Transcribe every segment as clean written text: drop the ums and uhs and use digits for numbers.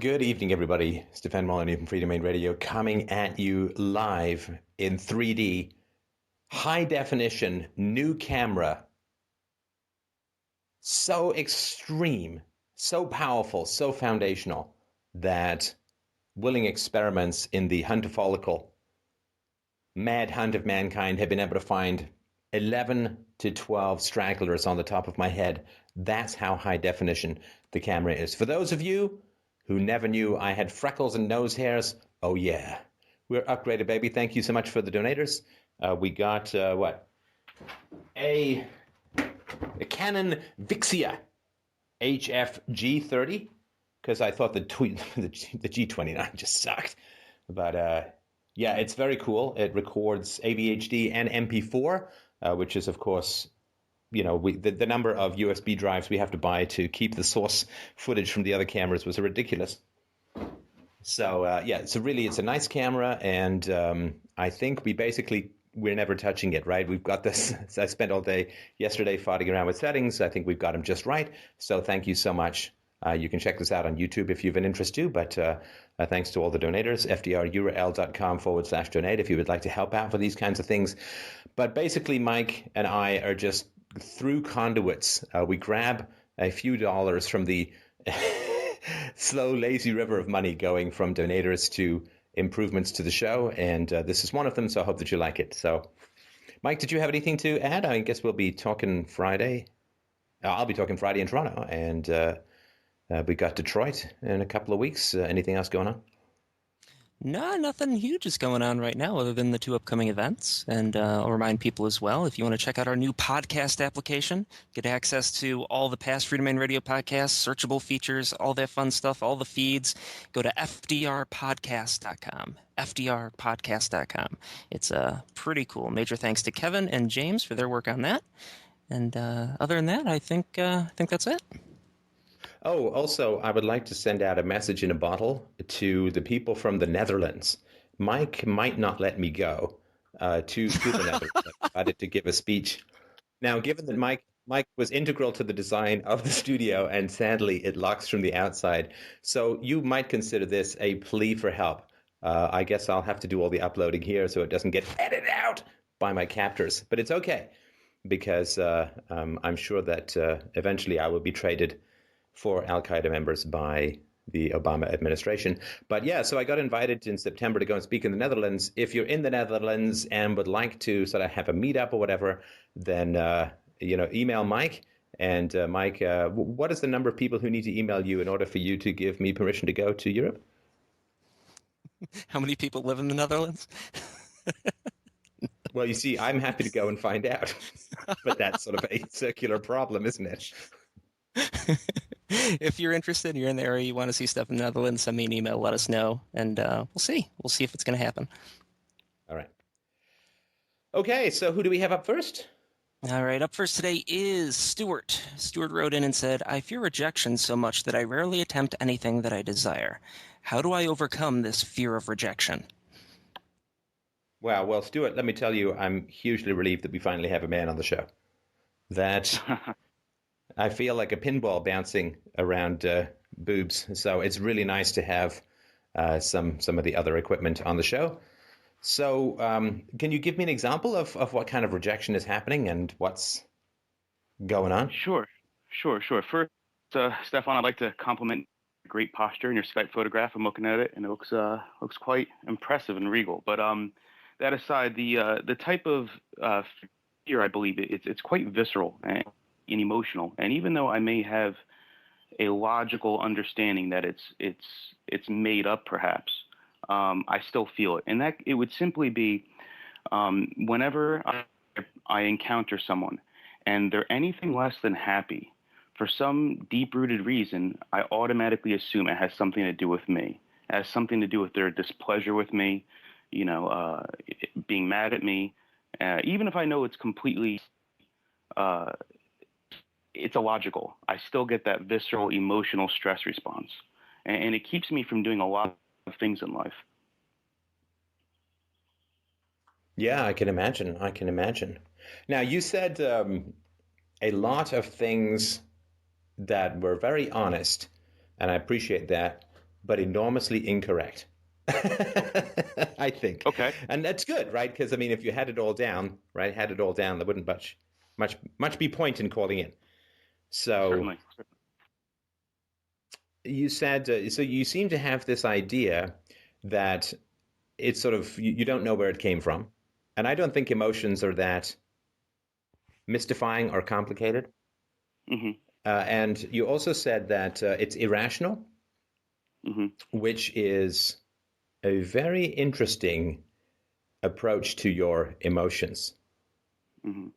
Good evening, everybody. Stefan Molyneux from Freedomain Radio coming at you live in 3D, high definition, new camera. So extreme, so powerful, so foundational that willing experiments in the hunt of follicle, mad hunt of mankind have been able to find 11 to 12 stragglers on the top of my head. That's how high definition the camera is. For those of you who never knew I had freckles and nose hairs, oh yeah, we're upgraded, baby. Thank you so much for the donators. We got, A Canon Vixia HFG30, because I thought the G29 just sucked. But yeah, it's very cool. It records AVHD and MP4, which is, of course, the number of USB drives we have to buy to keep the source footage from the other cameras was ridiculous. So yeah, so really it's a nice camera, and I think we're never touching it, right? We've got this. I spent all day yesterday fighting around with settings. I think we've got them just right. So thank you so much. You can check this out on YouTube if you have an interest too, but thanks to all the donators, fdrurl.com/donate if you would like to help out for these kinds of things. But basically, Mike and I are just through conduits. We grab a few dollars from the slow, lazy river of money going from donators to improvements to the show, and this is one of them, so I hope that you like it. So, Mike, did you have anything to add? I guess we'll be talking Friday. I'll be talking Friday in Toronto, and we got Detroit in a couple of weeks. Anything else going on? No, nothing huge is going on right now other than the two upcoming events. And I'll remind people as well, if you want to check out our new podcast application, get access to all the past Freedomain Radio podcasts, searchable features, all that fun stuff, all the feeds, go to fdrpodcast.com. fdrpodcast.com. It's pretty cool. Major thanks to Kevin and James for their work on that. And other than that, I think that's it. Oh, also, I would like to send out a message in a bottle to the people from the Netherlands. Mike might not let me go to the Netherlands. I decided to give a speech. Now, given that Mike was integral to the design of the studio, and sadly it locks from the outside, so you might consider this a plea for help. I guess I'll have to do all the uploading here so it doesn't get edited out by my captors. But it's okay, because I'm sure that eventually I will be traded for Al-Qaeda members by the Obama administration. But yeah, so I got invited in September to go and speak in the Netherlands. If you're in the Netherlands and would like to sort of have a meetup or whatever, then email Mike. And Mike, what is the number of people who need to email you in order for you to give me permission to go to Europe? How many people live in the Netherlands? Well, you see, I'm happy to go and find out. But that's sort of a circular problem, isn't it? If you're interested and you're in the area, you want to see stuff in the Netherlands, send me an email, let us know, and we'll see. We'll see if it's going to happen. All right. Okay, so who do we have up first? All right, up first today is Stuart. Stuart wrote in and said, I fear rejection so much that I rarely attempt anything that I desire. How do I overcome this fear of rejection? Wow, well, Stuart, let me tell you, I'm hugely relieved that we finally have a man on the show. That I feel like a pinball bouncing around boobs. So it's really nice to have some of the other equipment on the show. So can you give me an example of what kind of rejection is happening and what's going on? Sure. First, Stefan, I'd like to compliment your great posture in your Skype photograph. I'm looking at it, and it looks quite impressive and regal. But that aside, the type of fear, I believe it's quite visceral and emotional. And even though I may have a logical understanding that it's made up, perhaps, I still feel it. And that it would simply be whenever I encounter someone and they're anything less than happy, for some deep-rooted reason, I automatically assume it has something to do with me. It has something to do with their displeasure with me, being mad at me, even if I know it's completely it's illogical. I still get that visceral emotional stress response. And it keeps me from doing a lot of things in life. Yeah, I can imagine. Now, you said a lot of things that were very honest, and I appreciate that. but enormously incorrect. I think. Okay. And that's good, right? Because I mean, if you had it all down, right, there wouldn't much be point in calling in. So Certainly. you said, so you seem to have this idea that it's sort of you don't know where it came from, and I don't think emotions are that mystifying or complicated. Mm-hmm. And you also said that it's irrational, Mm-hmm. which is a very interesting approach to your emotions. Mm-hmm.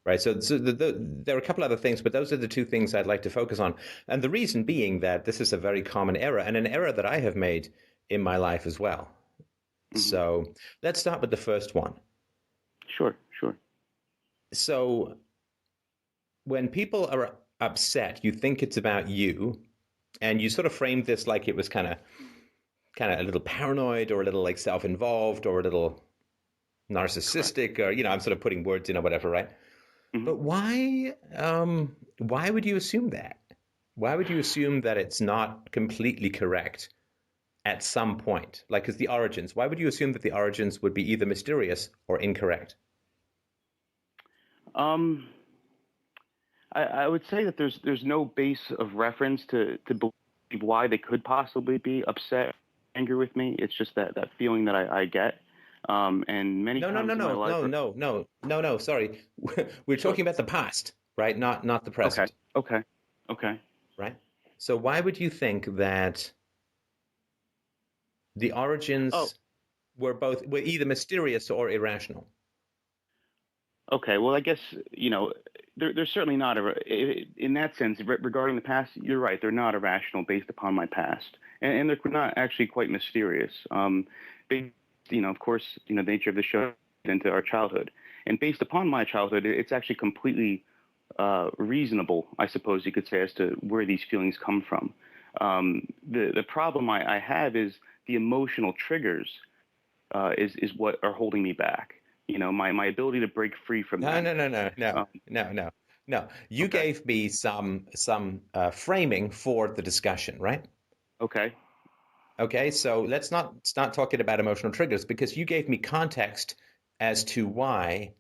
Right. So, there are a couple other things, but those are the two things I'd like to focus on. And the reason being that this is a very common error and an error that I have made in my life as well. Mm-hmm. So let's start with the first one. Sure. So when people are upset, you think it's about you, and you sort of framed this like it was kind of a little paranoid or a little like self-involved or a little narcissistic. Correct. Or I'm sort of putting words in or whatever, right? Mm-hmm. But why would you assume that? Why would you assume that it's not completely correct at some point? Like, because the origins, why would you assume that the origins would be either mysterious or incorrect? I would say that there's no base of reference to believe why they could possibly be upset, angry with me. It's just that feeling that I get. And many times in my life. No. Sorry, we're talking about the past, right? Not the present. Okay. Right. So why would you think that the origins were either mysterious or irrational? Okay. Well, I guess they're certainly not in that sense regarding the past. You're right. They're not irrational based upon my past, and they're not actually quite mysterious. Of course, the nature of the show into our childhood, and based upon my childhood, it's actually completely reasonable, I suppose you could say, as to where these feelings come from. The problem I have is the emotional triggers is what are holding me back. My ability to break free from that. No. You gave me some framing for the discussion, right? Okay, so let's not start talking about emotional triggers because you gave me context as to why,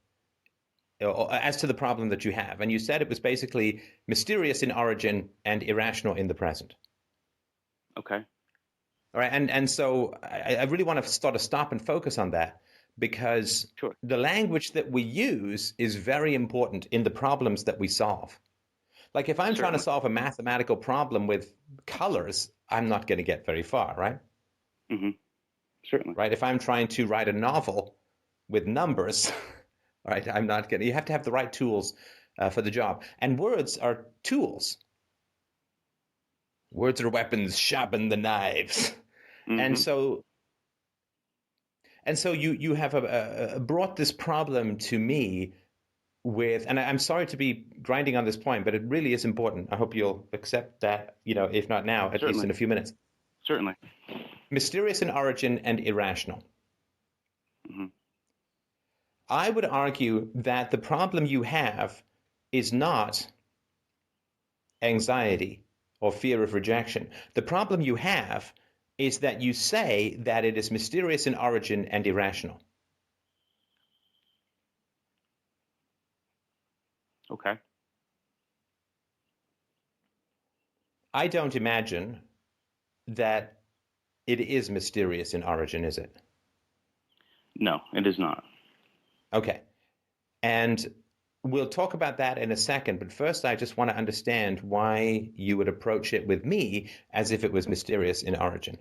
as to the problem that you have. And you said it was basically mysterious in origin and irrational in the present. Okay. All right, and so I really want to sort of stop and focus on that because the language that we use is very important in the problems that we solve. Like if I'm trying to solve a mathematical problem with colors, I'm not going to get very far, right? Mm-hmm. Certainly. Right. If I'm trying to write a novel with numbers, right, I'm not going to. You have to have the right tools for the job. And words are tools. Words are weapons, sharpen the knives. Mm-hmm. And so you have brought this problem to me with, and I'm sorry to be grinding on this point, but it really is important. I hope you'll accept that, if not now, at least in a few minutes. Certainly. Mysterious in origin and irrational. Mm-hmm. I would argue that the problem you have is not anxiety or fear of rejection. The problem you have is that you say that it is mysterious in origin and irrational. Okay. I don't imagine that it is mysterious in origin, is it? No, it is not. Okay. And we'll talk about that in a second, but first I just want to understand why you would approach it with me as if it was mysterious in origin.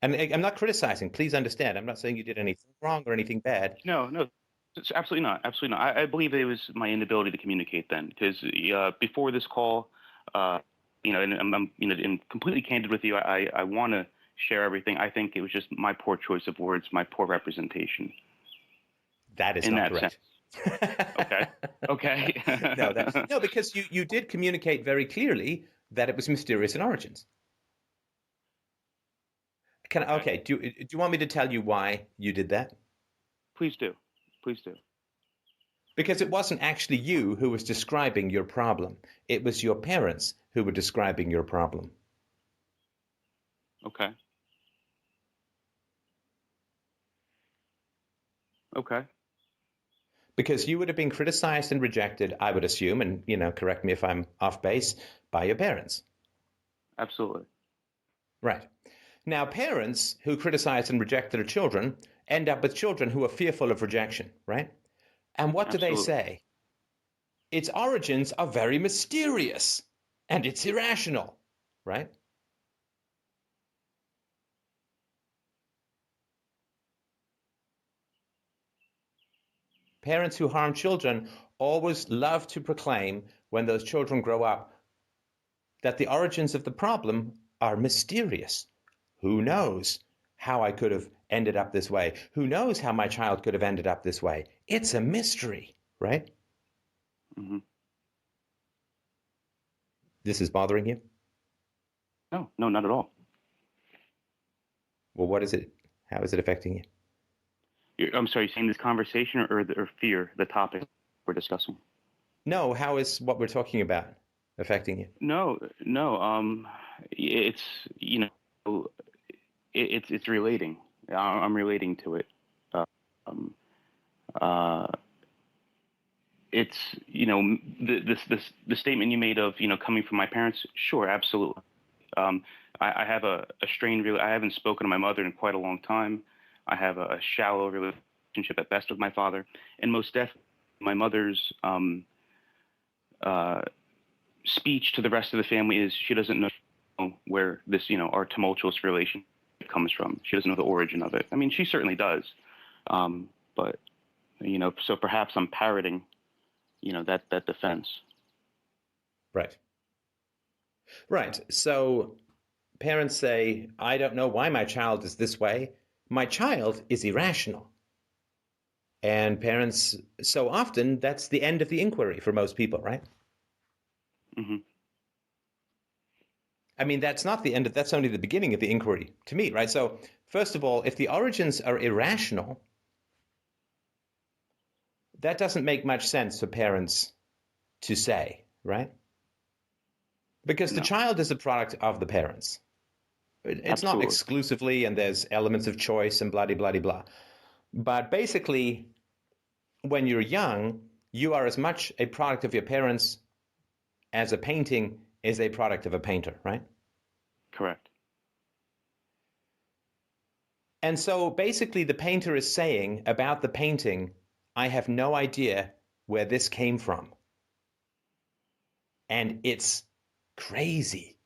And I'm not criticizing. Please understand. I'm not saying you did anything wrong or anything bad. No, it's absolutely not. Absolutely not. I believe it was my inability to communicate then, because before this call, and I'm completely candid with you. I want to share everything. I think it was just my poor choice of words, my poor representation. That is not correct. Okay. No, because you did communicate very clearly that it was mysterious in origins. Do you want me to tell you why you did that? Please do. Because it wasn't actually you who was describing your problem. It was your parents who were describing your problem. Okay. Okay. Because you would have been criticized and rejected, I would assume, and correct me if I'm off base, by your parents. Absolutely. Right. Now, parents who criticize and reject their children end up with children who are fearful of rejection, right? And what do they Absolutely. say? Its origins are very mysterious and it's irrational, right? Parents who harm children always love to proclaim, when those children grow up, that the origins of the problem are mysterious. Who knows how I could have ended up this way? Who knows how my child could have ended up this way? It's a mystery, right? Mm-hmm. This is bothering you? No, not at all. Well, what is it? How is it affecting you? I'm sorry, you're saying this conversation or fear, the topic we're discussing? No, how is what we're talking about affecting you? No, no. It's it's relating. I'm relating to it. Um, uh, it's the statement you made of coming from my parents. Sure, absolutely. Um, I have a strained. I haven't spoken to my mother in quite a long time. I have a shallow relationship at best with my father, and most definitely my mother's uh, speech to the rest of the family is she doesn't know where this our tumultuous relationship comes from. She doesn't know the origin of it. I mean, she certainly does, but so perhaps I'm parroting that defense. Right. Right. So parents say, I don't know why my child is this way. My child is irrational. And parents, so often, that's the end of the inquiry for most people, right? Mm-hmm. I mean, that's not the end of, that's only the beginning of the inquiry to me, right? So, first of all, if the origins are irrational, that doesn't make much sense for parents to say, right? Because the No, child is a product of the parents. It's not absolutely. exclusively, and there's elements of choice and blah, blah, blah, blah. But basically, when you're young, you are as much a product of your parents as a painting is a product of a painter, right? Correct. And so basically, the painter is saying about the painting, I have no idea where this came from. And it's crazy,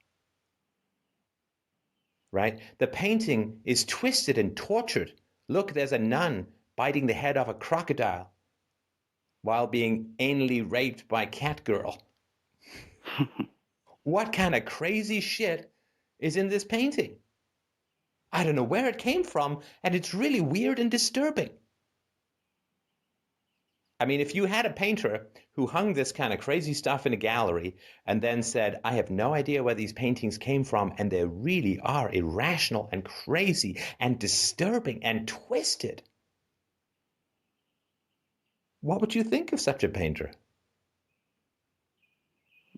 right? The painting is twisted and tortured. Look, there's a nun biting the head off a crocodile while being anally raped by Catgirl. What kind of crazy shit is in this painting? I don't know where it came from, and it's really weird and disturbing. I mean, if you had a painter who hung this kind of crazy stuff in a gallery and then said, I have no idea where these paintings came from, and they really are irrational and crazy and disturbing and twisted, what would you think of such a painter?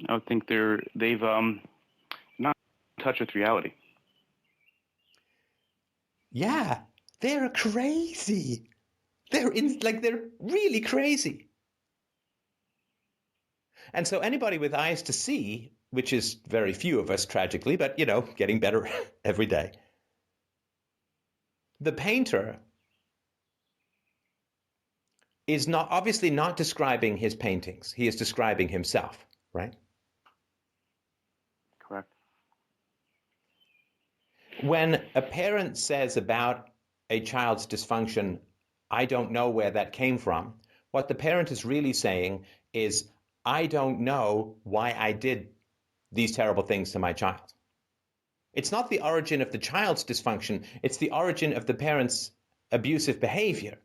I would think they've not in touch with reality. Yeah, they're crazy. They're really crazy. And so anybody with eyes to see, which is very few of us, tragically, but, getting better every day. The painter is not obviously not describing his paintings. He is describing himself, right? Correct. When a parent says about a child's dysfunction, I don't know where that came from, what the parent is really saying is, I don't know why I did these terrible things to my child. It's not the origin of the child's dysfunction, it's the origin of the parent's abusive behavior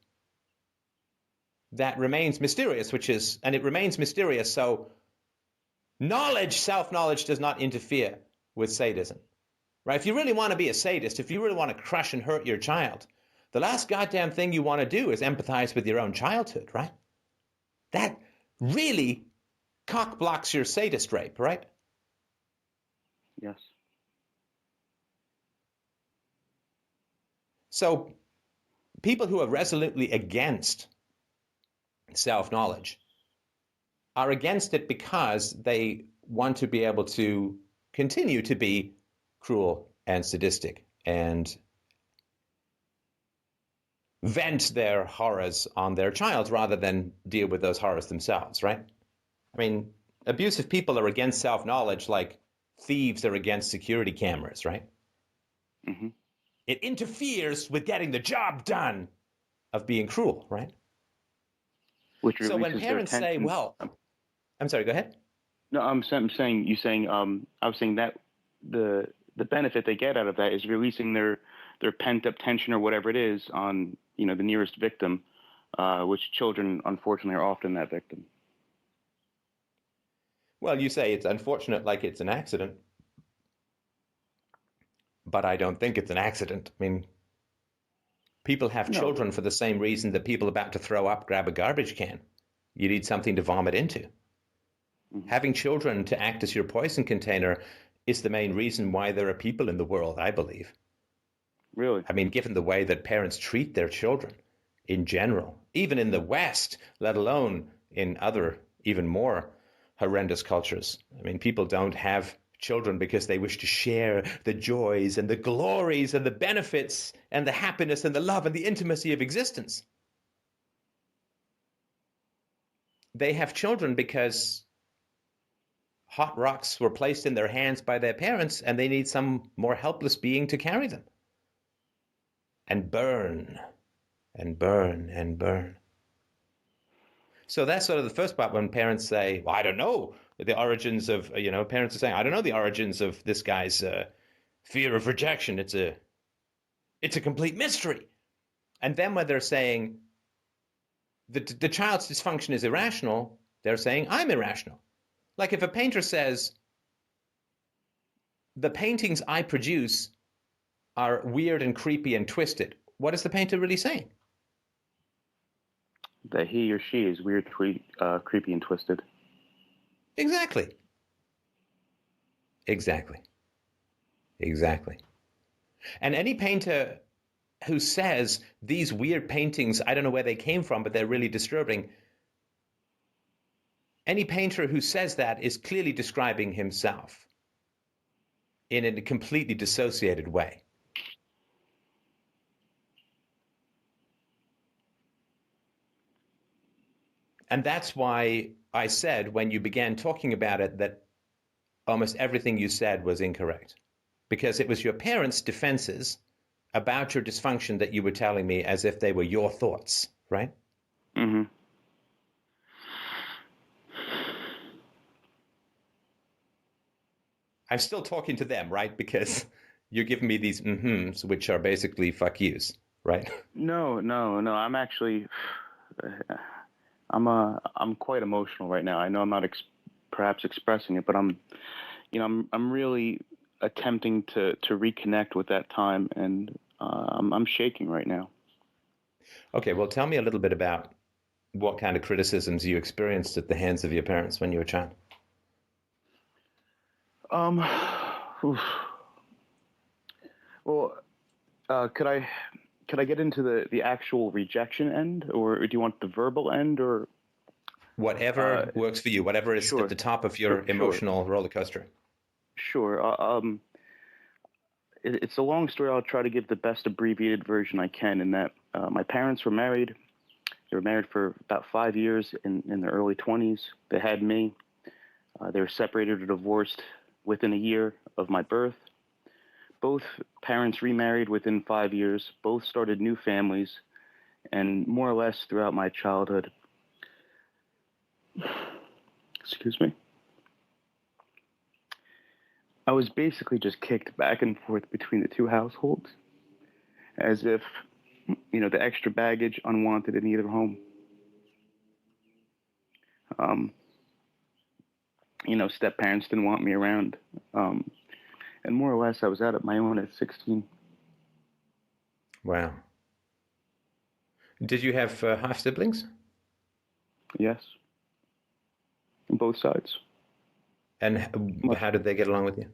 that remains mysterious, and it remains mysterious, so knowledge, self-knowledge does not interfere with sadism, right? If you really want to be a sadist, if you really want to crush and hurt your child, the last goddamn thing you want to do is empathize with your own childhood, right? That really cock blocks your sadist rape, right? Yes. So people who are resolutely against self-knowledge are against it because they want to be able to continue to be cruel and sadistic and vent their horrors on their child rather than deal with those horrors themselves, right? I mean, abusive people are against self-knowledge like thieves are against security cameras, right? Mm-hmm. It interferes with getting the job done of being cruel, right? Which So when releases their parents say, tension. well, I'm sorry, go ahead. No, I was saying that the benefit they get out of that is releasing their pent up tension or whatever it is on the nearest victim, which children unfortunately are often that victim. Well, you say it's unfortunate like it's an accident, but I don't think it's an accident. I mean, people have No. children for the same reason that people about to throw up grab a garbage can. You need something to vomit into. Mm-hmm. Having children to act as your poison container is the main reason why there are people in the world, I believe. Really? I mean, given the way that parents treat their children in general, even in the West, let alone in other, even more horrendous cultures. I mean, people don't have children because they wish to share the joys and the glories and the benefits and the happiness and the love and the intimacy of existence. They have children because hot rocks were placed in their hands by their parents and they need some more helpless being to carry them. And burn, and burn, and burn. So that's sort of the first part when parents say, well, I don't know the origins of, parents are saying, I don't know the origins of this guy's fear of rejection. It's a complete mystery. And then when they're saying the child's dysfunction is irrational, they're saying, I'm irrational. Like if a painter says, the paintings I produce are weird and creepy and twisted, what is the painter really saying? That he or she is weird, creepy, and twisted. Exactly. And any painter who says these weird paintings, I don't know where they came from, but they're really disturbing. Any painter who says that is clearly describing himself in a completely dissociated way. And that's why I said when you began talking about it that almost everything you said was incorrect, because it was your parents' defenses about your dysfunction that you were telling me as if they were your thoughts, right? Mm-hmm. I'm still talking to them, right? Because you're giving me these mm-hms, which are basically fuck yous, right? No. I'm actually, I'm quite emotional right now. I know I'm not perhaps expressing it, but I'm really attempting to reconnect with that time, and I'm shaking right now. Okay, well, tell me a little bit about what kind of criticisms you experienced at the hands of your parents when you were a child. Oof. Well, could I get into the actual rejection end, or do you want the verbal end, or whatever works for you, whatever is sure. at the top of your emotional roller coaster? Sure. It's a long story. I'll try to give the best abbreviated version I can. In that, my parents were married. They were married for about 5 years in their early 20s. They had me. They were separated or divorced within a year of my birth. Both parents remarried within 5 years. Both started new families, and more or less throughout my childhood. Excuse me. I was basically just kicked back and forth between the two households, as if, the extra baggage unwanted in either home. Step parents didn't want me around. And more or less, I was out at my own at 16. Wow. Did you have half siblings? Yes. On both sides. And how did they get along with you?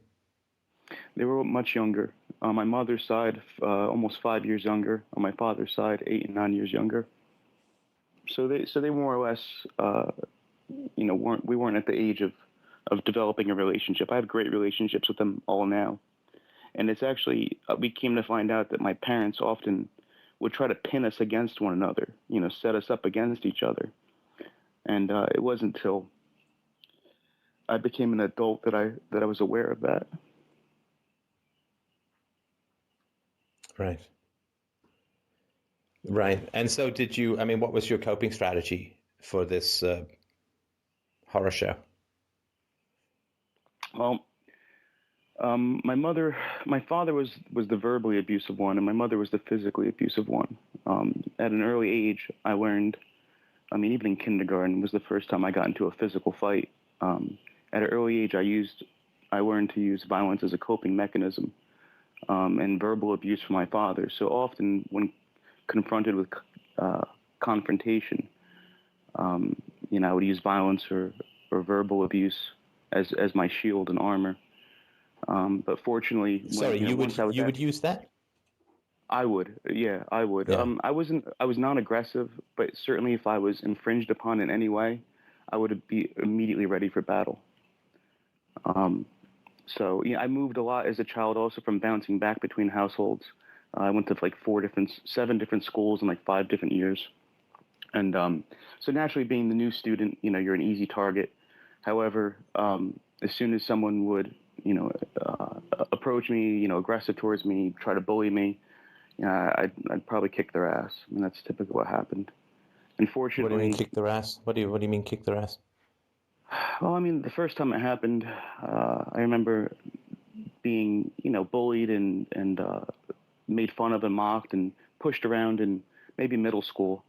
They were much younger. On my mother's side, almost 5 years younger. On my father's side, 8 and 9 years younger. So they more or less, we weren't at the age of developing a relationship. I have great relationships with them all now, and it's actually we came to find out that my parents often would try to pin us against one another, set us up against each other, and it wasn't until I became an adult that I was aware of that. Right. Right. And so what was your coping strategy for this horror show? Well, my father was the verbally abusive one, and my mother was the physically abusive one. At an early age, I learned, even in kindergarten was the first time I got into a physical fight. At an early age, I learned to use violence as a coping mechanism, and verbal abuse from my father. So often when confronted with confrontation, I would use violence or verbal abuse as my shield and armor. But fortunately, you would use that? I would, yeah, I would. Yeah. I was non-aggressive, but certainly if I was infringed upon in any way, I would be immediately ready for battle. So I moved a lot as a child, also from bouncing back between households. I went to like 7 different schools in like 5 different years, and so naturally, being the new student, you're an easy target. However, as soon as someone would, approach me, aggressive towards me, try to bully me, I'd probably kick their ass. That's typically what happened. Unfortunately. What do you mean kick their ass? What do you mean kick their ass? Well, the first time it happened, I remember being, bullied and made fun of and mocked and pushed around in maybe middle school.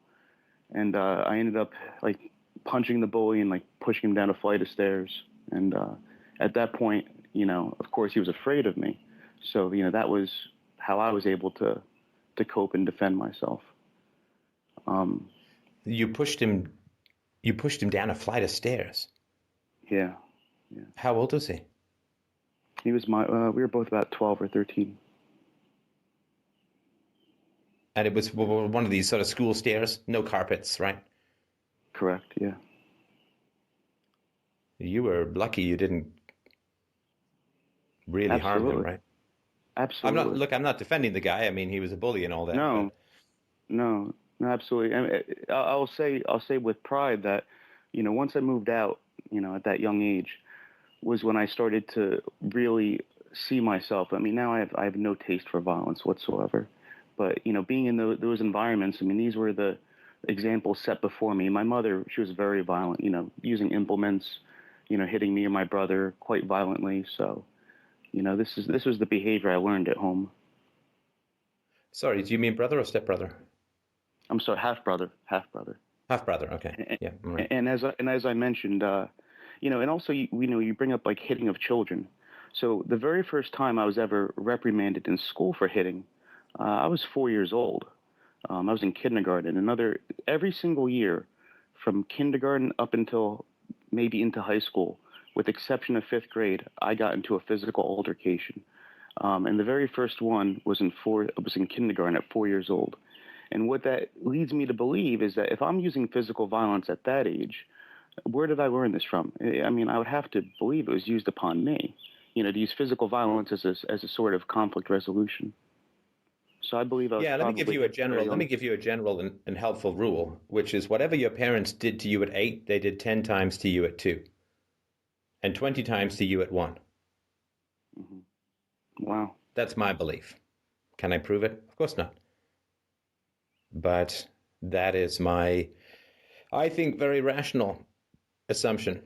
And I ended up like punching the bully and like pushing him down a flight of stairs. And at that point, of course he was afraid of me. So, that was how I was able to cope and defend myself. You pushed him down a flight of stairs. Yeah. How old was he? He was we were both about 12 or 13. And it was one of these sort of school stairs, no carpets, right? Correct, yeah. You were lucky you didn't really harm him, right? Absolutely. I'm not defending the guy. He was a bully and all that. No, absolutely. I'll say with pride that, once I moved out, at that young age, was when I started to really see myself. Now I have no taste for violence whatsoever. But, being in those environments, these were the examples set before me. My mother, she was very violent, using implements, hitting me and my brother quite violently. So, this was the behavior I learned at home. Sorry, do you mean brother or stepbrother? I'm sorry, half brother. Half brother, okay. Yeah. Right. And as I mentioned, and also you bring up like hitting of children. So the very first time I was ever reprimanded in school for hitting, I was 4 years old. I was in kindergarten. Every single year, from kindergarten up until maybe into high school, with exception of 5th grade, I got into a physical altercation. And the very first one was in kindergarten at 4 years old. And what that leads me to believe is that if I'm using physical violence at that age, where did I learn this from? I would have to believe it was used upon me, to use physical violence as a sort of conflict resolution. So I believe I was let me give you a general and helpful rule, which is whatever your parents did to you at 8, they did 10 times to you at 2, and 20 times to you at 1. Mm-hmm. Wow. That's my belief. Can I prove it? Of course not. But that is my, I think, very rational assumption.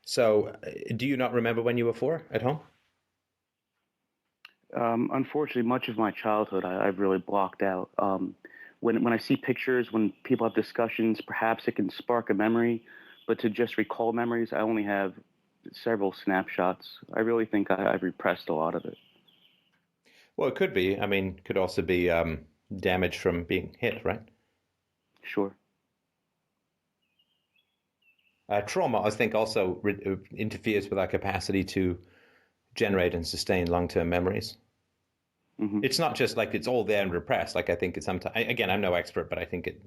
So, do you not remember when you were 4 at home? Unfortunately, much of my childhood I've really blocked out. When I see pictures, when people have discussions, perhaps it can spark a memory, but to just recall memories, I only have several snapshots. I really think I've repressed a lot of it. Well, it could be. Could also be damage from being hit, right? Sure. Trauma, I think, also interferes with our capacity to generate and sustain long-term memories. Mm-hmm. It's not just like it's all there and repressed. Like I think it's sometimes, again, I'm no expert, but I think it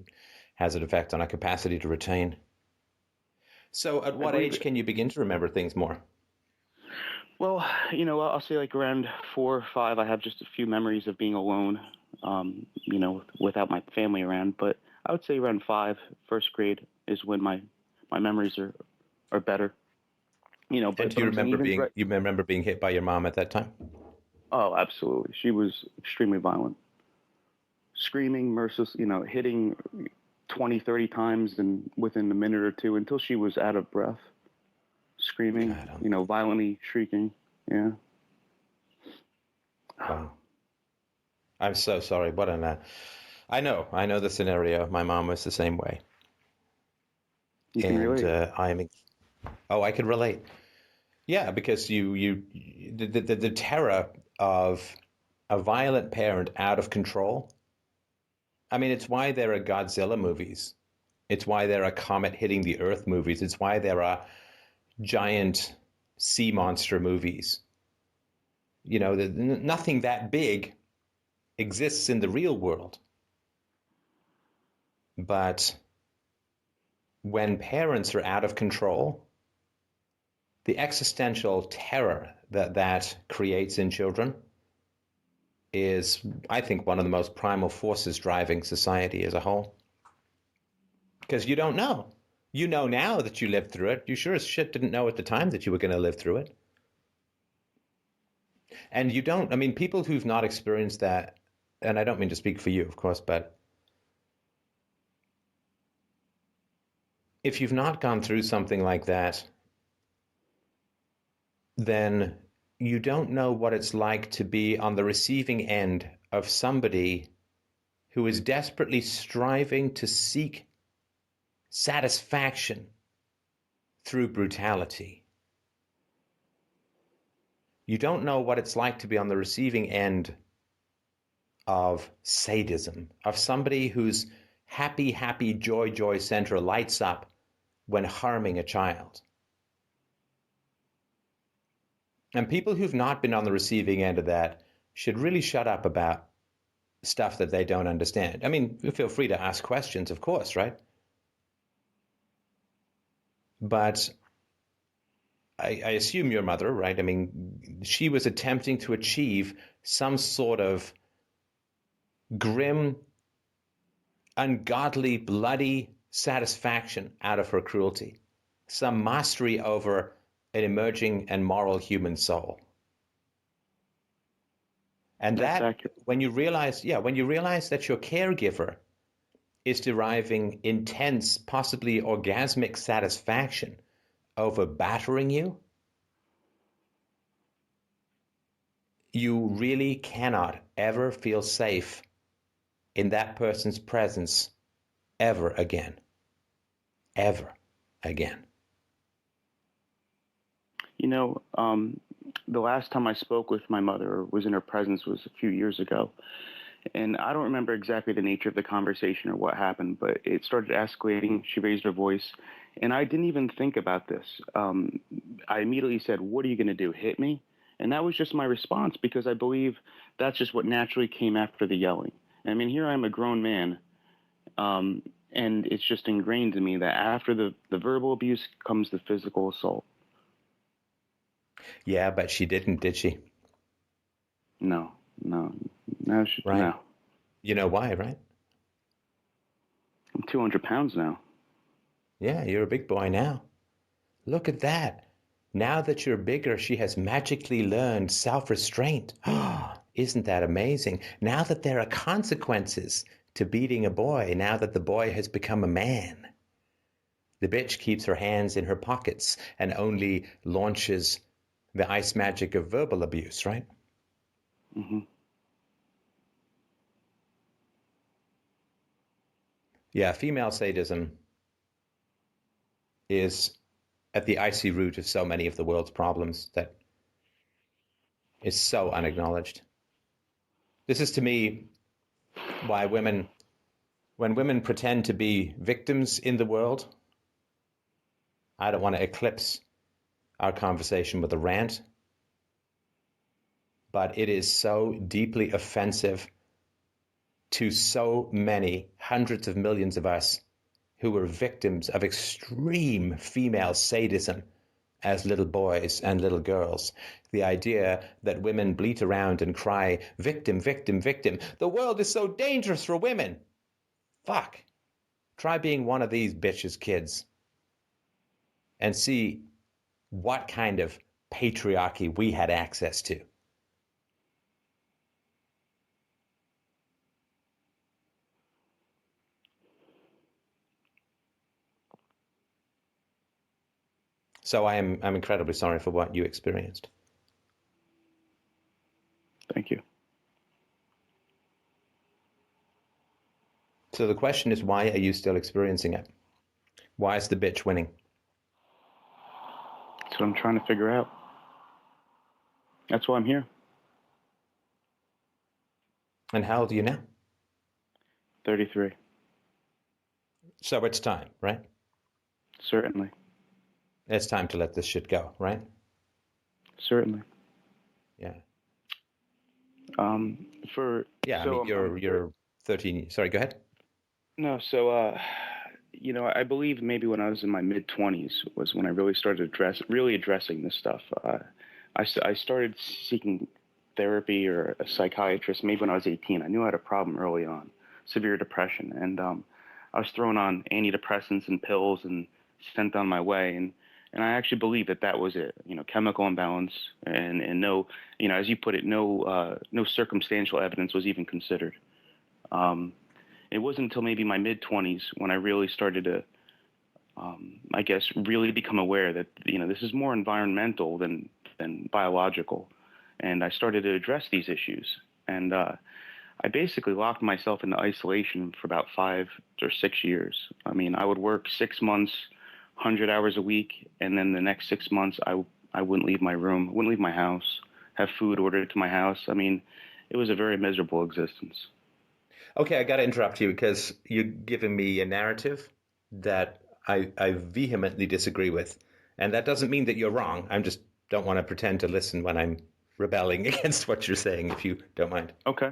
has an effect on our capacity to retain. So at what age can you begin to remember things more? Well, I'll say like around 4 or 5, I have just a few memories of being alone, without my family around. But I would say around 5, first grade is when my memories are better. And But do you I'm saying remember even being you remember being hit by your mom at that time? oh, absolutely, she was extremely violent, screaming, merciless, hitting 20, 30 times and within a minute or two until she was out of breath, screaming, God, violently shrieking. Yeah. wow. I'm so sorry. What an I know the scenario. My mom was the same way, You can and relate. I can relate. Yeah, because the terror of a violent parent out of control. I mean, it's why there are Godzilla movies. It's why there are comet hitting the Earth movies. It's why there are giant sea monster movies. Nothing that big exists in the real world. But when parents are out of control, the existential terror that creates in children is, I think, one of the most primal forces driving society as a whole. Because you don't know. You know now that you lived through it. You sure as shit didn't know at the time that you were going to live through it. And you don't, I mean, people who've not experienced that, and I don't mean to speak for you, of course, but if you've not gone through something like that, then you don't know what it's like to be on the receiving end of somebody who is desperately striving to seek satisfaction through brutality. You don't know what it's like to be on the receiving end of sadism, of somebody whose happy, joy center lights up when harming a child. And people who've not been on the receiving end of that should really shut up about stuff that they don't understand. I mean, feel free to ask questions, of course, right? But I assume your mother, right? I mean, she was attempting to achieve some sort of grim, ungodly, bloody satisfaction out of her cruelty, some mastery over an emerging and moral human soul. And That's that, accurate. when you realize that your caregiver is deriving intense, possibly orgasmic satisfaction over battering you, you really cannot ever feel safe in that person's presence ever again. Ever again. The last time I spoke with my mother or was in her presence was a few years ago. And I don't remember exactly the nature of the conversation or what happened, but it started escalating. She raised her voice. And I didn't even think about this. I immediately said, "What are you going to do? Hit me?" And that was just my response because I believe that's just what naturally came after the yelling. I mean, here I am a grown man, and it's just ingrained in me that after the verbal abuse comes the physical assault. Yeah, but she didn't, did she? No, no, no, Right. no. You know why, right? I'm 200 pounds now. Yeah, you're a big boy now. Look at that. Now that you're bigger, she has magically learned self-restraint. Isn't that amazing? Now that there are consequences to beating a boy, now that the boy has become a man, the bitch keeps her hands in her pockets and only launches the ice magic of verbal abuse, right? Mm-hmm. Yeah, female sadism is at the icy root of so many of the world's problems that is so unacknowledged. This is to me why when women pretend to be victims in the world, I don't want to eclipse our conversation with a rant, but it is so deeply offensive to so many hundreds of millions of us who were victims of extreme female sadism as little boys and little girls. The idea that women bleat around and cry, victim, victim, victim. The world is so dangerous for women. Fuck. Try being one of these bitches' kids and see what kind of patriarchy we had access to. So I'm incredibly sorry for what you experienced. Thank you. So the question is, why are you still experiencing it? Why is the bitch winning? That's what I'm trying to figure out. That's why I'm here. And how old are you now? 33. So it's time, right? Certainly. It's time to let this shit go, right? Certainly. Yeah. Yeah, I mean, you're 13. Sorry, go ahead. No, so I believe maybe when I was in my mid-20s was when I really started addressing this stuff. I started seeking therapy or a psychiatrist maybe when I was 18. I knew I had a problem early on, severe depression, and I was thrown on antidepressants and pills and sent on my way. And I actually believe that was it. Chemical imbalance and no, as you put it, no circumstantial evidence was even considered. It wasn't until maybe my mid-20s when I really started to, I guess, really become aware that, this is more environmental than biological. And I started to address these issues. And I basically locked myself into isolation for about 5 or 6 years. I mean, I would work 6 months, 100 hours a week, and then the next 6 months I wouldn't leave my room, wouldn't leave my house, have food ordered to my house. I mean, it was a very miserable existence. Okay, I got to interrupt you because you're giving me a narrative that I vehemently disagree with. And that doesn't mean that you're wrong. I just don't want to pretend to listen when I'm rebelling against what you're saying, if you don't mind. Okay.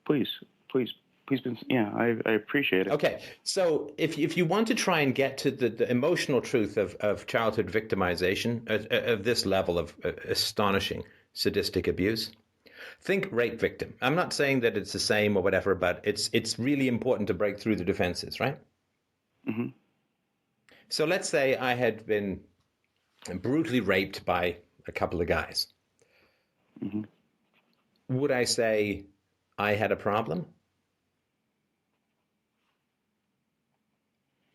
Please. Yeah, I appreciate it. Okay, so if you want to try and get to the emotional truth of childhood victimization, of this level of astonishing sadistic abuse, think rape victim. I'm not saying that it's the same or whatever, but it's really important to break through the defenses, right? Mm-hmm. So let's say I had been brutally raped by a couple of guys. Mm-hmm. Would I say I had a problem?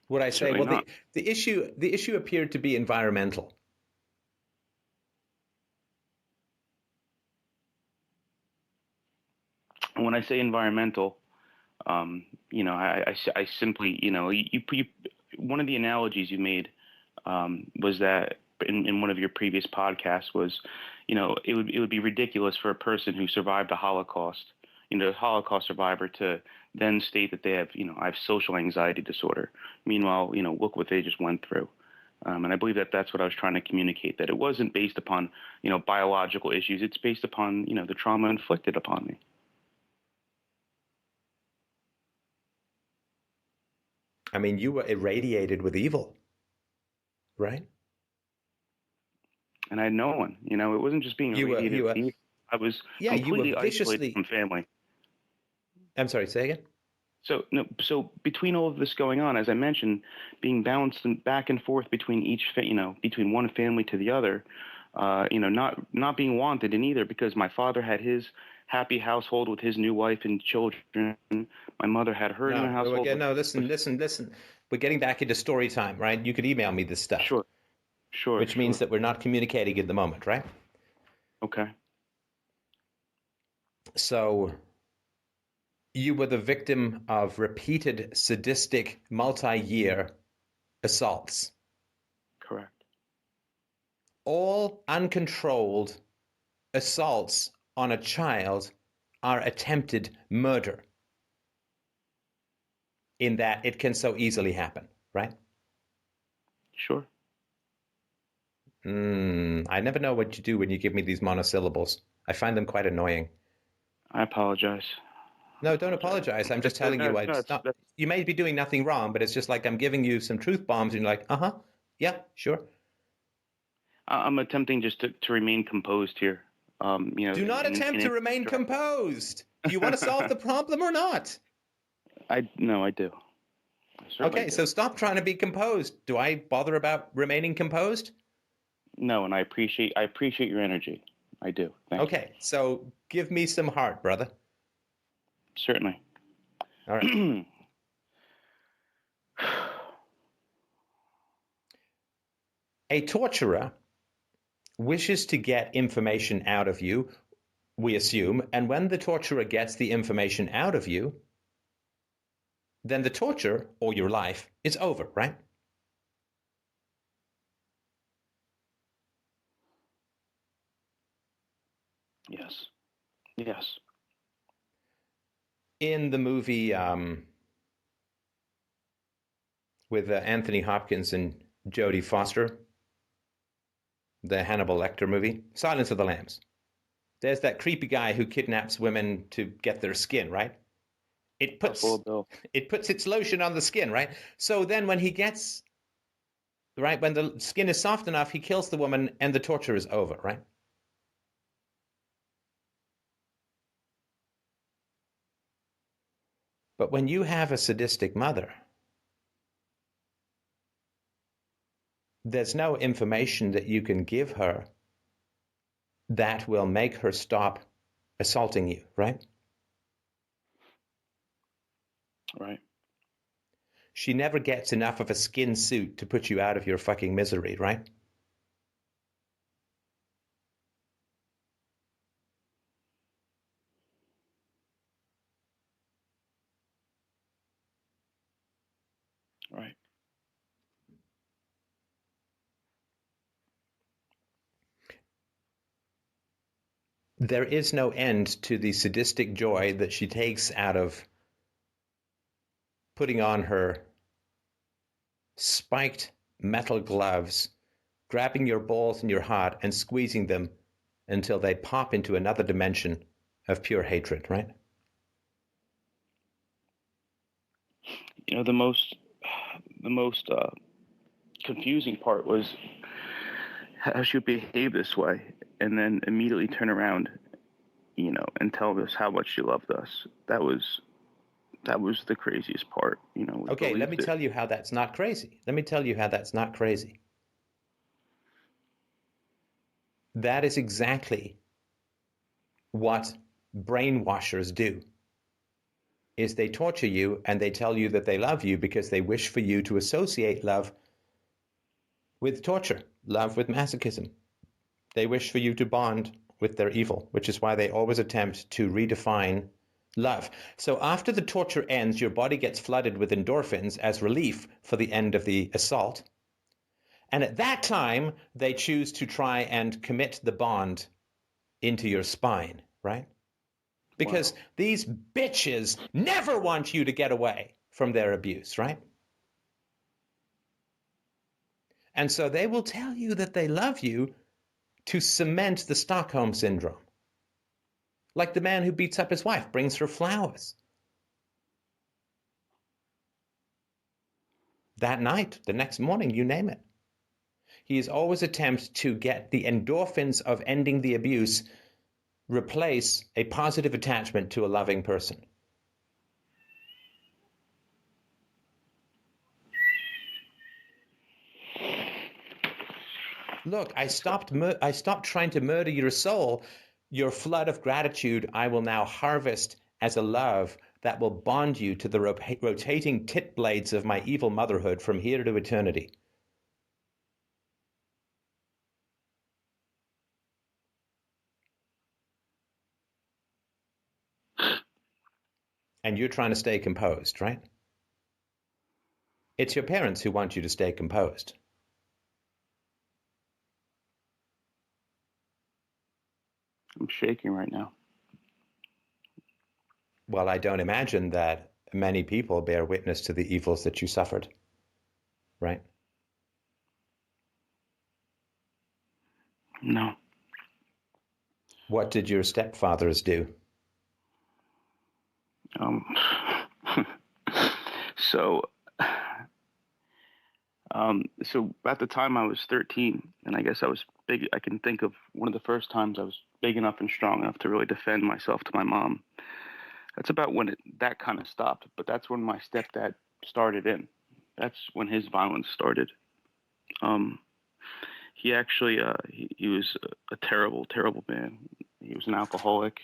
Would I say, Certainly well, not. the issue appeared to be environmental? When I say environmental, I simply, you one of the analogies you made was that in one of your previous podcasts was, it would be ridiculous for a person who survived the Holocaust, a Holocaust survivor, to then state that they have, I have social anxiety disorder. Meanwhile, look what they just went through. And I believe that that's what I was trying to communicate, that it wasn't based upon, biological issues. It's based upon, the trauma inflicted upon me. I mean, you were irradiated with evil, right? And I had no one. It wasn't just being irradiated with evil. I was completely isolated from family. I'm sorry, say again? So between all of this going on, as I mentioned, being bounced back and forth between between one family to the other, not being wanted in either, because my father had his happy household with his new wife and children. My mother had her new household. Again, no, listen. We're getting back into story time, right? You could email me this stuff. Sure. Which means that we're not communicating at the moment, right? Okay. So you were the victim of repeated sadistic multi-year assaults. Correct. All uncontrolled assaults on a child are attempted murder, in that it can so easily happen, right? Sure. I never know what you do when you give me these monosyllables. I find them quite annoying. I apologize. No, don't apologize. I'm just telling you, No, it's not. You may be doing nothing wrong, but it's just like I'm giving you some truth bombs, and you're like, yeah, sure. I'm attempting just to remain composed here. Do not attempt to remain composed. Do you want to solve the problem or not? I do. Okay, so stop trying to be composed. Do I bother about remaining composed? No, and I appreciate your energy. I do. Thank you. So give me some heart, brother. Certainly. All right. A torturer wishes to get information out of you, we assume, and when the torturer gets the information out of you, then the torture, or your life, is over, right? Yes. Yes. In the movie with Anthony Hopkins and Jodie Foster, the Hannibal Lecter movie, Silence of the Lambs, there's that creepy guy who kidnaps women to get their skin, right? It puts its lotion on the skin, right? So then when he gets, right, when the skin is soft enough, he kills the woman and the torture is over, right? But when you have a sadistic mother, there's no information that you can give her that will make her stop assaulting you, right? Right. She never gets enough of a skin suit to put you out of your fucking misery, right? Right. There is no end to the sadistic joy that she takes out of putting on her spiked metal gloves, grabbing your balls in your heart and squeezing them until they pop into another dimension of pure hatred, right? You know, the most confusing part was how she would behave this way and then immediately turn around, and tell us how much she loved us. That was the craziest part, Okay, let me tell you how that's not crazy. That is exactly what brainwashers do. Is they torture you and they tell you that they love you because they wish for you to associate love with torture, love with masochism. They wish for you to bond with their evil, which is why they always attempt to redefine love. So after the torture ends, your body gets flooded with endorphins as relief for the end of the assault. And at that time, they choose to try and commit the bond into your spine, right? Because these bitches never want you to get away from their abuse, right? And so they will tell you that they love you to cement the Stockholm syndrome. Like the man who beats up his wife, brings her flowers. That night, the next morning, you name it. He is always attempt to get the endorphins of ending the abuse replace a positive attachment to a loving person. Look, I stopped trying to murder your soul. Your flood of gratitude I will now harvest as a love that will bond you to the rotating tit blades of my evil motherhood from here to eternity. And you're trying to stay composed, right? It's your parents who want you to stay composed. I'm shaking right now. Well, I don't imagine that many people bear witness to the evils that you suffered, right? No. What did your stepfathers do? Um, so, so at the time I was 13, and I guess I was big. I can think of one of the first times I was big enough and strong enough to really defend myself to my mom. That's about when that kind of stopped. But that's when my stepdad started in. That's when his violence started. Um, he actually, he was a terrible, terrible man. He was an alcoholic.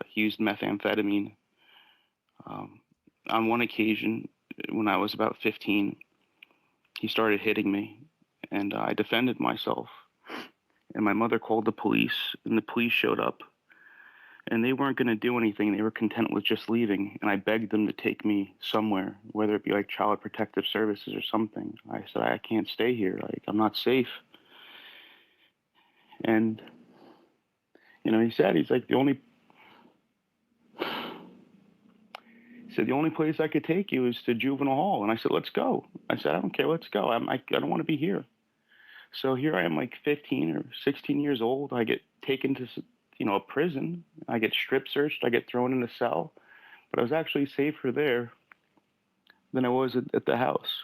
He used methamphetamine. Um, on one occasion, when I was about 15, he started hitting me, and I defended myself. And my mother called the police, and the police showed up, and they weren't going to do anything. They were content with just leaving, and I begged them to take me somewhere, whether it be like Child Protective Services or something. I said, I can't stay here. Like, I'm not safe. And, he said, he's like, the only place I could take you is to juvenile hall. And I said, let's go. I said, I don't care. Let's go. I don't want to be here. So here I am, like 15 or 16 years old. I get taken to, a prison. I get strip searched. I get thrown in a cell. But I was actually safer there than I was at the house.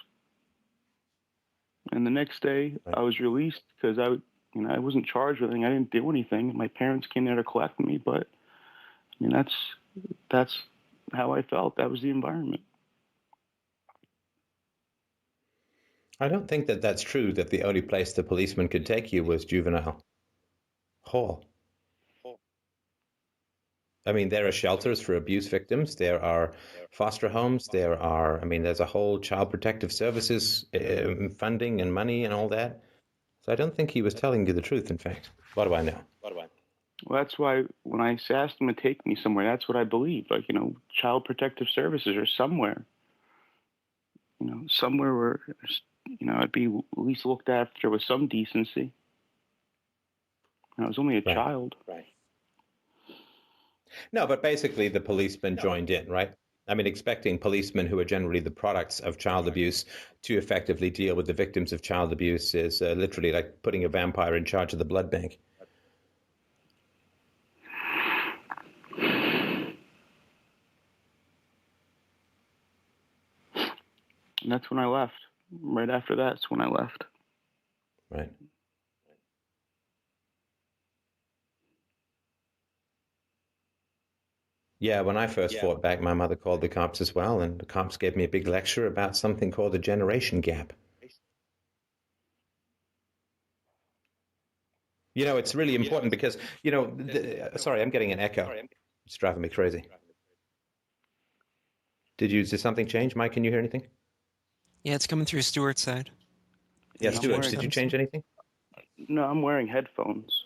And the next day I was released because I wasn't charged with anything. I didn't do anything. My parents came there to collect me. But that's how I felt. That was the environment. I don't think that that's true, that the only place the policeman could take you was juvenile hall. I mean, there are shelters for abuse victims. There are foster homes. There's a whole child protective services funding and money and all that. So I don't think he was telling you the truth, in fact. What do I know? Well, that's why when I asked him to take me somewhere, that's what I believed. Like, Child Protective Services or somewhere. Somewhere where, I'd be at least looked after with some decency. I was only a child. Right. No, but basically the policemen joined in, right? I mean, expecting policemen who are generally the products of child abuse to effectively deal with the victims of child abuse is literally like putting a vampire in charge of the blood bank. And that's when I left. Right after that's when I left. Right. Yeah, when I first fought back, my mother called the cops as well, and the cops gave me a big lecture about something called the generation gap. It's really important because, sorry, I'm getting an echo. It's driving me crazy. Did something change? Mike, can you hear anything? Yeah, it's coming through Stuart's side. Yeah, Stuart, did you change anything? No, I'm wearing headphones.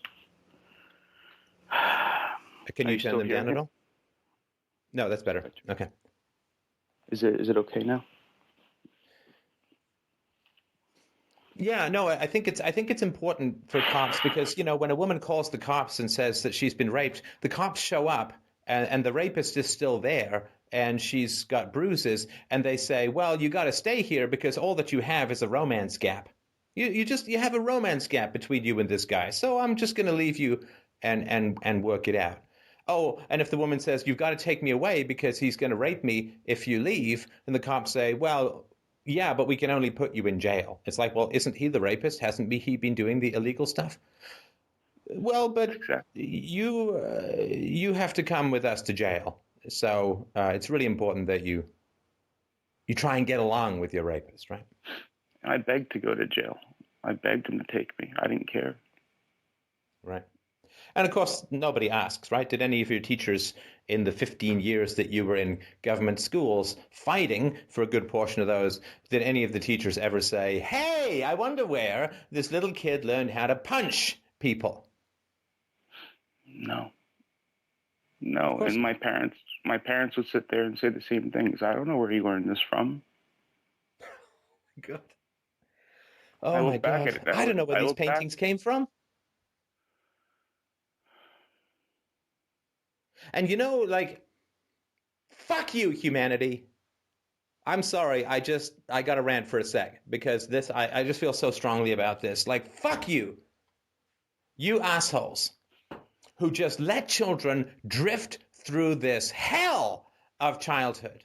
Can you turn them down at all? No, that's better. Okay. Is it okay now? Yeah, no, I think it's important for cops because, when a woman calls the cops and says that she's been raped, the cops show up and the rapist is still there and she's got bruises and they say, well, you got to stay here because all that you have is a romance gap. You have a romance gap between you and this guy. So I'm just going to leave you and work it out. Oh, and if the woman says, you've got to take me away because he's going to rape me if you leave, and the cops say, well, yeah, but we can only put you in jail. It's like, well, isn't he the rapist? Hasn't he been doing the illegal stuff? Well, but you have to come with us to jail. So it's really important that you try and get along with your rapist, right? I begged to go to jail. I begged him to take me. I didn't care. Right. And of course, nobody asks, right? Did any of your teachers in the 15 years that you were in government schools fighting for a good portion of those, did any of the teachers ever say, hey, I wonder where this little kid learned how to punch people? No. And my parents would sit there and say the same things. I don't know where he learned this from. God. Oh my God. I don't know where these paintings came from. And fuck you, humanity. I'm sorry, I got to rant for a sec because I just feel so strongly about this. Like, fuck you. You assholes who just let children drift through this hell of childhood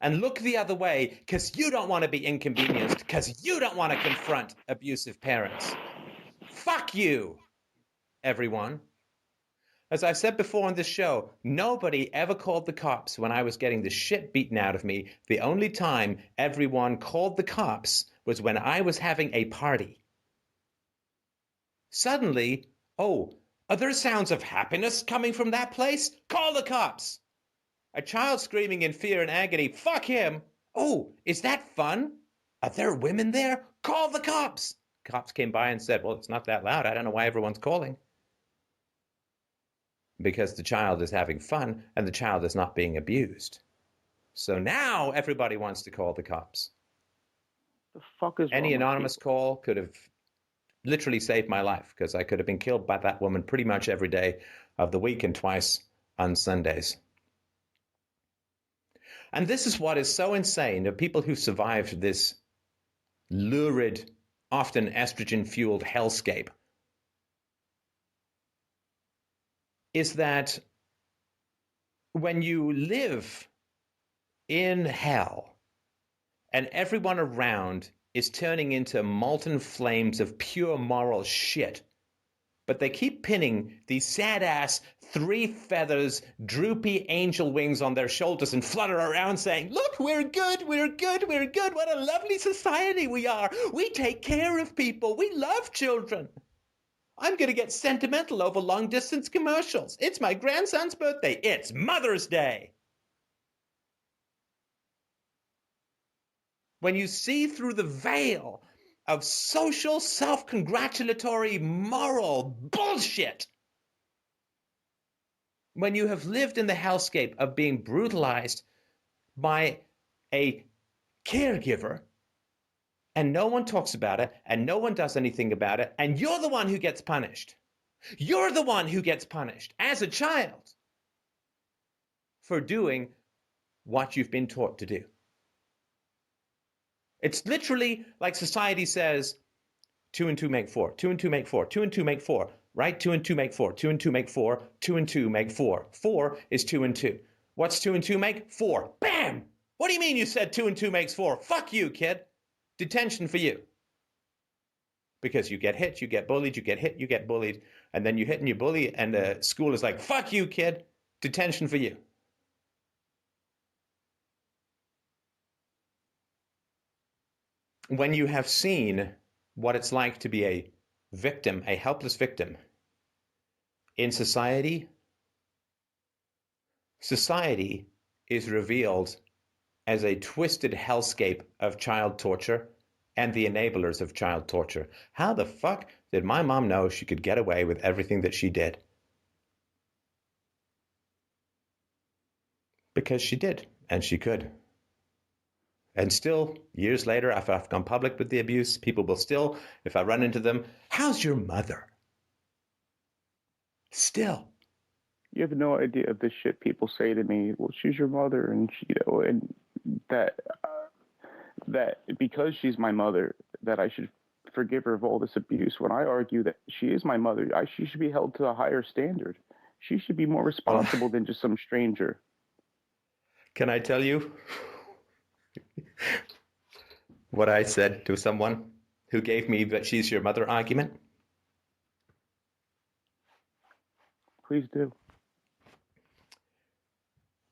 and look the other way because you don't want to be inconvenienced, because you don't want to confront abusive parents. Fuck you, everyone. As I've said before on this show, nobody ever called the cops when I was getting the shit beaten out of me. The only time everyone called the cops was when I was having a party. Suddenly, oh, are there sounds of happiness coming from that place? Call the cops. A child screaming in fear and agony, fuck him. Oh, is that fun? Are there women there? Call the cops. Cops came by and said, well, it's not that loud. I don't know why everyone's calling. Because the child is having fun and the child is not being abused. So now everybody wants to call the cops. The fuck is Any wrong with anonymous people? call could have literally saved my life, because I could have been killed by that woman pretty much every day of the week and twice on Sundays. And this is what is so insane of people who survived this lurid, often estrogen-fueled hellscape, is that when you live in hell and everyone around is turning into molten flames of pure moral shit, but they keep pinning these sad-ass, three feathers, droopy angel wings on their shoulders and flutter around saying, look, we're good, we're good, we're good. What a lovely society we are. We take care of people. We love children. I'm going to get sentimental over long-distance commercials. It's my grandson's birthday. It's Mother's Day. When you see through the veil of social, self-congratulatory, moral bullshit, when you have lived in the hellscape of being brutalized by a caregiver, and no one talks about it, and no one does anything about it, and you're the one who gets punished. You're the one who gets punished as a child for doing what you've been taught to do. It's literally like society says, 2 and 2 make 4, 2 and 2 make 4, 2 and 2 make 4, right? 2 and 2 make 4, 2 and 2 make 4, 2 and 2 make 4. 4 is 2 and 2. What's 2 and 2 make? 4. Bam! What do you mean you said 2 and 2 makes 4? Fuck you, kid. Detention for you. Because you get hit, you get bullied, you get hit, you get bullied, and then you hit and you bully, and the school is like, fuck you, kid. Detention for you. When you have seen what it's like to be a victim, a helpless victim, in society, society is revealed as a twisted hellscape of child torture and the enablers of child torture. How the fuck did my mom know she could get away with everything that she did? Because she did, and she could. And still, years later, after I've gone public with the abuse, people will still, if I run into them, how's your mother? Still. You have no idea of the shit people say to me. Well, she's your mother, and and that because she's my mother, that I should forgive her of all this abuse. When I argue that she is my mother, she should be held to a higher standard. She should be more responsible than just some stranger. Can I tell you what I said to someone who gave me that she's your mother argument? Please do.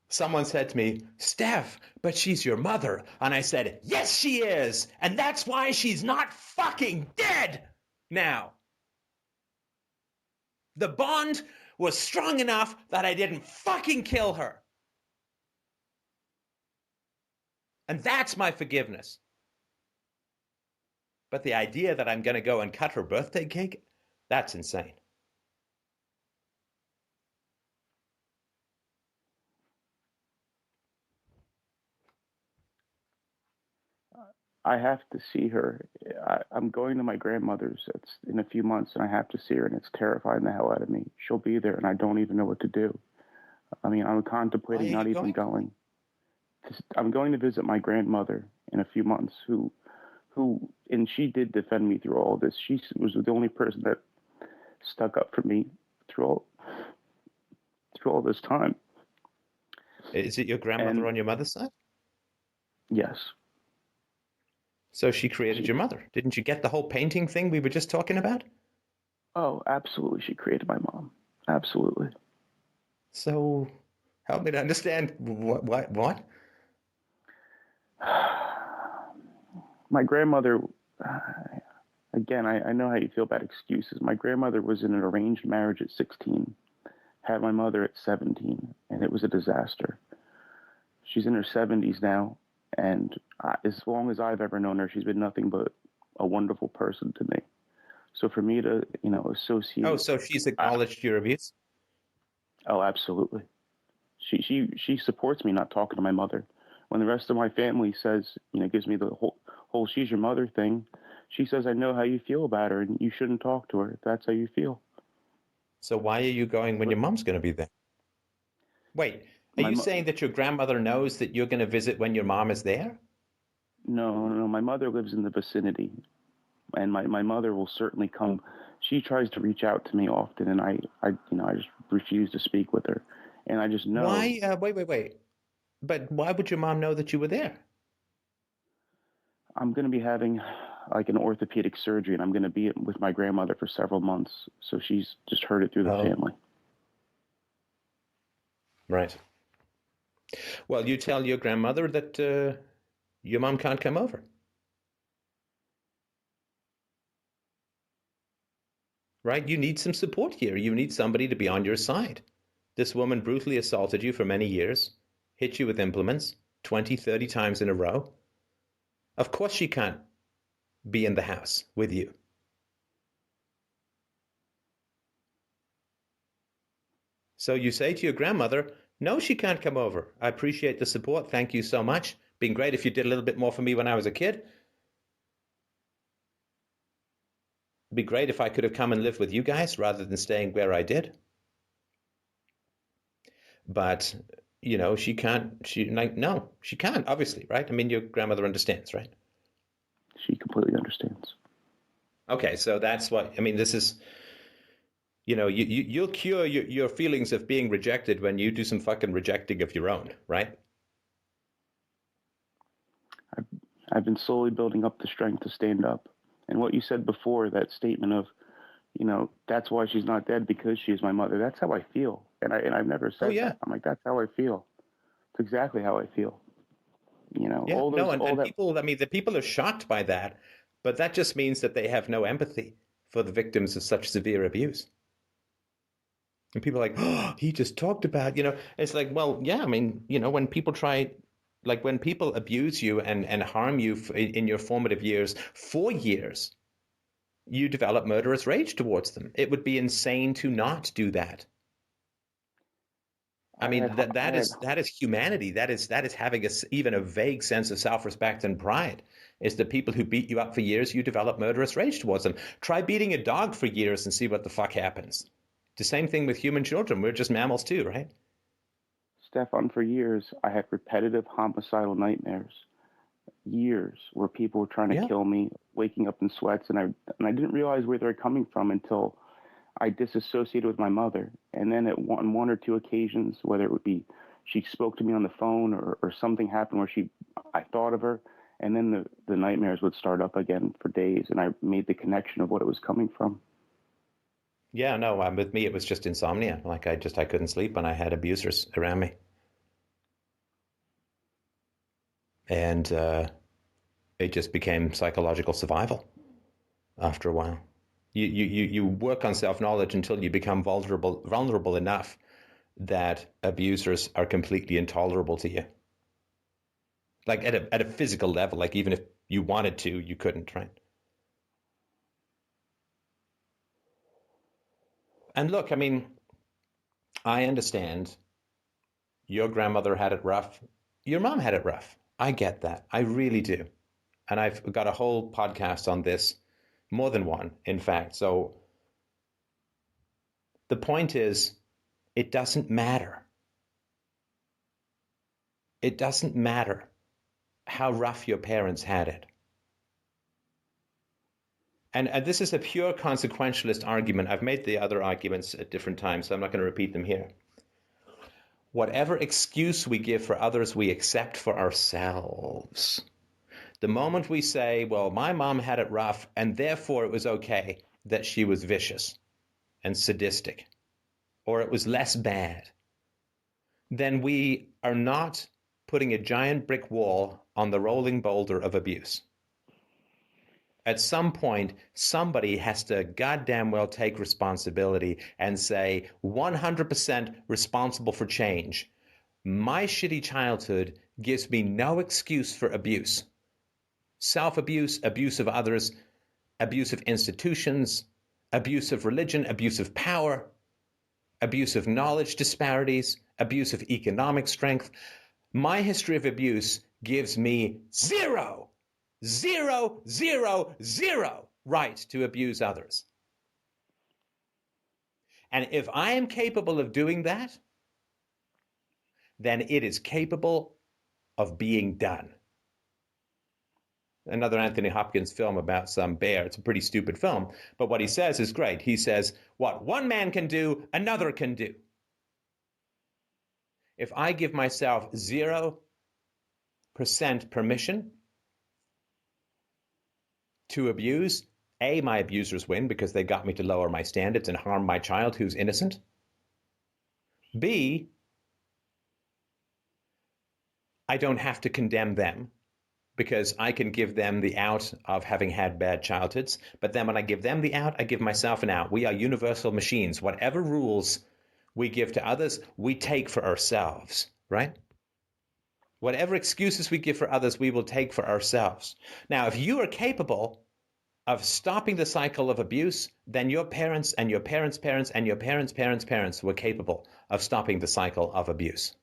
Someone said to me, Steph, but she's your mother. And I said, yes, she is. And that's why she's not fucking dead now. The bond was strong enough that I didn't fucking kill her. And that's my forgiveness. But the idea that I'm going to go and cut her birthday cake, that's insane. I have to see her. I'm going to my grandmother's. It's in a few months, and I have to see her, and it's terrifying the hell out of me. She'll be there, and I don't even know what to do. I mean, I'm contemplating not even going. I'm going to visit my grandmother in a few months, and she did defend me through all this. She was the only person that stuck up for me through all this time. Is it your grandmother And on your mother's side? yes. So she created your mother. Didn't you get the whole painting thing we were just talking about? Oh, absolutely. She created my mom. Absolutely. So help me to understand what? My grandmother, again, I know how you feel about excuses. My grandmother was in an arranged marriage at 16, had my mother at 17, and it was a disaster. She's in her 70s now, and as long as I've ever known her, she's been nothing but a wonderful person to me. So for me to, associate. Oh, so she's acknowledged your abuse? Oh, absolutely. She supports me not talking to my mother. When the rest of my family says, gives me the whole she's your mother thing, she says, I know how you feel about her and you shouldn't talk to her if that's how you feel. So why are you going when your mom's going to be there? Wait, are you saying that your grandmother knows that you're going to visit when your mom is there? No, my mother lives in the vicinity, and my mother will certainly come. She tries to reach out to me often, and I just refuse to speak with her, and I just know. Why? Wait. But why would your mom know that you were there? I'm going to be having like an orthopedic surgery, and I'm going to be with my grandmother for several months, so she's just heard it through the family. Right. Well, you tell your grandmother that your mom can't come over. Right? You need some support here. You need somebody to be on your side. This woman brutally assaulted you for many years, hit you with implements 20, 30 times in a row. Of course she can't be in the house with you. So you say to your grandmother, no, she can't come over. I appreciate the support. Thank you so much. Been great if you did a little bit more for me when I was a kid. It'd be great if I could have come and lived with you guys rather than staying where I did. But, she can't, no, she can't, obviously, right? I mean, your grandmother understands, right? She completely understands. Okay, so that's what, this is, you'll cure your feelings of being rejected when you do some fucking rejecting of your own, right? I've been slowly building up the strength to stand up. And what you said before, that statement of, that's why she's not dead, because she is my mother. That's how I feel. And I've never said that. I'm like, that's how I feel. It's exactly how I feel. People, the people are shocked by that, but that just means that they have no empathy for the victims of such severe abuse. And people are like, oh, he just talked about, it's like, well, yeah, when people when people abuse you and harm you in your formative years for years, you develop murderous rage towards them. It would be insane to not do that. That is humanity. That is having even a vague sense of self-respect and pride. Is the people who beat you up for years, you develop murderous rage towards them. Try beating a dog for years and see what the fuck happens. The same thing with human children. We're just mammals too, right? Stefan, for years, I had repetitive homicidal nightmares. Years where people were trying to kill me, waking up in sweats, and I didn't realize where they were coming from until I disassociated with my mother. And then on one or two occasions, whether it would be she spoke to me on the phone or something happened where I thought of her, and then the nightmares would start up again for days, and I made the connection of what it was coming from. Yeah, no, with me, it was just insomnia. Like I couldn't sleep when I had abusers around me. And it just became psychological survival after a while. You work on self-knowledge until you become vulnerable enough that abusers are completely intolerable to you. Like at a physical level, like even if you wanted to, you couldn't, right? And look, I understand your grandmother had it rough. Your mom had it rough. I get that. I really do. And I've got a whole podcast on this, more than one, in fact. So the point is, it doesn't matter. It doesn't matter how rough your parents had it. And this is a pure consequentialist argument. I've made the other arguments at different times, so I'm not going to repeat them here. Whatever excuse we give for others, we accept for ourselves. The moment we say, well, my mom had it rough, and therefore it was okay that she was vicious and sadistic, or it was less bad, then we are not putting a giant brick wall on the rolling boulder of abuse. At some point, somebody has to goddamn well take responsibility and say, 100% responsible for change. My shitty childhood gives me no excuse for abuse. Self-abuse, abuse of others, abuse of institutions, abuse of religion, abuse of power, abuse of knowledge disparities, abuse of economic strength. My history of abuse gives me zero right to abuse others. And if I am capable of doing that, then it is capable of being done. Another Anthony Hopkins film about some bear. It's a pretty stupid film, but what he says is great. He says, what one man can do, another can do. If I give myself 0% permission to abuse, A, my abusers win because they got me to lower my standards and harm my child who's innocent. B, I don't have to condemn them because I can give them the out of having had bad childhoods. But then when I give them the out, I give myself an out. We are universal machines. Whatever rules we give to others, we take for ourselves, right? Whatever excuses we give for others, we will take for ourselves. Now, if you are capable of stopping the cycle of abuse, then your parents and your parents' parents and your parents' parents' parents were capable of stopping the cycle of abuse.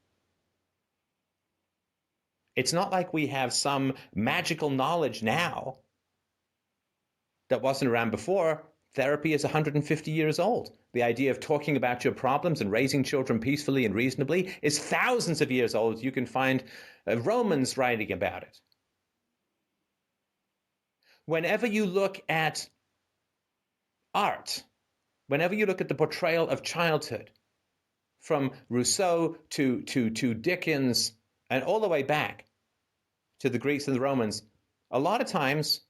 It's not like we have some magical knowledge now that wasn't around before. Therapy is 150 years old. The idea of talking about your problems and raising children peacefully and reasonably is thousands of years old. You can find Romans writing about it. Whenever you look at art, whenever you look at the portrayal of childhood, from Rousseau to Dickens and all the way back to the Greeks and the Romans, a lot of times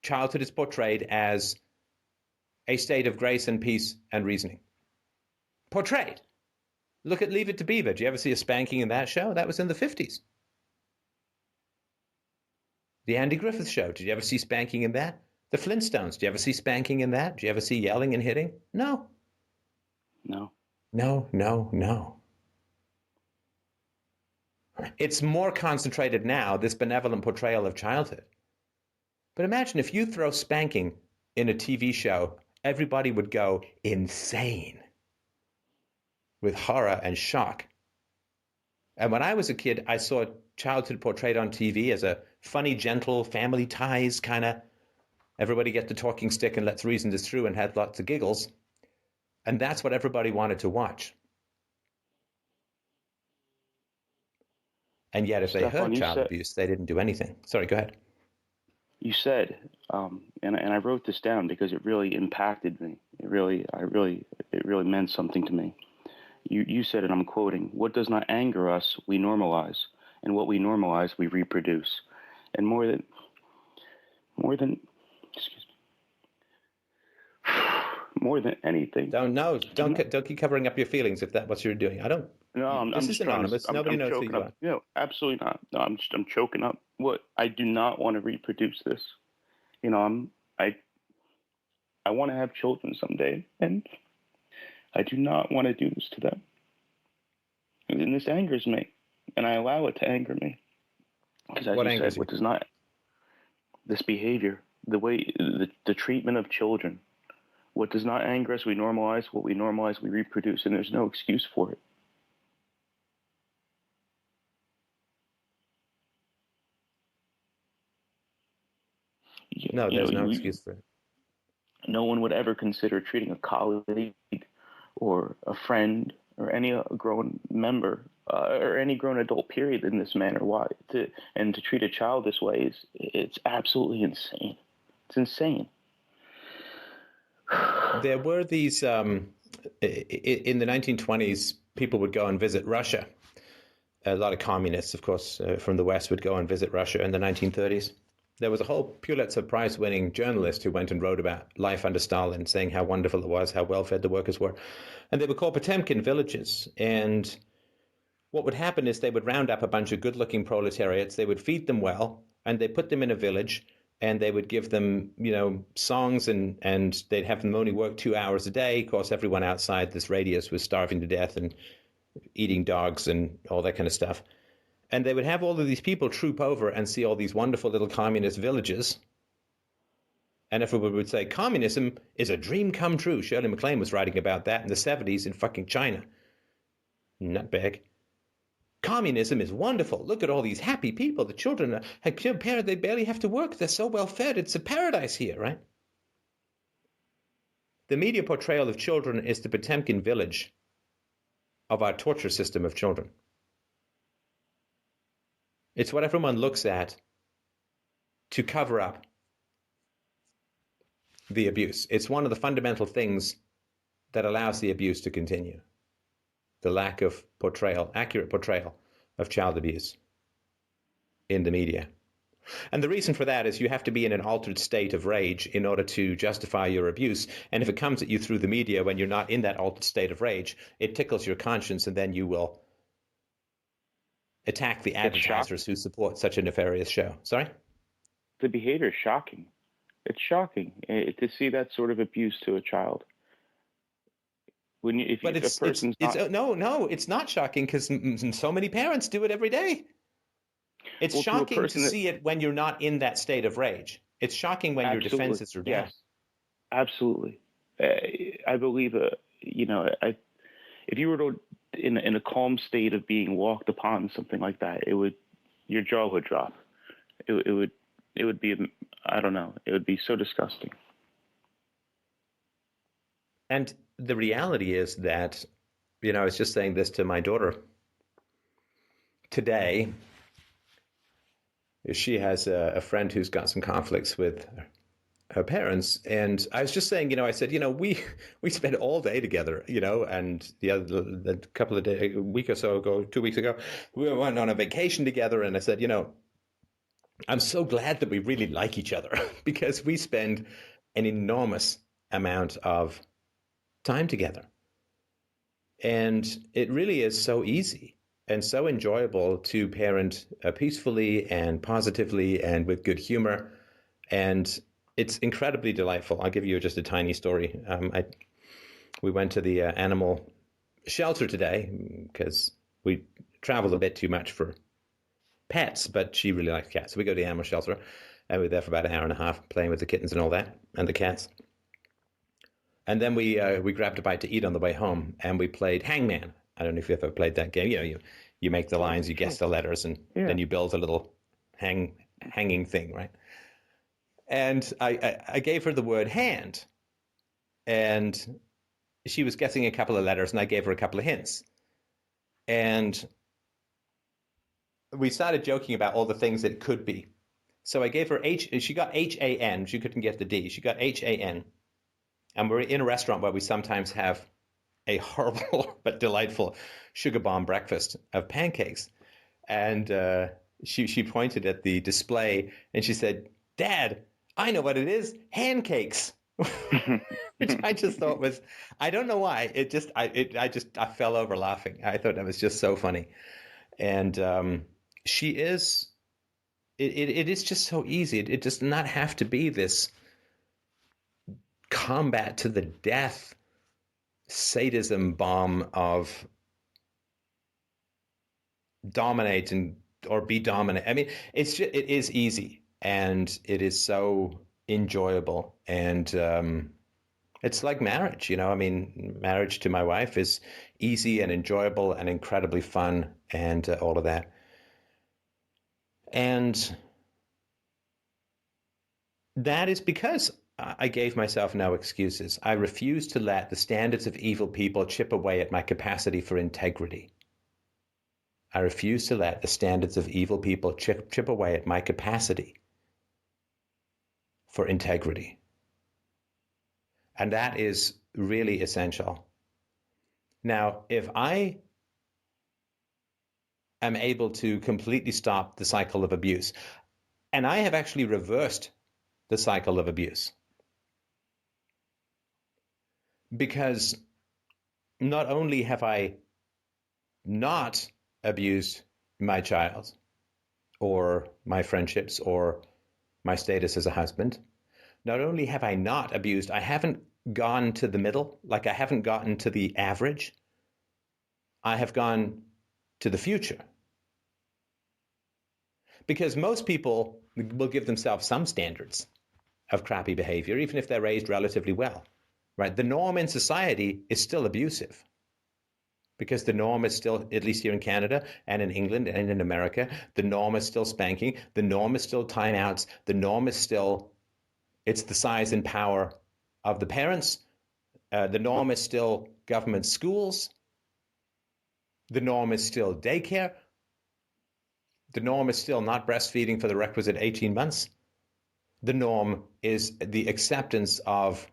childhood is portrayed as a state of grace and peace and reasoning. Portrayed. Look at Leave It to Beaver. Did you ever see a spanking in that show? That was in the 50s. The Andy Griffith Show. Did you ever see spanking in that? The Flintstones. Did you ever see spanking in that? Did you ever see yelling and hitting? No. No. No. It's more concentrated now, this benevolent portrayal of childhood. But imagine if you throw spanking in a TV show, everybody would go insane with horror and shock. And when I was a kid, I saw childhood portrayed on TV as a funny, gentle, family ties kind of, everybody get the talking stick and let's reason this through, and had lots of giggles. And that's what everybody wanted to watch. And yet if they Stefan, heard child abuse, they didn't do anything. Sorry, go ahead. You said, and I wrote this down because it really impacted me. It really meant something to me. You said, and I'm quoting, "What does not anger us, we normalize, and what we normalize, we reproduce." And more than, excuse me, more than anything. Don't keep covering up your feelings if that's what you're doing. I don't. No, this is anonymous. Nobody knows who you are. No, absolutely not. No, I'm choking up. What I do not want to reproduce this. You know, I want to have children someday, and I do not want to do this to them. And this angers me, and I allow it to anger me. Because as you said, what does not, this behavior, the way, the treatment of children, what does not anger us, we normalize. What we normalize, we reproduce, and there's no excuse for it. No, there's no excuse for it. No one would ever consider treating a colleague or a friend or any grown member or any grown adult, period, in this manner. Why? To treat a child this way it's absolutely insane. It's insane. There were these, in the 1920s, people would go and visit Russia. A lot of communists, of course, from the West would go and visit Russia in the 1930s. There was a whole Pulitzer Prize-winning journalist who went and wrote about life under Stalin, saying how wonderful it was, how well-fed the workers were. And they were called Potemkin villages. And what would happen is they would round up a bunch of good-looking proletariats, they would feed them well, and they put them in a village, and they would give them, songs, and they'd have them only work 2 hours a day. Of course, everyone outside this radius was starving to death and eating dogs and all that kind of stuff. And they would have all of these people troop over and see all these wonderful little communist villages. And everyone would say, communism is a dream come true. Shirley MacLaine was writing about that in the 70s in fucking China. Nutbag. Communism is wonderful. Look at all these happy people. The children, they barely have to work. They're so well fed. It's a paradise here, right? The media portrayal of children is the Potemkin village of our torture system of children. It's what everyone looks at to cover up the abuse. It's one of the fundamental things that allows the abuse to continue. The lack of accurate portrayal of child abuse in the media. And the reason for that is you have to be in an altered state of rage in order to justify your abuse. And if it comes at you through the media when you're not in that altered state of rage, it tickles your conscience, and then you will attack the advertisers who support such a nefarious show. Sorry? The behavior is shocking. It's shocking to see that sort of abuse to a child. It's not shocking because so many parents do it every day. It's shocking to see it when you're not in that state of rage. It's shocking when your defenses are down. Yes, absolutely. I believe, if you were to, in a calm state of being walked upon, something like that, your jaw would drop. It would be, I don't know, it would be so disgusting. And the reality is that, I was just saying this to my daughter today. She has a friend who's got some conflicts with her parents, and I was just saying, I said, we spent all day together, and the couple of days, a week or so ago, 2 weeks ago, we went on a vacation together, and I said, I'm so glad that we really like each other because we spend an enormous amount of time together, and it really is so easy and so enjoyable to parent peacefully and positively and with good humor. And it's incredibly delightful. I'll give you just a tiny story. We went to the animal shelter today because we traveled a bit too much for pets, but she really likes cats. So we go to the animal shelter, and we were there for about an hour and a half playing with the kittens and all that, and the cats. And then we grabbed a bite to eat on the way home, and we played Hangman. I don't know if you've ever played that game. You make the lines, you guess the letters, and then you build a little hanging thing, right? And I gave her the word hand, and she was guessing a couple of letters, and I gave her a couple of hints. And we started joking about all the things that it could be. So I gave her she got H-A-N. She couldn't get the D. She got H-A-N. And we're in a restaurant where we sometimes have a horrible but delightful sugar bomb breakfast of pancakes. And she pointed at the display and she said, "Dad, I know what it is, hand cakes." Which I just thought was, I don't know why. I fell over laughing. I thought that was just so funny. And she is, it is just so easy. It does not have to be this combat to the death sadism bomb of dominate or be dominant. I mean, it is easy and it is so enjoyable, and it's like marriage, I mean, marriage to my wife is easy and enjoyable and incredibly fun and all of that. And that is because I gave myself no excuses. I refused to let the standards of evil people chip away at my capacity for integrity. I refused to let the standards of evil people chip away at my capacity for integrity. And that is really essential. Now, if I am able to completely stop the cycle of abuse, and I have actually reversed the cycle of abuse, because not only have I not abused my child or my friendships or my status as a husband, not only have I not abused, I haven't gone to the middle, like I haven't gotten to the average. I have gone to the future. Because most people will give themselves some standards of crappy behavior, even if they're raised relatively well, right? The norm in society is still abusive. Because the norm is still, at least here in Canada and in England and in America, the norm is still spanking. The norm is still timeouts. The norm is still, it's the size and power of the parents. The norm is still government schools. The norm is still daycare. The norm is still not breastfeeding for the requisite 18 months. The norm is the acceptance of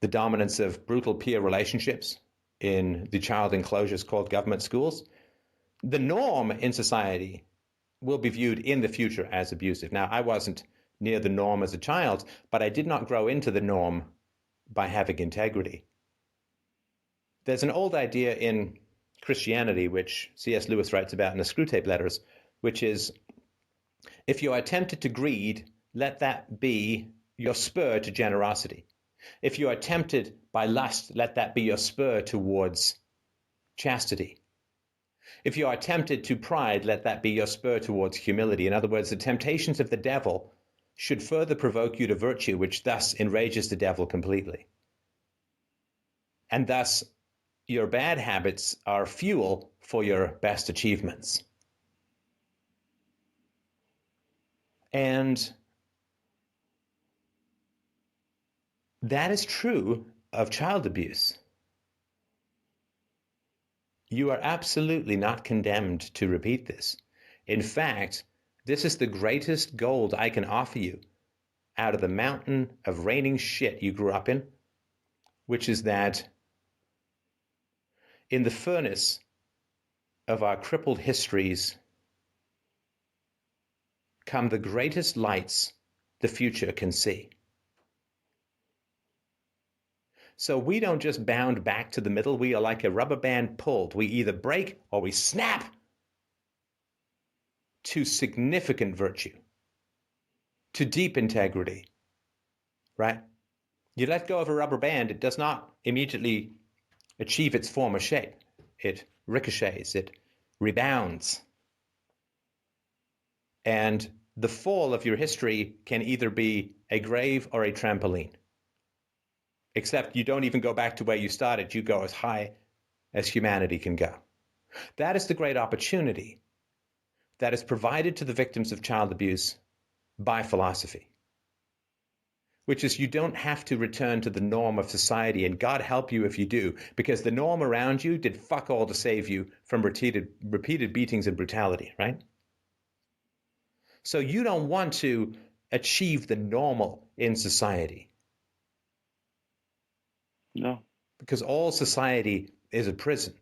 the dominance of brutal peer relationships in the child enclosures called government schools. The norm in society will be viewed in the future as abusive. Now, I wasn't near the norm as a child, but I did not grow into the norm by having integrity. There's an old idea in Christianity, which C.S. Lewis writes about in the Screwtape Letters, which is, if you are tempted to greed, let that be your spur to generosity. If you are tempted by lust, let that be your spur towards chastity. If you are tempted to pride, let that be your spur towards humility. In other words, the temptations of the devil should further provoke you to virtue, which thus enrages the devil completely. And thus, your bad habits are fuel for your best achievements. And that is true of child abuse. You are absolutely not condemned to repeat this. In fact, this is the greatest gold I can offer you out of the mountain of raining shit you grew up in, which is that in the furnace of our crippled histories come the greatest lights the future can see. So we don't just bound back to the middle. We are like a rubber band pulled. We either break or we snap to significant virtue, to deep integrity, right? You let go of a rubber band, it does not immediately achieve its former shape. It ricochets, it rebounds. And the fall of your history can either be a grave or a trampoline. Except you don't even go back to where you started. You go as high as humanity can go. That is the great opportunity that is provided to the victims of child abuse by philosophy, which is you don't have to return to the norm of society, and God help you if you do, because the norm around you did fuck all to save you from repeated beatings and brutality, right? So you don't want to achieve the normal in society. No. Because all society is a prison.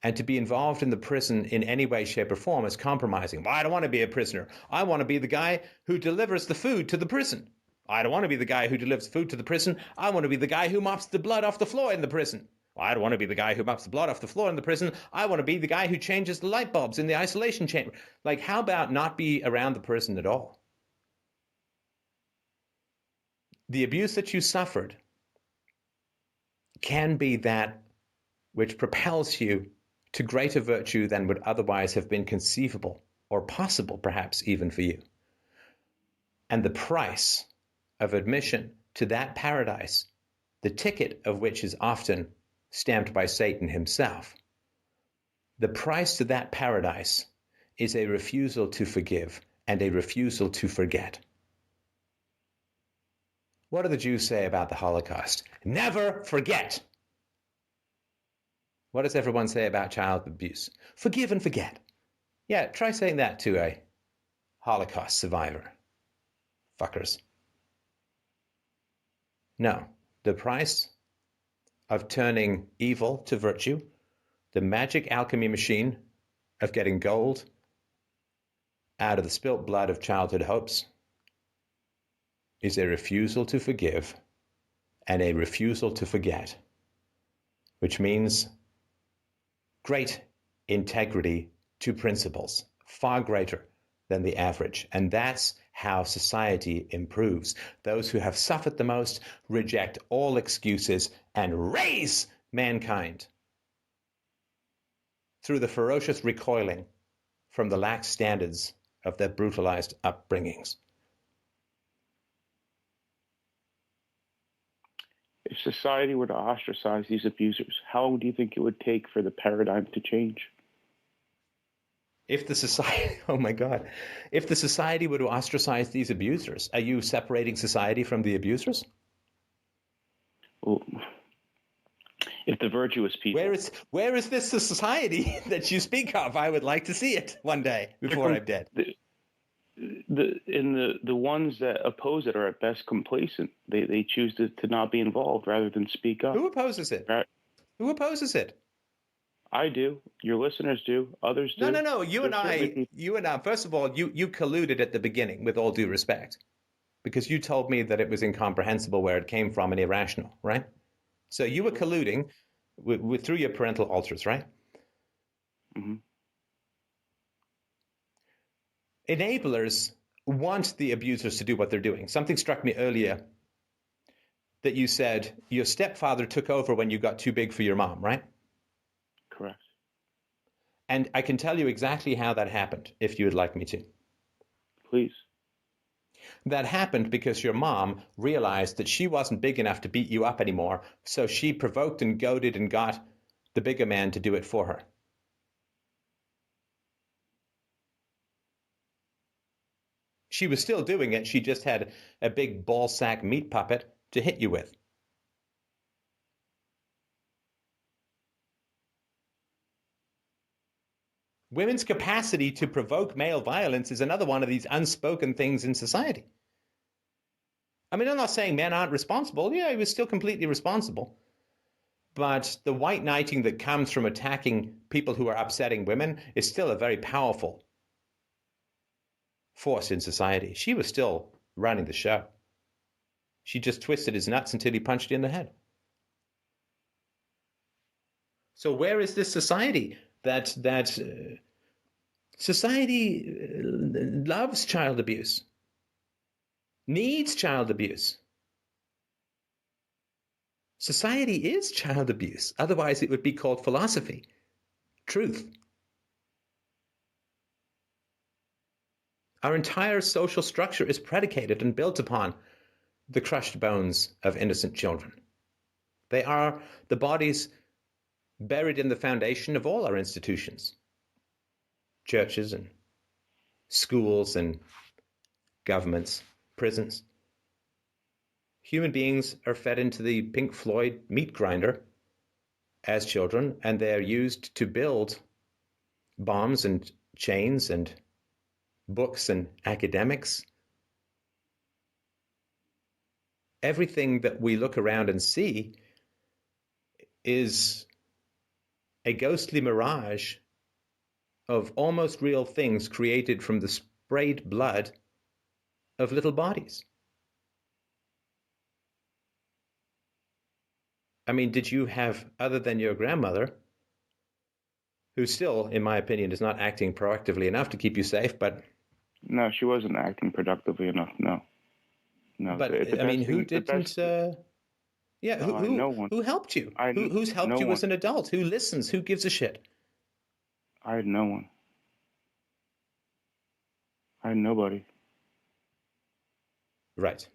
And to be involved in the prison in any way, shape, or form is compromising. Well, I don't want to be a prisoner. I want to be the guy who delivers the food to the prison. I don't want to be the guy who delivers food to the prison. I want to be the guy who mops the blood off the floor in the prison. Well, I don't want to be the guy who mops the blood off the floor in the prison. I want to be the guy who changes the light bulbs in the isolation chamber. Like, how about not be around the prison at all? The abuse that you suffered can be that which propels you to greater virtue than would otherwise have been conceivable or possible, perhaps even for you. And the price of admission to that paradise, the ticket of which is often stamped by Satan himself, the price to that paradise is a refusal to forgive and a refusal to forget. What do the Jews say about the Holocaust? Never forget. What does everyone say about child abuse? Forgive and forget. Yeah, try saying that to a Holocaust survivor. Fuckers. No. The price of turning evil to virtue, the magic alchemy machine of getting gold out of the spilt blood of childhood hopes, is a refusal to forgive and a refusal to forget, which means great integrity to principles, far greater than the average. And that's how society improves. Those who have suffered the most reject all excuses and raise mankind through the ferocious recoiling from the lax standards of their brutalized upbringings. If society were to ostracize these abusers, how long do you think it would take for the paradigm to change? If the society, oh my God, if the society were to ostracize these abusers, are you separating society from the abusers? Well, if the virtuous people... Where is this society that you speak of? I would like to see it one day before I'm dead. The ones that oppose it are at best complacent. They choose to not be involved rather than speak up. Who opposes it? Who opposes it? I do. Your listeners do. Others do. No. You and I. First of all, you colluded at the beginning, with all due respect, because you told me that it was incomprehensible where it came from and irrational, right? So you were colluding with through your parental altars, right? Mm-hmm. Enablers want the abusers to do what they're doing. Something struck me earlier that you said your stepfather took over when you got too big for your mom, right? Correct. And I can tell you exactly how that happened, if you would like me to. Please. That happened because your mom realized that she wasn't big enough to beat you up anymore, so she provoked and goaded and got the bigger man to do it for her. She was still doing it, she just had a big ball sack meat puppet to hit you with. Women's capacity to provoke male violence is another one of these unspoken things in society. I mean, I'm not saying men aren't responsible. Yeah, he was still completely responsible. But the white knighting that comes from attacking people who are upsetting women is still a very powerful force in society. She was still running the show. She just twisted his nuts until he punched you in the head. So where is this society that society loves child abuse, needs child abuse? Society is child abuse. Otherwise, it would be called philosophy, truth. Our entire social structure is predicated and built upon the crushed bones of innocent children. They are the bodies buried in the foundation of all our institutions, churches and schools and governments, prisons. Human beings are fed into the Pink Floyd meat grinder as children, and they are used to build bombs and chains and books and academics. Everything that we look around and see is a ghostly mirage of almost real things created from the sprayed blood of little bodies. I mean, did you have, other than your grandmother, who still, in my opinion, is not acting proactively enough to keep you safe, but... No, she wasn't acting productively enough, no. But, I mean, who didn't... no one. Who helped you? Who's helped you as an adult? Who listens? Who gives a shit? I had no one. I had nobody. Right.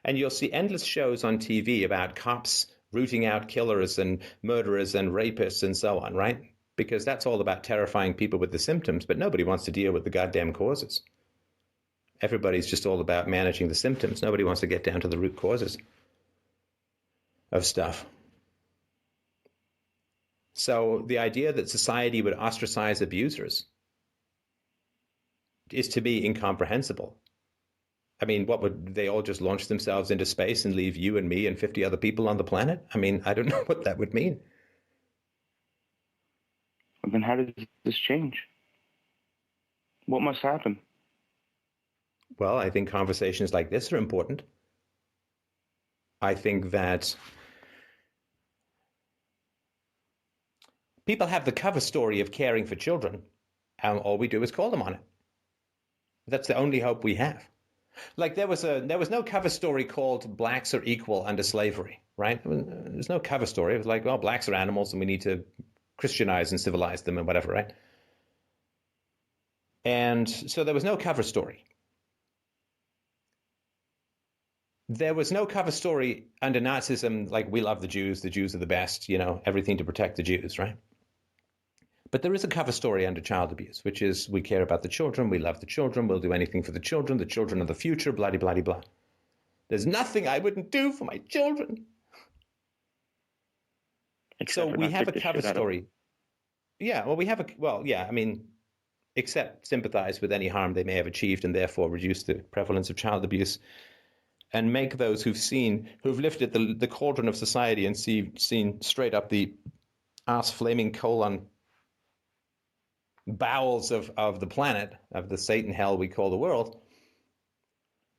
And you'll see endless shows on TV about cops rooting out killers and murderers and rapists and so on, right? Because that's all about terrifying people with the symptoms, but nobody wants to deal with the goddamn causes. Everybody's just all about managing the symptoms. Nobody wants to get down to the root causes of stuff. So the idea that society would ostracize abusers is to me incomprehensible. I mean, what would they all just launch themselves into space and leave you and me and 50 other people on the planet? I mean, I don't know what that would mean. Well, then how does this change? What must happen? Well, I think conversations like this are important. I think that people have the cover story of caring for children, and all we do is call them on it. That's the only hope we have. Like there was no cover story called "Blacks Are Equal Under Slavery," right? There's no cover story. It was like, well, blacks are animals, and we need to Christianize and civilize them, and whatever, right? And so there was no cover story. There was no cover story under Nazism, like we love the Jews are the best, everything to protect the Jews, right? But there is a cover story under child abuse, which is we care about the children, we love the children, we'll do anything for the children are the future, blah, blah, blah, blah. There's nothing I wouldn't do for my children. So we have a cover story. Yeah, well, I mean, except sympathize with any harm they may have achieved and therefore reduce the prevalence of child abuse and make those who've lifted the cauldron of society and seen straight up the ass-flaming colon bowels of the planet, of the Satan hell we call the world,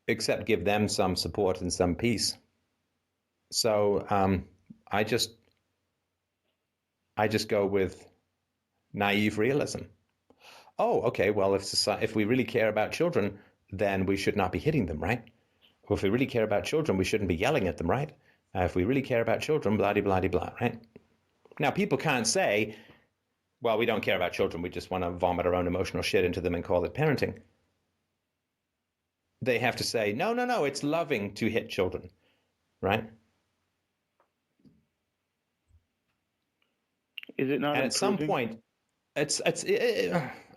except give them some support and some peace. So I just go with naive realism. Oh, okay, well, if we really care about children, then we should not be hitting them, right? Well, if we really care about children, we shouldn't be yelling at them, right? If we really care about children, blah, blah, blah, blah, right? Now, people can't say, well, we don't care about children. We just want to vomit our own emotional shit into them and call it parenting. They have to say, no, it's loving to hit children, right? Is it not? And at some point, it's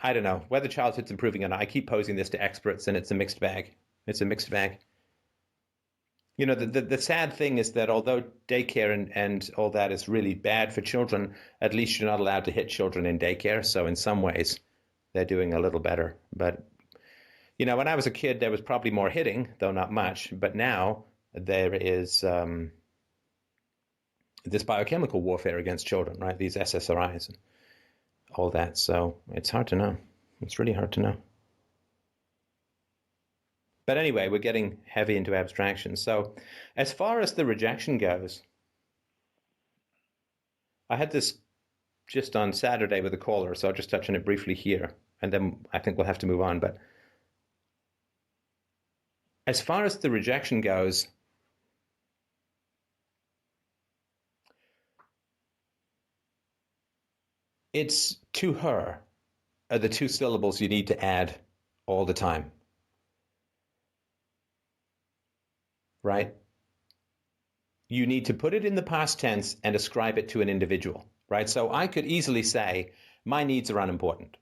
I don't know whether childhood's improving or not. I keep posing this to experts, and it's a mixed bag. It's a mixed bag. The sad thing is that although daycare and all that is really bad for children, at least you're not allowed to hit children in daycare. So in some ways, they're doing a little better. But, when I was a kid, there was probably more hitting, though not much. But now there is this biochemical warfare against children, right? These SSRIs and all that. So it's hard to know. It's really hard to know. But anyway, we're getting heavy into abstraction. So as far as the rejection goes, I had this just on Saturday with a caller, so I'll just touch on it briefly here, and then I think we'll have to move on. But as far as the rejection goes, it's to her are the two syllables you need to add all the time. Right? You need to put it in the past tense and ascribe it to an individual, right? So I could easily say, my needs are unimportant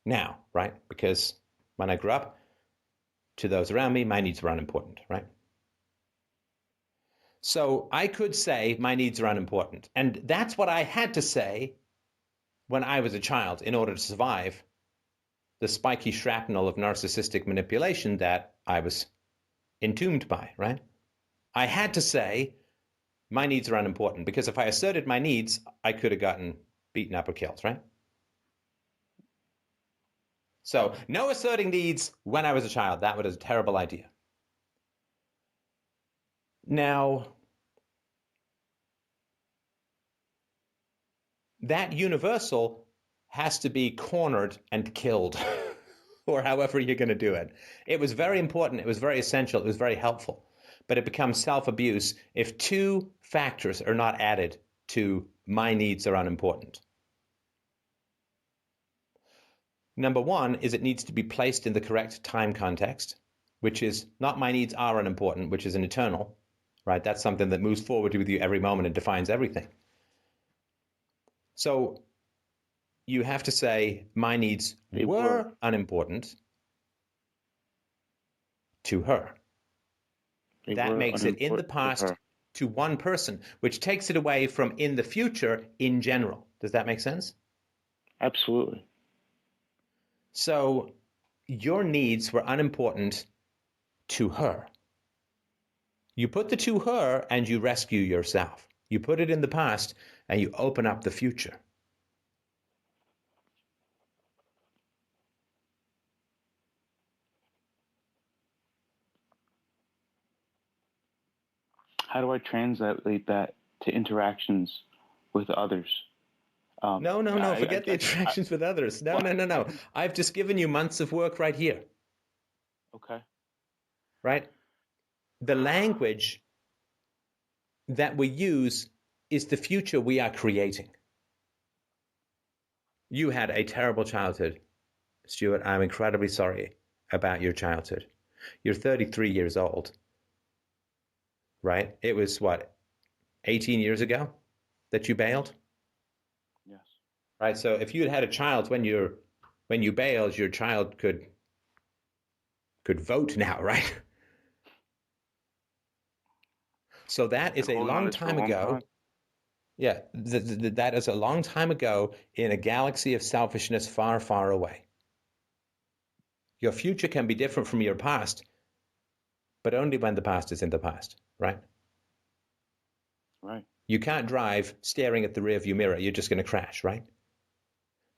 now, right? Because when I grew up, to those around me, my needs were unimportant, right? So I could say my needs are unimportant. And that's what I had to say when I was a child in order to survive the spiky shrapnel of narcissistic manipulation that I was entombed by, right? I had to say my needs are unimportant because if I asserted my needs, I could have gotten beaten up or killed, right? So no asserting needs when I was a child. That was a terrible idea. Now, that universal has to be cornered and killed, or however you're going to do it. It was very important. It was very essential. It was very helpful. But it becomes self-abuse if two factors are not added to my needs are unimportant. Number one is it needs to be placed in the correct time context, which is not my needs are unimportant, which is an eternal, right? That's something that moves forward with you every moment and defines everything. So you have to say my needs were unimportant to her. That makes it in the past to one person, which takes it away from in the future in general. Does that make sense? Absolutely. So your needs were unimportant to her. You put the to her and you rescue yourself. You put it in the past and you open up the future. How do I translate that to interactions with others? No. Forget the interactions with others. No. I've just given you months of work right here. Okay. Right? The language that we use is the future we are creating. You had a terrible childhood, Stuart. I'm incredibly sorry about your childhood. You're 33 years old, right? It was, what, 18 years ago that you bailed? Yes. Right, so if you had had a child when you bailed, your child could vote now, right? So that is a long time ago. Yeah, that is a long time ago in a galaxy of selfishness far, far away. Your future can be different from your past, but only when the past is in the past, right? Right. You can't drive staring at the rearview mirror. You're just going to crash, right?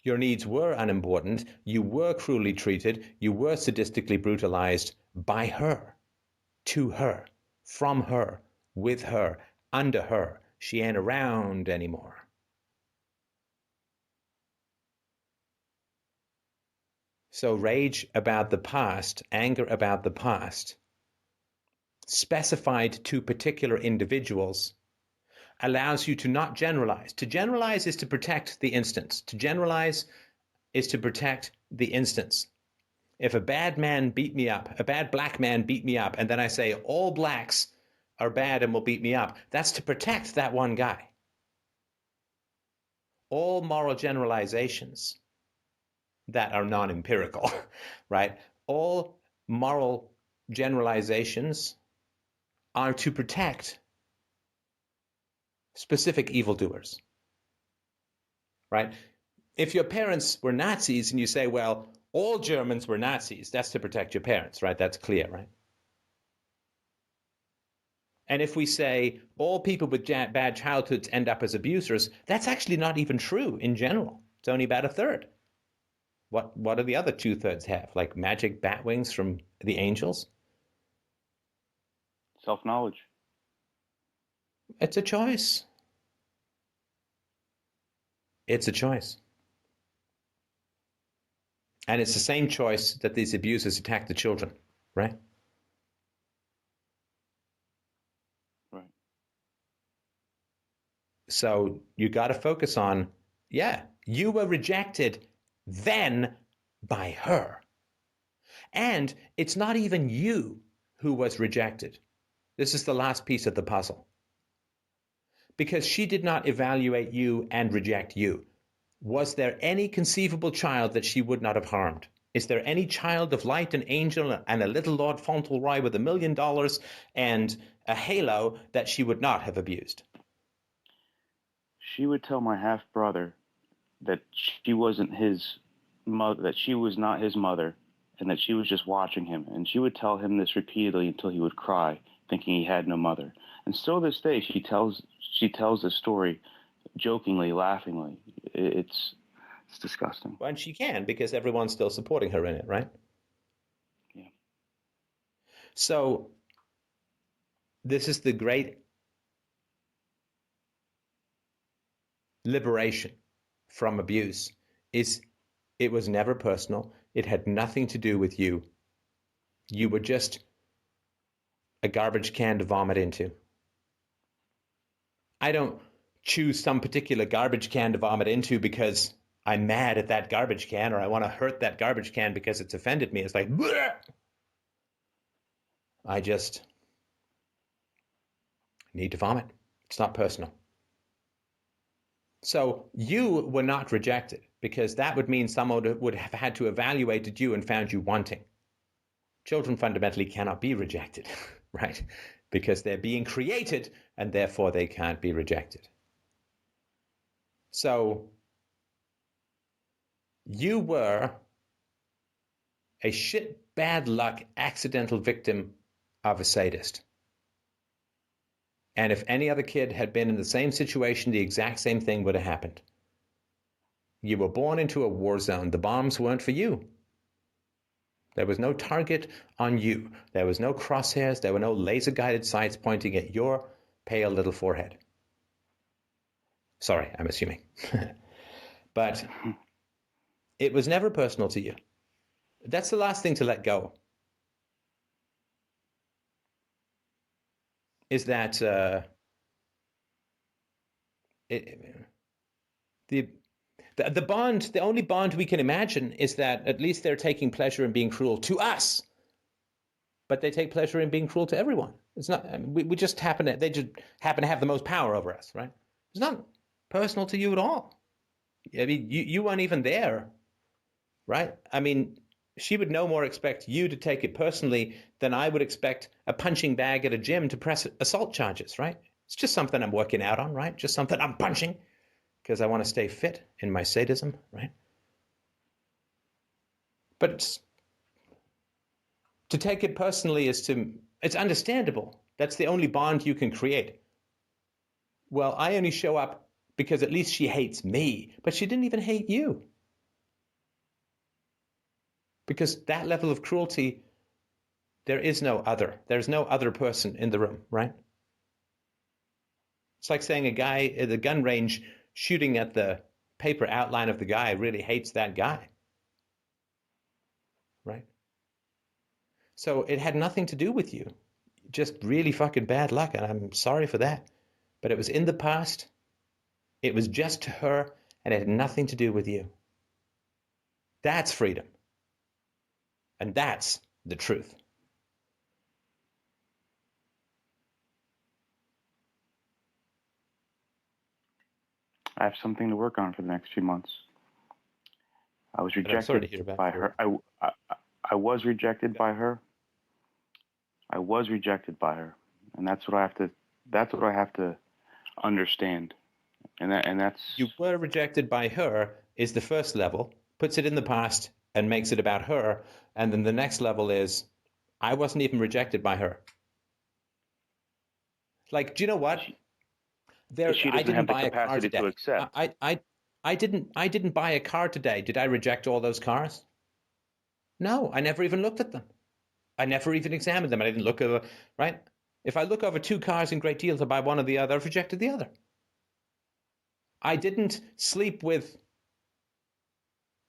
Your needs were unimportant. You were cruelly treated. You were sadistically brutalized by her, to her, from her, with her, under her. She ain't around anymore. So rage about the past, anger about the past, specified to particular individuals, allows you to not generalize. To generalize is to protect the instance. To generalize is to protect the instance. If a bad man beat me up, a bad black man beat me up, and then I say all blacks are bad and will beat me up, that's to protect that one guy. All moral generalizations that are non-empirical, right? All moral generalizations are to protect specific evildoers, right? If your parents were Nazis and you say, well, all Germans were Nazis, that's to protect your parents, right? That's clear, right? And if we say all people with bad childhoods end up as abusers, that's actually not even true in general. It's only about a third. What do the other 2/3 have? Like magic bat wings from the angels? Self-knowledge. It's a choice. It's a choice. And it's the same choice that these abusers attack the children, right? Right. So you got to focus on, yeah, you were rejected then by her. And it's not even you who was rejected. This is the last piece of the puzzle. Because she did not evaluate you and reject you. Was there any conceivable child that she would not have harmed? Is there any child of light and angel and a little Lord Fauntleroy with $1 million and a halo that she would not have abused? She would tell my half-brother that she wasn't his mother, that she was not his mother, and that she was just watching him. And she would tell him this repeatedly until he would cry, thinking he had no mother. And still this day, she tells this story jokingly, laughingly. It's disgusting. Well, and she can, because everyone's still supporting her in it, right? Yeah. So this is the great liberation from abuse. It was never personal. It had nothing to do with you. You were just a garbage can to vomit into. I don't choose some particular garbage can to vomit into because I'm mad at that garbage can or I want to hurt that garbage can because it's offended me. It's like, bleh! I just need to vomit. It's not personal. So you were not rejected because that would mean someone would have had to evaluate you and found you wanting. Children fundamentally cannot be rejected, right? Because they're being created and therefore they can't be rejected. So you were a shit bad luck accidental victim of a sadist. And if any other kid had been in the same situation, the exact same thing would have happened. You were born into a war zone. The bombs weren't for you. There was no target on you. There was no crosshairs. There were no laser-guided sights pointing at your pale little forehead. Sorry, I'm assuming. But it was never personal to you. That's the last thing to let go. Is that the bond, the only bond we can imagine is that at least they're taking pleasure in being cruel to us, but they take pleasure in being cruel to everyone. It's not, I mean, they just happen to have the most power over us, right? It's not personal to you at all. I mean, you weren't even there, right? I mean, she would no more expect you to take it personally than I would expect a punching bag at a gym to press assault charges, right? It's just something I'm working out on, right? Just something I'm punching because I want to stay fit in my sadism, right? But to take it personally it's understandable. That's the only bond you can create. Well, I only show up because at least she hates me, but she didn't even hate you. Because that level of cruelty, there is no other. There's no other person in the room, right? It's like saying a guy at the gun range shooting at the paper outline of the guy really hates that guy, right? So it had nothing to do with you. Just really fucking bad luck, and I'm sorry for that. But it was in the past. It was just to her, and it had nothing to do with you. That's freedom. And that's the truth. I have something to work on for the next few months. I was rejected by her. I was rejected by her. I was rejected by her, and that's what I have to. That's what I have to understand. And that's you were rejected by her is the first level. Puts it in the past and makes it about her. And then the next level is, I wasn't even rejected by her. Like, do you know what? I didn't buy a car today. To accept. I didn't buy a car today. Did I reject all those cars? No, I never even looked at them. I never even examined them. I didn't look over, right? If I look over two cars in great deal to buy one or the other, I've rejected the other. I didn't sleep with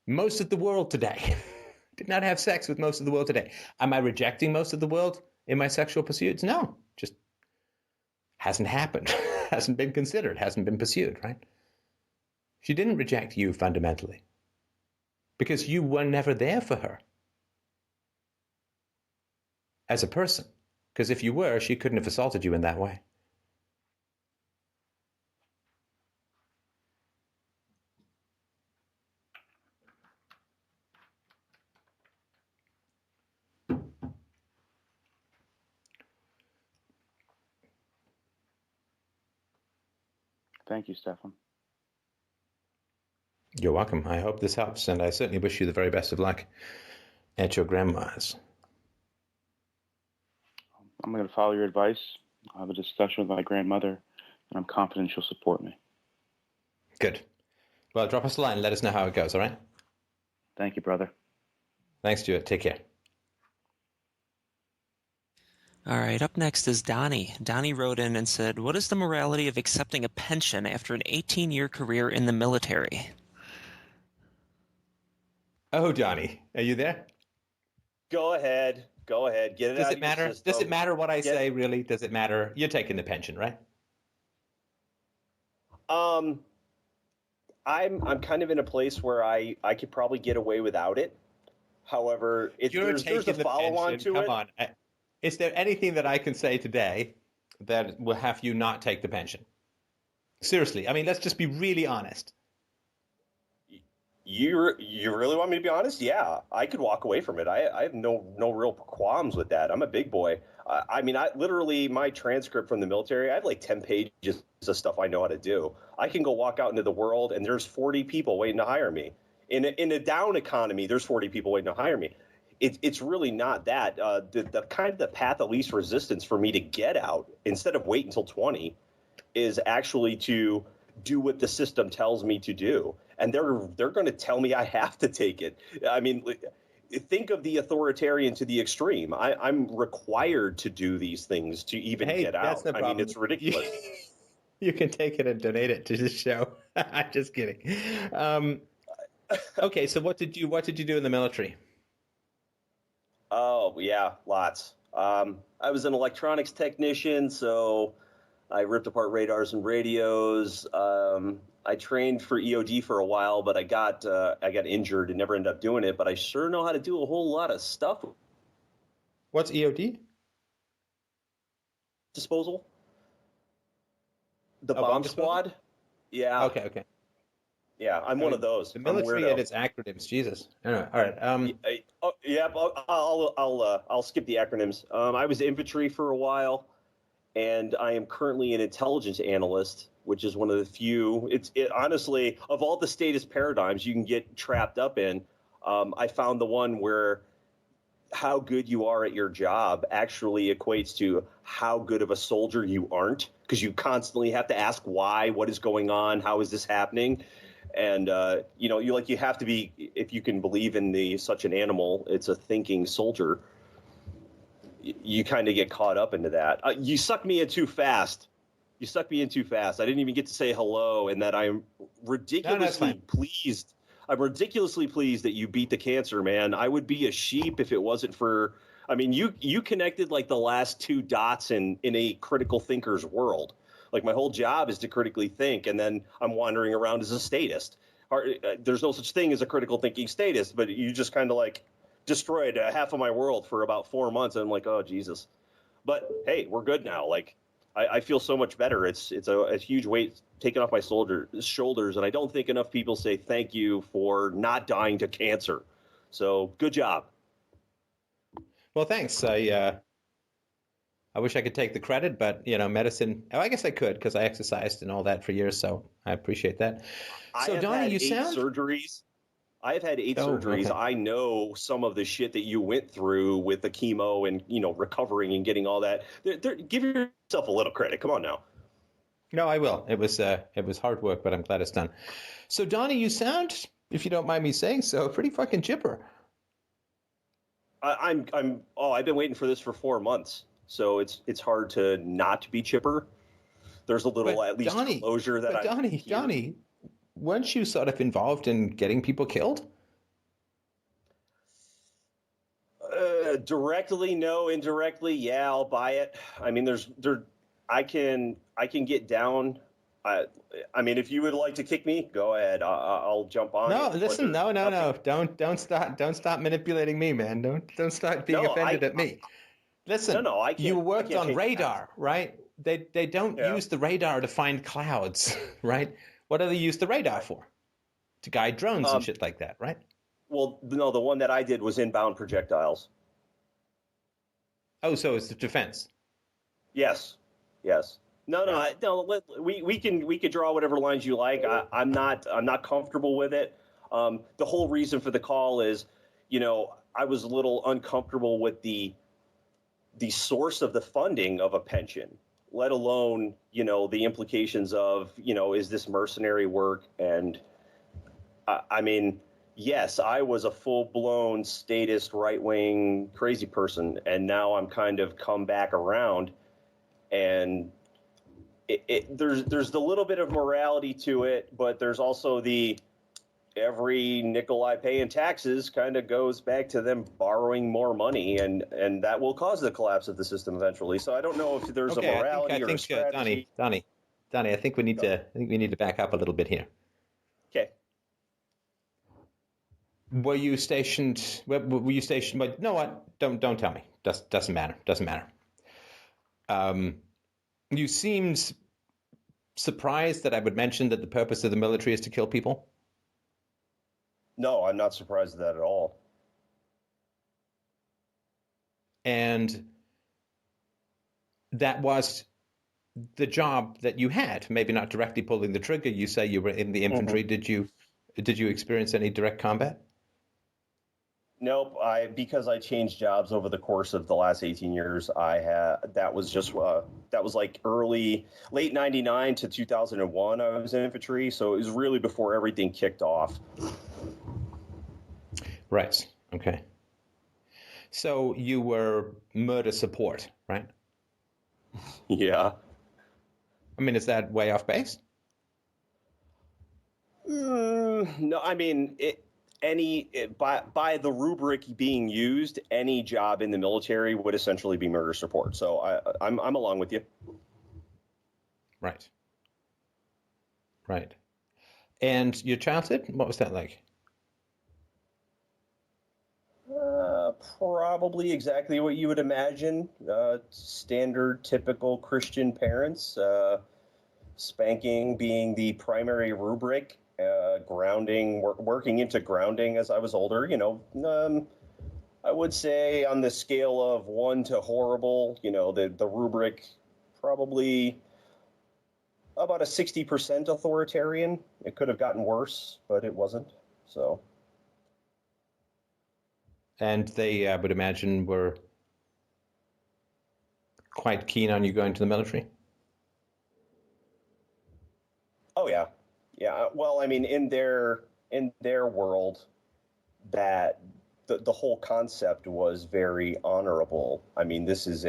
most of the world today. Did not have sex with most of the world today. Am I rejecting most of the world in my sexual pursuits? No, just hasn't happened. Hasn't been considered, hasn't been pursued, right? She didn't reject you fundamentally because you were never there for her as a person. Because if you were, she couldn't have assaulted you in that way. Thank you, Stefan. You're welcome. I hope this helps, and I certainly wish you the very best of luck at your grandma's. I'm going to follow your advice. I'll have a discussion with my grandmother, and I'm confident she'll support me. Good. Well, drop us a line and let us know how it goes, all right? Thank you, brother. Thanks, Stuart. Take care. All right, up next is Donnie. Donnie wrote in and said, what is the morality of accepting a pension after an 18-year career in the military? Oh, Donnie, are you there? Go ahead. Get it out of your system. Does it matter what I say, really? Does it matter? You're taking the pension, right? I'm kind of in a place where I could probably get away without it. However, there's a follow-on to it. Come on. Is there anything that I can say today that will have you not take the pension? Seriously, I mean, let's just be really honest. You really want me to be honest? Yeah, I could walk away from it. I have no real qualms with that. I'm a big boy. I mean, literally, my transcript from the military, I have like 10 pages of stuff I know how to do. I can go walk out into the world, and there's 40 people waiting to hire me. In a down economy, there's 40 people waiting to hire me. it's really not that. The kind of the path of least resistance for me to get out instead of wait until 20 is actually to do what the system tells me to do. And they're going to tell me I have to take it. I mean, think of the authoritarian to the extreme. I'm required to do these things to even get out. No problem. I mean, it's ridiculous. You can take it and donate it to the show. I'm just kidding. Okay, so what did you do in the military? Oh, yeah, lots. I was an electronics technician, so I ripped apart radars and radios. I trained for EOD for a while, but I got injured and never ended up doing it. But I sure know how to do a whole lot of stuff. What's EOD? Disposal. The bomb squad. Yeah. Okay. Yeah, I'm one of those. The military and its acronyms. Jesus. Anyway, all right. Yeah. I'll skip the acronyms. I was infantry for a while, and I am currently an intelligence analyst, which is one of the few. Honestly, of all the status paradigms you can get trapped up in, I found the one where how good you are at your job actually equates to how good of a soldier you aren't, because you constantly have to ask why, what is going on, how is this happening. And, you have to be, if you can believe in such an animal, it's a thinking soldier. You kind of get caught up into that. You sucked me in too fast. I didn't even get to say hello, and that I'm ridiculously pleased. I'm ridiculously pleased that you beat the cancer, man. I would be a sheep if it wasn't for, I mean, you connected like the last two dots in a critical thinker's world. Like my whole job is to critically think, and then I'm wandering around as a statist. There's no such thing as a critical thinking statist, but you just kind of like destroyed half of my world for about 4 months. And I'm like, oh, Jesus. But hey, we're good now. Like I feel so much better. It's a huge weight taken off my shoulders. And I don't think enough people say thank you for not dying to cancer. So good job. Well, thanks. I wish I could take the credit, but medicine. Oh, I guess I could because I exercised and all that for years. So I appreciate that. So Donnie, you sound surgeries. I have had 8 surgeries. Okay. I know some of the shit that you went through with the chemo and recovering and getting all that. Give yourself a little credit. Come on now. No, I will. It was hard work, but I'm glad it's done. So Donnie, you sound, if you don't mind me saying so, pretty fucking chipper. I've been waiting for this for 4 months. So it's hard to not be chipper. There's a little at least closure that Donnie, weren't you sort of involved in getting people killed? Directly, no. Indirectly, yeah. I'll buy it. I mean, I can get down. I mean, if you would like to kick me, go ahead. I'll jump on. No, listen, no. Don't stop manipulating me, man. Don't start being offended at me. Listen, I can't, you worked on radar, right? They don't use the radar to find clouds, right? What do they use the radar for? To guide drones and shit like that, right? Well, no, the one that I did was inbound projectiles. Oh, so it's the defense. Yes. No. We can draw whatever lines you like. I'm not comfortable with it. The whole reason for the call is, I was a little uncomfortable with the source of the funding of a pension, let alone, the implications of, is this mercenary work? And I mean, yes, I was a full-blown statist, right-wing crazy person, and now I'm kind of come back around, and there's the little bit of morality to it, but there's also every nickel I pay in taxes kind of goes back to them borrowing more money, and that will cause the collapse of the system eventually. So I don't know if there's a morality or a strategy. Donnie, I think we need to back up a little bit here. Okay. Were you stationed? But no, what? Don't tell me. Doesn't matter. You seemed surprised that I would mention that the purpose of the military is to kill people. No, I'm not surprised at that at all. And that was the job that you had. Maybe not directly pulling the trigger. You say you were in the infantry. Mm-hmm. Did you experience any direct combat? Nope. Because I changed jobs over the course of the last 18 years. That was just that was like late '99 to 2001. I was in infantry, so it was really before everything kicked off. Right. Okay. So you were murder support, right? Yeah. I mean, is that way off base? No, I mean by the rubric being used, any job in the military would essentially be murder support. So I'm along with you. Right. Right. And your childhood, what was that like? Probably exactly what you would imagine. Standard, typical Christian parents. Spanking being the primary rubric. Grounding, working into grounding as I was older. I would say on the scale of 1 to horrible, the rubric probably about a 60% authoritarian. It could have gotten worse, but it wasn't. So. And they, I would imagine, were quite keen on you going to the military. Oh yeah, yeah. Well, I mean, in their world, that the whole concept was very honorable. I mean, this is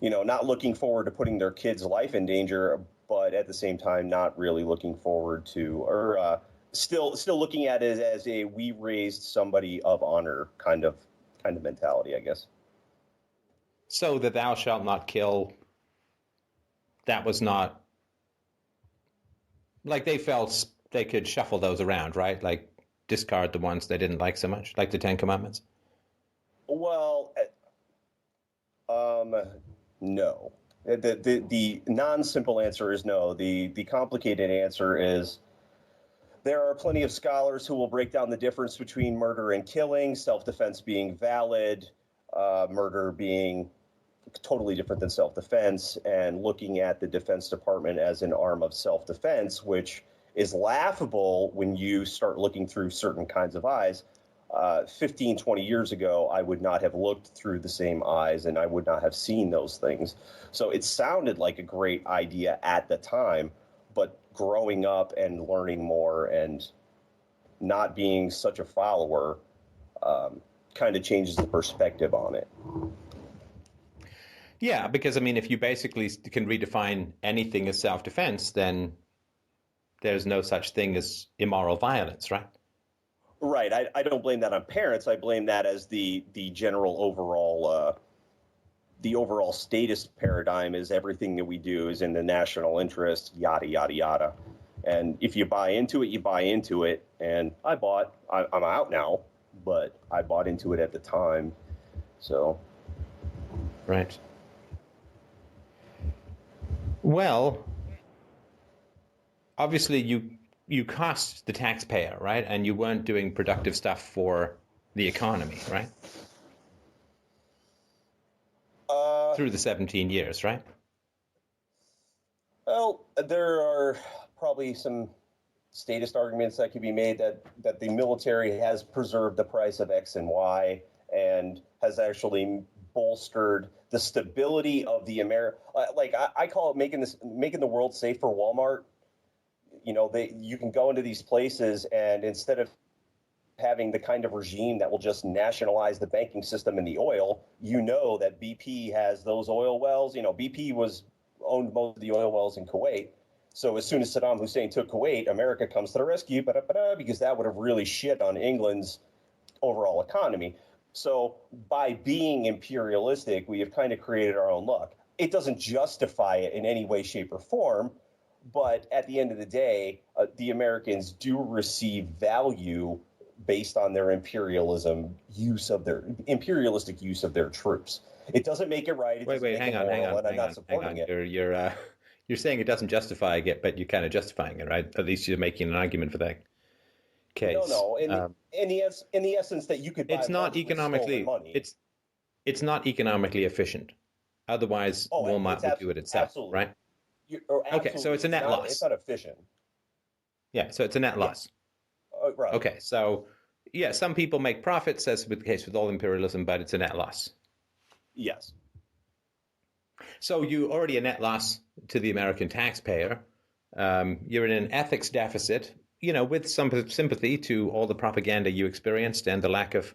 not looking forward to putting their kid's life in danger, but at the same time, not really looking forward to, or still looking at it as a we raised somebody of honor kind of mentality, I guess. So the thou shalt not kill, that was not, like they felt they could shuffle those around, right? Like discard the ones they didn't like so much, like the Ten Commandments. Well, no. The non-simple answer is no. The complicated answer is there are plenty of scholars who will break down the difference between murder and killing, self-defense being valid, murder being totally different than self-defense, and looking at the Defense Department as an arm of self-defense, which is laughable when you start looking through certain kinds of eyes. 15, 20 years ago, I would not have looked through the same eyes and I would not have seen those things. So it sounded like a great idea at the time, but growing up and learning more and not being such a follower kind of changes the perspective on it. Yeah, because I mean, if you basically can redefine anything as self-defense, then there's no such thing as immoral violence, right? Right. I don't blame that on parents. I blame that as the general overall the overall statist paradigm is everything that we do is in the national interest, yada yada yada. And if you buy into it, you buy into it. And I'm out now, but I bought into it at the time. So. Right. Well, obviously you cost the taxpayer, right? And you weren't doing productive stuff for the economy, right? Through the 17 years, right? Well, there are probably some statist arguments that could be made that the military has preserved the price of X and Y and has actually bolstered the stability of the I call it making the world safe for Walmart. You can go into these places and instead of having the kind of regime that will just nationalize the banking system and the oil, that BP has those oil wells. BP owned most of the oil wells in Kuwait. So as soon as Saddam Hussein took Kuwait, America comes to the rescue, because that would have really shit on England's overall economy. So by being imperialistic, we have kind of created our own luck. It doesn't justify it in any way, shape, or form. But at the end of the day, the Americans do receive value based on their imperialistic use of their troops. It doesn't make it right. Wait, hang on. You're saying it doesn't justify it, but you're kind of justifying it, right? At least you're making an argument for that case. No. In the essence that you could buy it's not economically money. It's not economically efficient. Otherwise, Walmart would do it itself, absolutely. right? Okay, so it's a net loss. It's not efficient. Yeah, so it's a net loss. Right. Okay, so Yeah, some people make profits, as with the case with all imperialism, but it's a net loss. Yes. So you already a net loss to the American taxpayer. You're in an ethics deficit, with some sympathy to all the propaganda you experienced and the lack of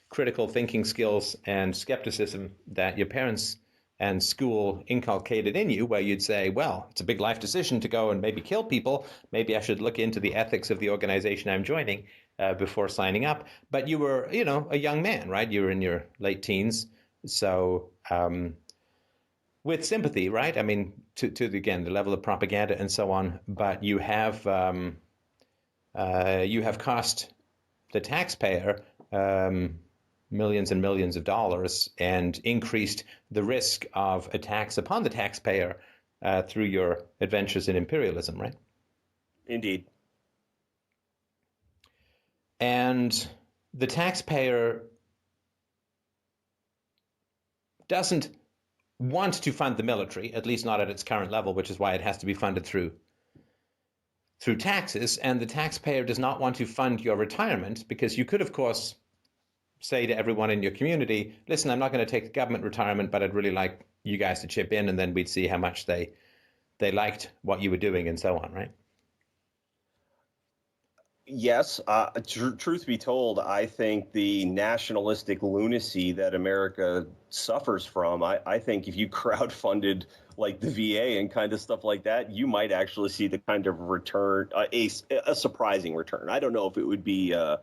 critical thinking skills and skepticism that your parents and school inculcated in you, where you'd say, well, it's a big life decision to go and maybe kill people. Maybe I should look into the ethics of the organization I'm joining before signing up. But you were, a young man, right? You were in your late teens. So with sympathy, right? I mean, to again, the level of propaganda and so on. But you have cost the taxpayer millions and millions of dollars and increased the risk of attacks upon the taxpayer through your adventures in imperialism, right? Indeed. And the taxpayer doesn't want to fund the military, at least not at its current level, which is why it has to be funded through taxes. And the taxpayer does not want to fund your retirement, because you could, of course, say to everyone in your community, listen, I'm not going to take the government retirement, but I'd really like you guys to chip in, and then we'd see how much they liked what you were doing and so on, right? Yes. Truth be told, I think the nationalistic lunacy that America suffers from, I think if you crowdfunded like the VA and kind of stuff like that, you might actually see the kind of return, a surprising return. I don't know if it would be the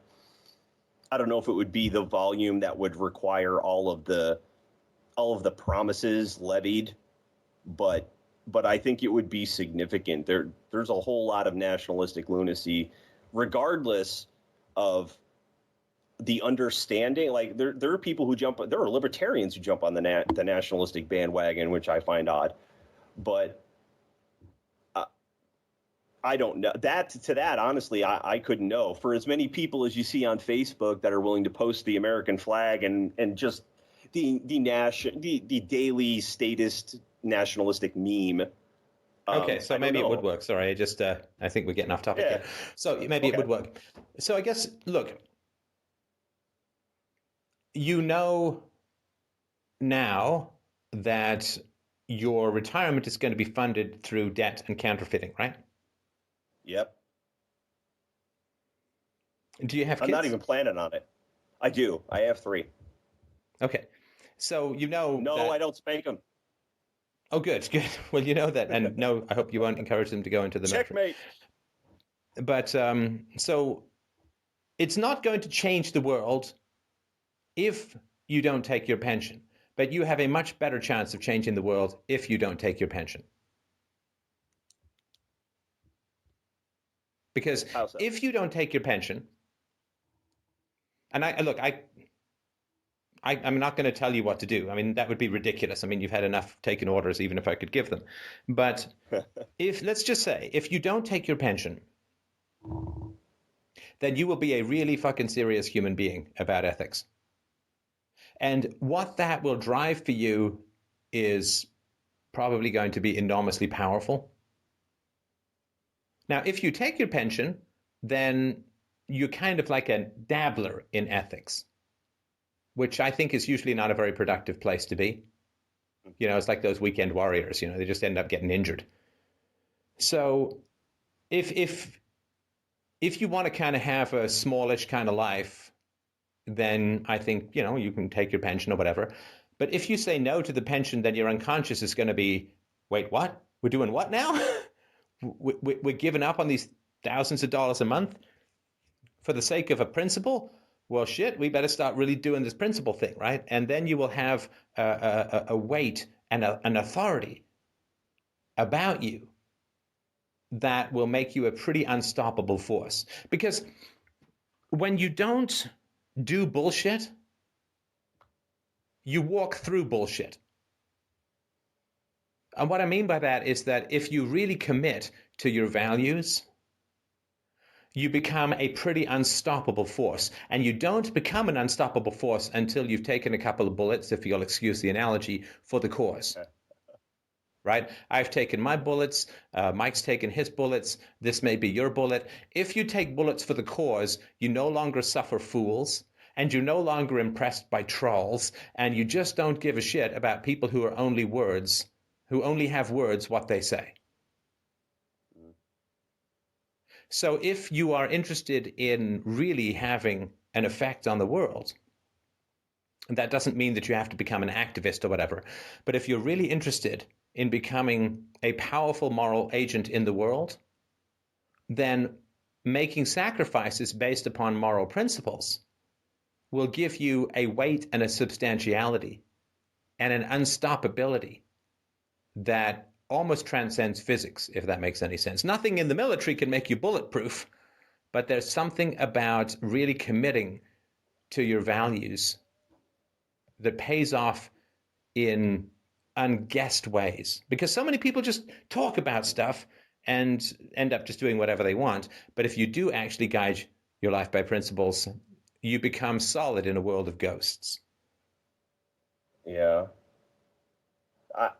volume that would require all of the promises levied, but I think it would be significant. There's a whole lot of nationalistic lunacy, regardless of the understanding. Like there are people who there are libertarians who jump on the nationalistic bandwagon, which I find odd, but I don't know that honestly, I couldn't know. For as many people as you see on Facebook that are willing to post the American flag and just the daily statist nationalistic meme. Okay, so maybe it would work. Sorry, I think we're getting off topic here. So maybe it would work. So I guess, look, now that your retirement is going to be funded through debt and counterfeiting, right? Yep. Do you have kids? I'm not even planning on it. I do. I have 3. Okay. So No, that... I don't spank them. Oh, good. Well, you know that, and no, I hope you won't encourage them to go into the Checkmate. But so it's not going to change the world if you don't take your pension, but you have a much better chance of changing the world if you don't take your pension. Because if you don't take your pension, and I'm not going to tell you what to do. I mean, that would be ridiculous. I mean, you've had enough taken orders, even if I could give them. But let's just say, if you don't take your pension, then you will be a really fucking serious human being about ethics. And what that will drive for you is probably going to be enormously powerful. Now, if you take your pension, then you're kind of like a dabbler in ethics, which I think is usually not a very productive place to be. It's like those weekend warriors, they just end up getting injured. So if you want to kind of have a smallish kind of life, then I think, you can take your pension or whatever. But if you say no to the pension, then your unconscious is going to be, wait, what? We're doing what now? We're giving up on these thousands of dollars a month for the sake of a principle? Well, shit, we better start really doing this principle thing, right? And then you will have a weight and an authority about you that will make you a pretty unstoppable force. Because when you don't do bullshit, you walk through bullshit. And what I mean by that is that if you really commit to your values, you become a pretty unstoppable force. And you don't become an unstoppable force until you've taken a couple of bullets, if you'll excuse the analogy, for the cause. right? I've taken my bullets. Mike's taken his bullets. This may be your bullet. If you take bullets for the cause, you no longer suffer fools, and you're no longer impressed by trolls, and you just don't give a shit about people who are only words, who only have words what they say. So if you are interested in really having an effect on the world, and that doesn't mean that you have to become an activist or whatever, but if you're really interested in becoming a powerful moral agent in the world, then making sacrifices based upon moral principles will give you a weight and a substantiality and an unstoppability that almost transcends physics, if that makes any sense. Nothing in the military can make you bulletproof, but there's something about really committing to your values that pays off in unguessed ways. Because so many people just talk about stuff and end up just doing whatever they want. But if you do actually guide your life by principles, you become solid in a world of ghosts. Yeah.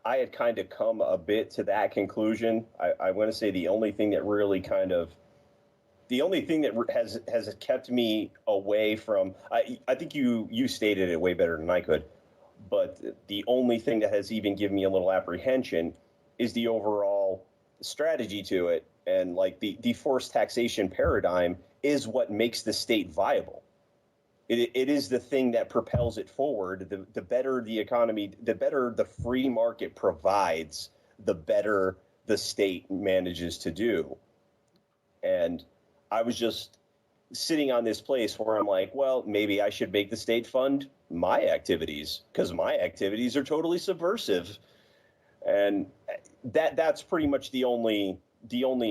I had kind of come a bit to that conclusion. I want to say the only thing that has kept me away from, I think you stated it way better than I could, but the only thing that has even given me a little apprehension is the overall strategy to it. And like the forced taxation paradigm is what makes the state viable. It is the thing that propels it forward. The better the economy, the better the free market provides, the better the state manages to do. And I was just sitting on this place where I'm like, well, maybe I should make the state fund my activities because my activities are totally subversive. And that's pretty much the only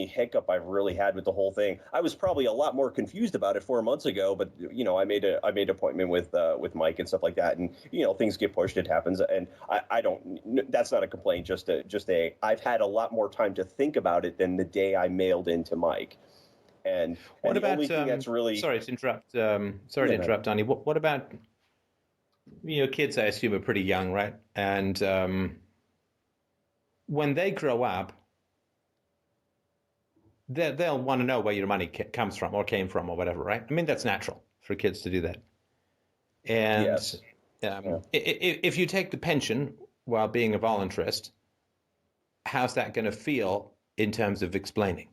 hiccup I've really had with the whole thing. I was probably a lot more confused about it 4 months ago, but I made an appointment with Mike and stuff like that, and things get pushed. It happens, and I don't. That's not a complaint. I've had a lot more time to think about it than the day I mailed into Mike. And what the about? Only thing that's really sorry to interrupt. Sorry to interrupt, Donnie. What about? Kids, I assume, are pretty young, right? And when they grow up, they'll want to know where your money comes from or came from or whatever, right? I mean, that's natural for kids to do that. And yes. If you take the pension while being a voluntarist, how's that going to feel in terms of explaining?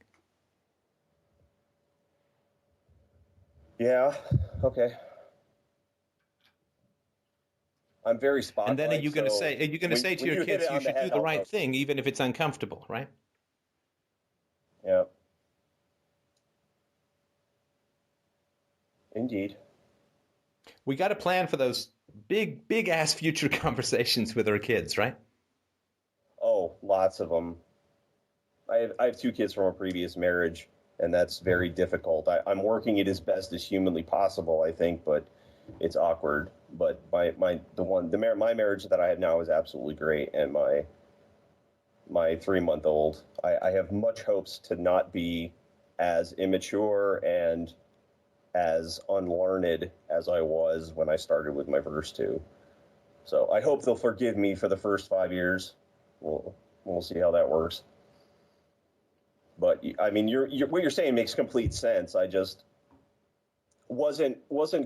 Yeah. Okay. I'm very spotlight. And then are you going to say to your kids you should do the right thing even if it's uncomfortable, right? Yeah. Indeed. We got to plan for those big ass future conversations with our kids, right? Oh, lots of them. I have 2 kids from a previous marriage, and that's very difficult. I'm working it as best as humanly possible, I think, but it's awkward. But my marriage that I have now is absolutely great, and my 3-month-old, I have much hopes to not be as immature and as unlearned as I was when I started with my first 2. So I hope they'll forgive me for the first 5 years. We'll see how that works. But I mean, what you're saying makes complete sense. I just wasn't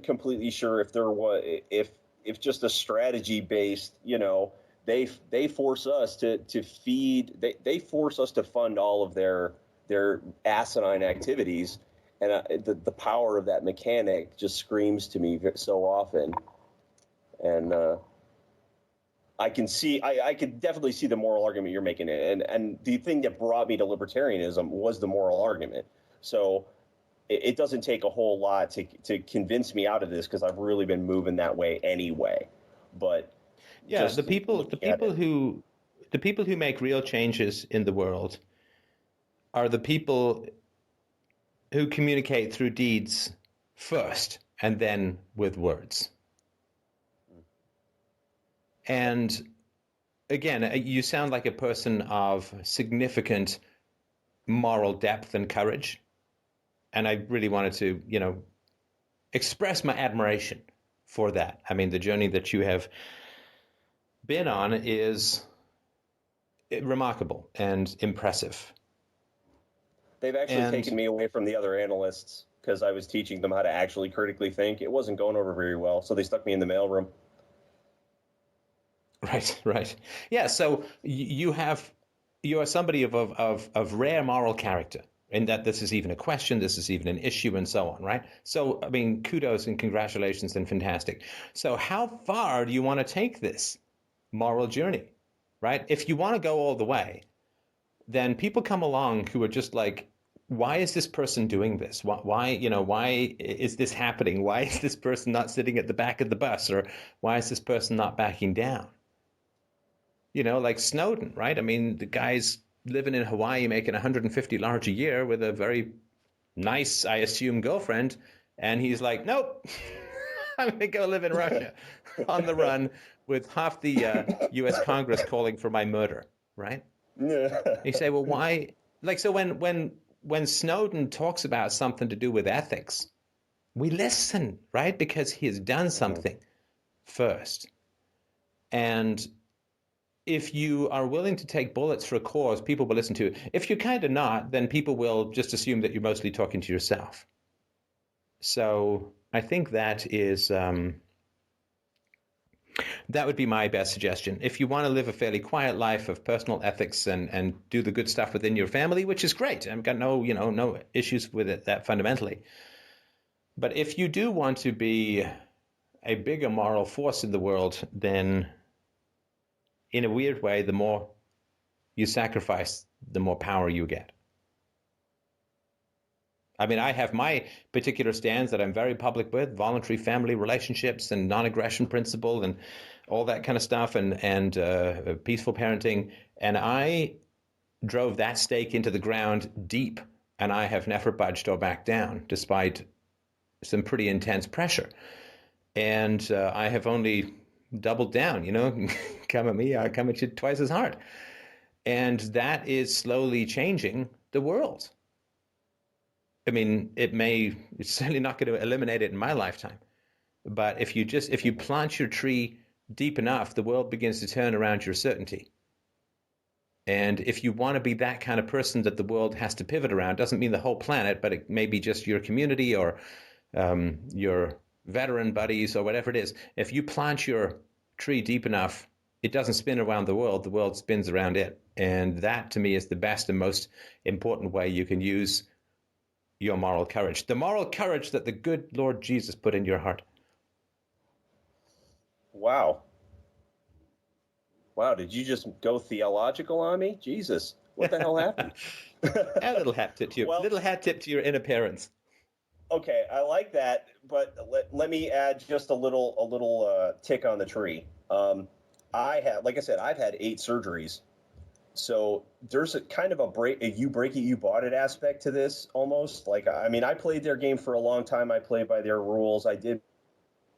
completely sure if there was if just a strategy based, they force us to feed, they force us to fund all of their asinine activities. And the power of that mechanic just screams to me so often. And I could definitely see the moral argument you're making. And the thing that brought me to libertarianism was the moral argument. So it doesn't take a whole lot to convince me out of this because I've really been moving that way anyway. But yeah, the people who make real changes in the world are the people who communicate through deeds first and then with words. And again, you sound like a person of significant moral depth and courage. And I really wanted to, express my admiration for that. I mean, the journey that you have been on is remarkable and impressive. They've actually taken me away from the other analysts because I was teaching them how to actually critically think. It wasn't going over very well, so they stuck me in the mailroom. Right. Yeah, so you are somebody of rare moral character, in that this is even a question, this is even an issue, and so on, right? So, I mean, kudos and congratulations and fantastic. So how far do you want to take this moral journey, right? If you want to go all the way, then people come along who are just like, why is this person doing this? Why is this happening? Why is this person not sitting at the back of the bus? Or why is this person not backing down? Like Snowden, right? I mean, the guy's living in Hawaii making $150 a year with a very nice, I assume, girlfriend. And he's like, nope, I'm going to go live in Russia on the run with half the U.S. Congress calling for my murder, right? You say, well, why? Like, so when Snowden talks about something to do with ethics, we listen, right? Because he has done something first. And if you are willing to take bullets for a cause, people will listen to it. If you're kind of not, then people will just assume that you're mostly talking to yourself. So I think that is that would be my best suggestion. If you want to live a fairly quiet life of personal ethics and do the good stuff within your family, which is great, I've got no issues with it that fundamentally. But if you do want to be a bigger moral force in the world, then in a weird way, the more you sacrifice, the more power you get. I mean, I have my particular stands that I'm very public with, voluntary family relationships and non-aggression principle and all that kind of stuff, and peaceful parenting. And I drove that stake into the ground deep, and I have never budged or backed down, despite some pretty intense pressure. And I have only doubled down, come at me, I come at you twice as hard. And that is slowly changing the world. I mean, it's certainly not going to eliminate it in my lifetime. But if you plant your tree deep enough, the world begins to turn around your certainty. And if you want to be that kind of person that the world has to pivot around, doesn't mean the whole planet, but it may be just your community or your veteran buddies or whatever it is. If you plant your tree deep enough, it doesn't spin around the world spins around it. And that, to me, is the best and most important way you can use your moral courage. The moral courage that the good Lord Jesus put in your heart. Wow, did you just go theological on me? Jesus, what the hell happened? A little hat tip to you. Well, little hat tip to your inner parents. Okay, I like that, but let me add just a little tick on the tree. Like I said, I've had 8 surgeries. So there's a kind of a you break it, you bought it aspect to this almost. Like, I mean, I played their game for a long time. I played by their rules. I did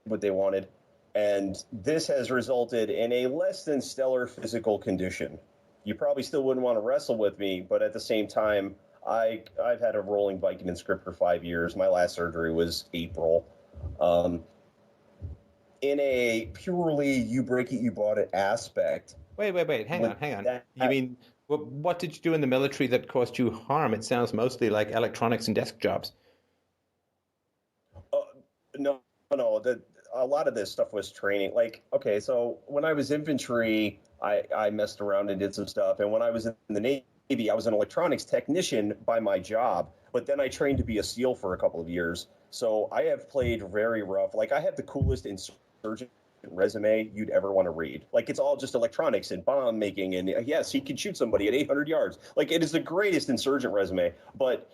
what they wanted. And this has resulted in a less than stellar physical condition. You probably still wouldn't want to wrestle with me, but at the same time, I've had a rolling Vicodin script for 5 years. My last surgery was April. In a purely you break it, you bought it aspect. Wait. Hang on. You mean, what did you do in the military that caused you harm? It sounds mostly like electronics and desk jobs. No. A lot of this stuff was training. Like, okay, so when I was infantry, I messed around and did some stuff. And when I was in the Navy, I was an electronics technician by my job. But then I trained to be a SEAL for a couple of years. So I have played very rough. Like, I have the coolest insurgent resume you'd ever want to read. Like, it's all just electronics and bomb making, and yes, he can shoot somebody at 800 yards. Like, it is the greatest insurgent resume, but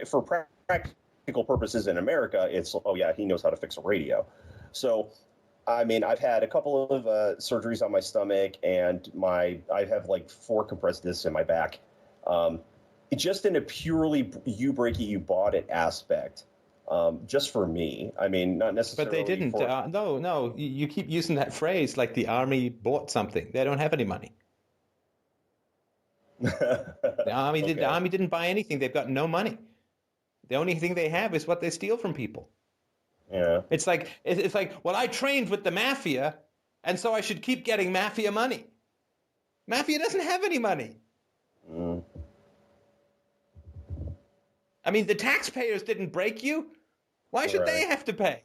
for practical purposes in America, it's, oh yeah, he knows how to fix a radio. So I mean, I've had a couple of surgeries on my stomach, and I have like 4 compressed discs in my back, just in a purely you break it, you bought it aspect. Just for me. I mean, not necessarily. But they didn't. No. You keep using that phrase like the army bought something. They don't have any money. The army didn't buy anything. They've got no money. The only thing they have is what they steal from people. Yeah. It's like, well, I trained with the mafia, and so I should keep getting mafia money. Mafia doesn't have any money. Mm. I mean, the taxpayers didn't break you. Why should they have to pay?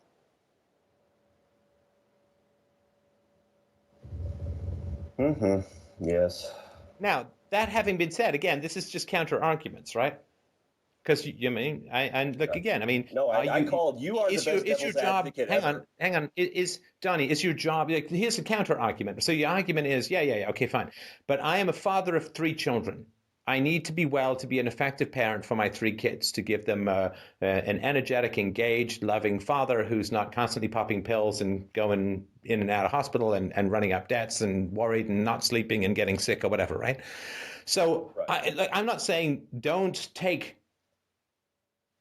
Mm-hmm. Yes. Now, that having been said, again, this is just counter arguments, right? Because I mean, look again. I mean, no, I called you are the best devil's advocate ever. Hang on. Is Donnie? Is your job? Like, here's a counter argument. So your argument is, yeah, okay, fine. But I am a father of 3 children. I need to be well to be an effective parent for my 3 kids, to give them an energetic, engaged, loving father who's not constantly popping pills and going in and out of hospital and running up debts and worried and not sleeping and getting sick or whatever, right? So I'm not saying don't take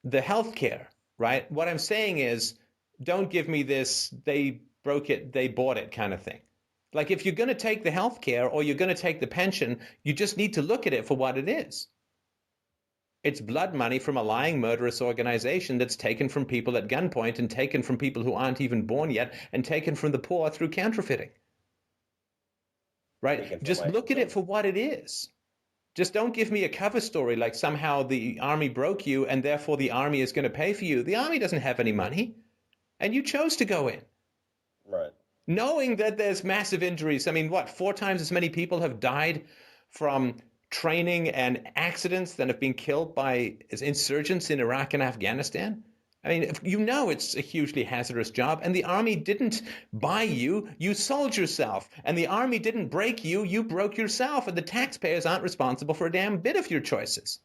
the health care, right? What I'm saying is don't give me this, they broke it, they bought it kind of thing. Like, if you're going to take the health care or you're going to take the pension, you just need to look at it for what it is. It's blood money from a lying, murderous organization that's taken from people at gunpoint and taken from people who aren't even born yet and taken from the poor through counterfeiting. Right? Just look at it for what it is. Just don't give me a cover story like somehow the army broke you and therefore the army is going to pay for you. The army doesn't have any money, and you chose to go in. Right. Knowing that there's massive injuries. I mean, 4 times as many people have died from training and accidents than have been killed by insurgents in Iraq and Afghanistan? I mean, it's a hugely hazardous job, and the army didn't buy you, you sold yourself. And the army didn't break you, you broke yourself, and the taxpayers aren't responsible for a damn bit of your choices.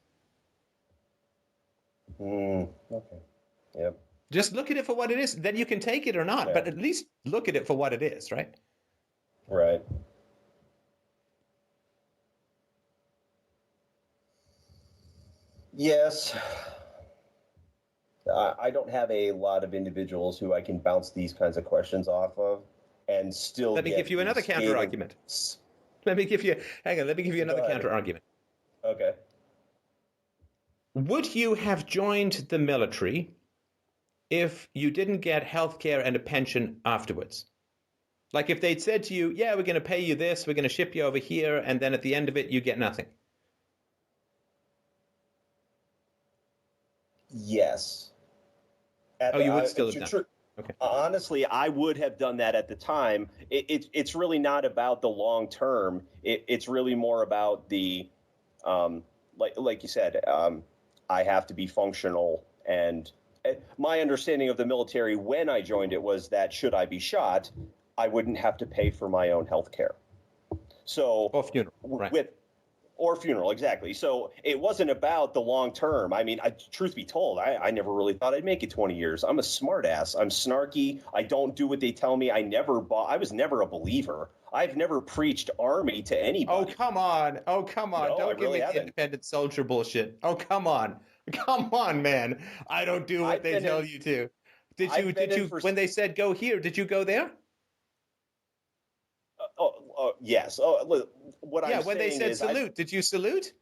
Okay. Yep. Just look at it for what it is. Then you can take it or not, but at least look at it for what it is, right? Right. Yes. I don't have a lot of individuals who I can bounce these kinds of questions off of and still Let me give you another counter argument. Let me give you another counter argument. Okay. Would you have joined the military if you didn't get health care and a pension afterwards? Like, if they'd said to you, yeah, we're going to pay you this, we're going to ship you over here, and then at the end of it, you get nothing. Yes. You would still have done it. Okay. Honestly, I would have done that at the time. It's really not about the long term. It's really more about the, like you said, I have to be functional. And my understanding of the military when I joined it was that should I be shot, I wouldn't have to pay for my own health care. So, or funeral, right. Or funeral, exactly. So it wasn't about the long term. I mean, truth be told, I never really thought I'd make it 20 years. I'm a smart ass. I'm snarky. I don't do what they tell me. I was never a believer. I've never preached army to anybody. Oh, come on. No, don't give me the independent soldier bullshit. Oh, come on. Come on, man. I don't do what they tell you to. Did you, when they said go here, did you go there? Yes. When they said salute, did you salute?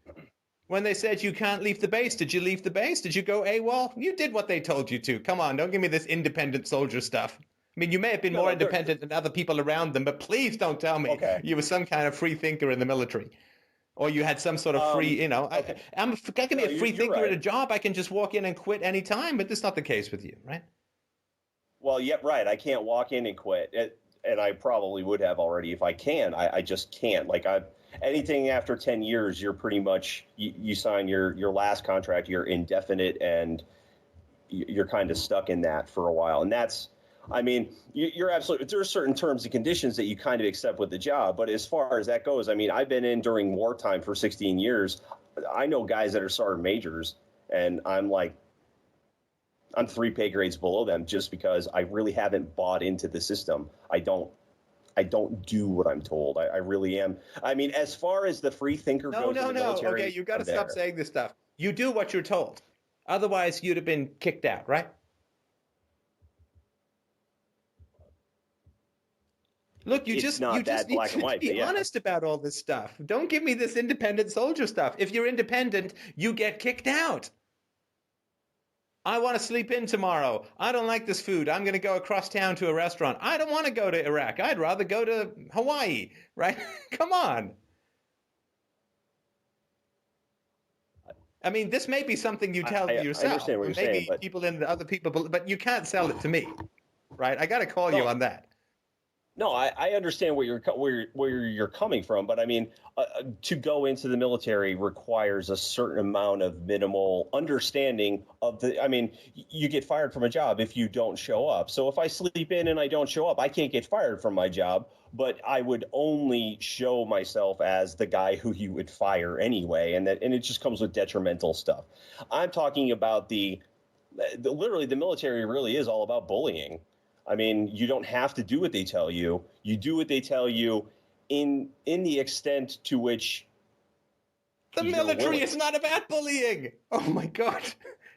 When they said you can't leave the base, did you leave the base? Did you go AWOL? You did what they told you to. Come on, don't give me this independent soldier stuff. I mean, you may have been more independent than other people around them, but please don't tell me you were some kind of free thinker in the military. Or you had some sort of free, I can be a free thinker at a job. I can just walk in and quit any time, but that's not the case with you, right? Well, yeah, right. I can't walk in and quit. And I probably would have already if I can. I just can't. Like, anything after 10 years, you're pretty much, you sign your last contract, you're indefinite, and you're kind of stuck in that for a while. And that's, I mean, you're absolutely, there are certain terms and conditions that you kind of accept with the job. But as far as that goes, I mean, I've been in during wartime for 16 years. I know guys that are sergeant majors, and I'm 3 pay grades below them just because I really haven't bought into the system. I don't do what I'm told. I really am. I mean, as far as the free thinker goes in the military, okay, you got to stop saying this stuff. You do what you're told. Otherwise, you'd have been kicked out, right? Look, you just need to be honest about all this stuff. Don't give me this independent soldier stuff. If you're independent, you get kicked out. I want to sleep in tomorrow. I don't like this food. I'm going to go across town to a restaurant. I don't want to go to Iraq. I'd rather go to Hawaii, right? Come on. I mean, this may be something you tell yourself. I understand what you're maybe saying, but people in the other people, but you can't sell it to me, right? I got to call you on that. No, I understand where you're coming from, but I mean, to go into the military requires a certain amount of minimal understanding of the. I mean, you get fired from a job if you don't show up. So if I sleep in and I don't show up, I can't get fired from my job. But I would only show myself as the guy who you would fire anyway, and it just comes with detrimental stuff. I'm talking about literally the military really is all about bullying. I mean, you don't have to do what they tell you. You do what they tell you in the extent to which the military is not about bullying. Oh my God.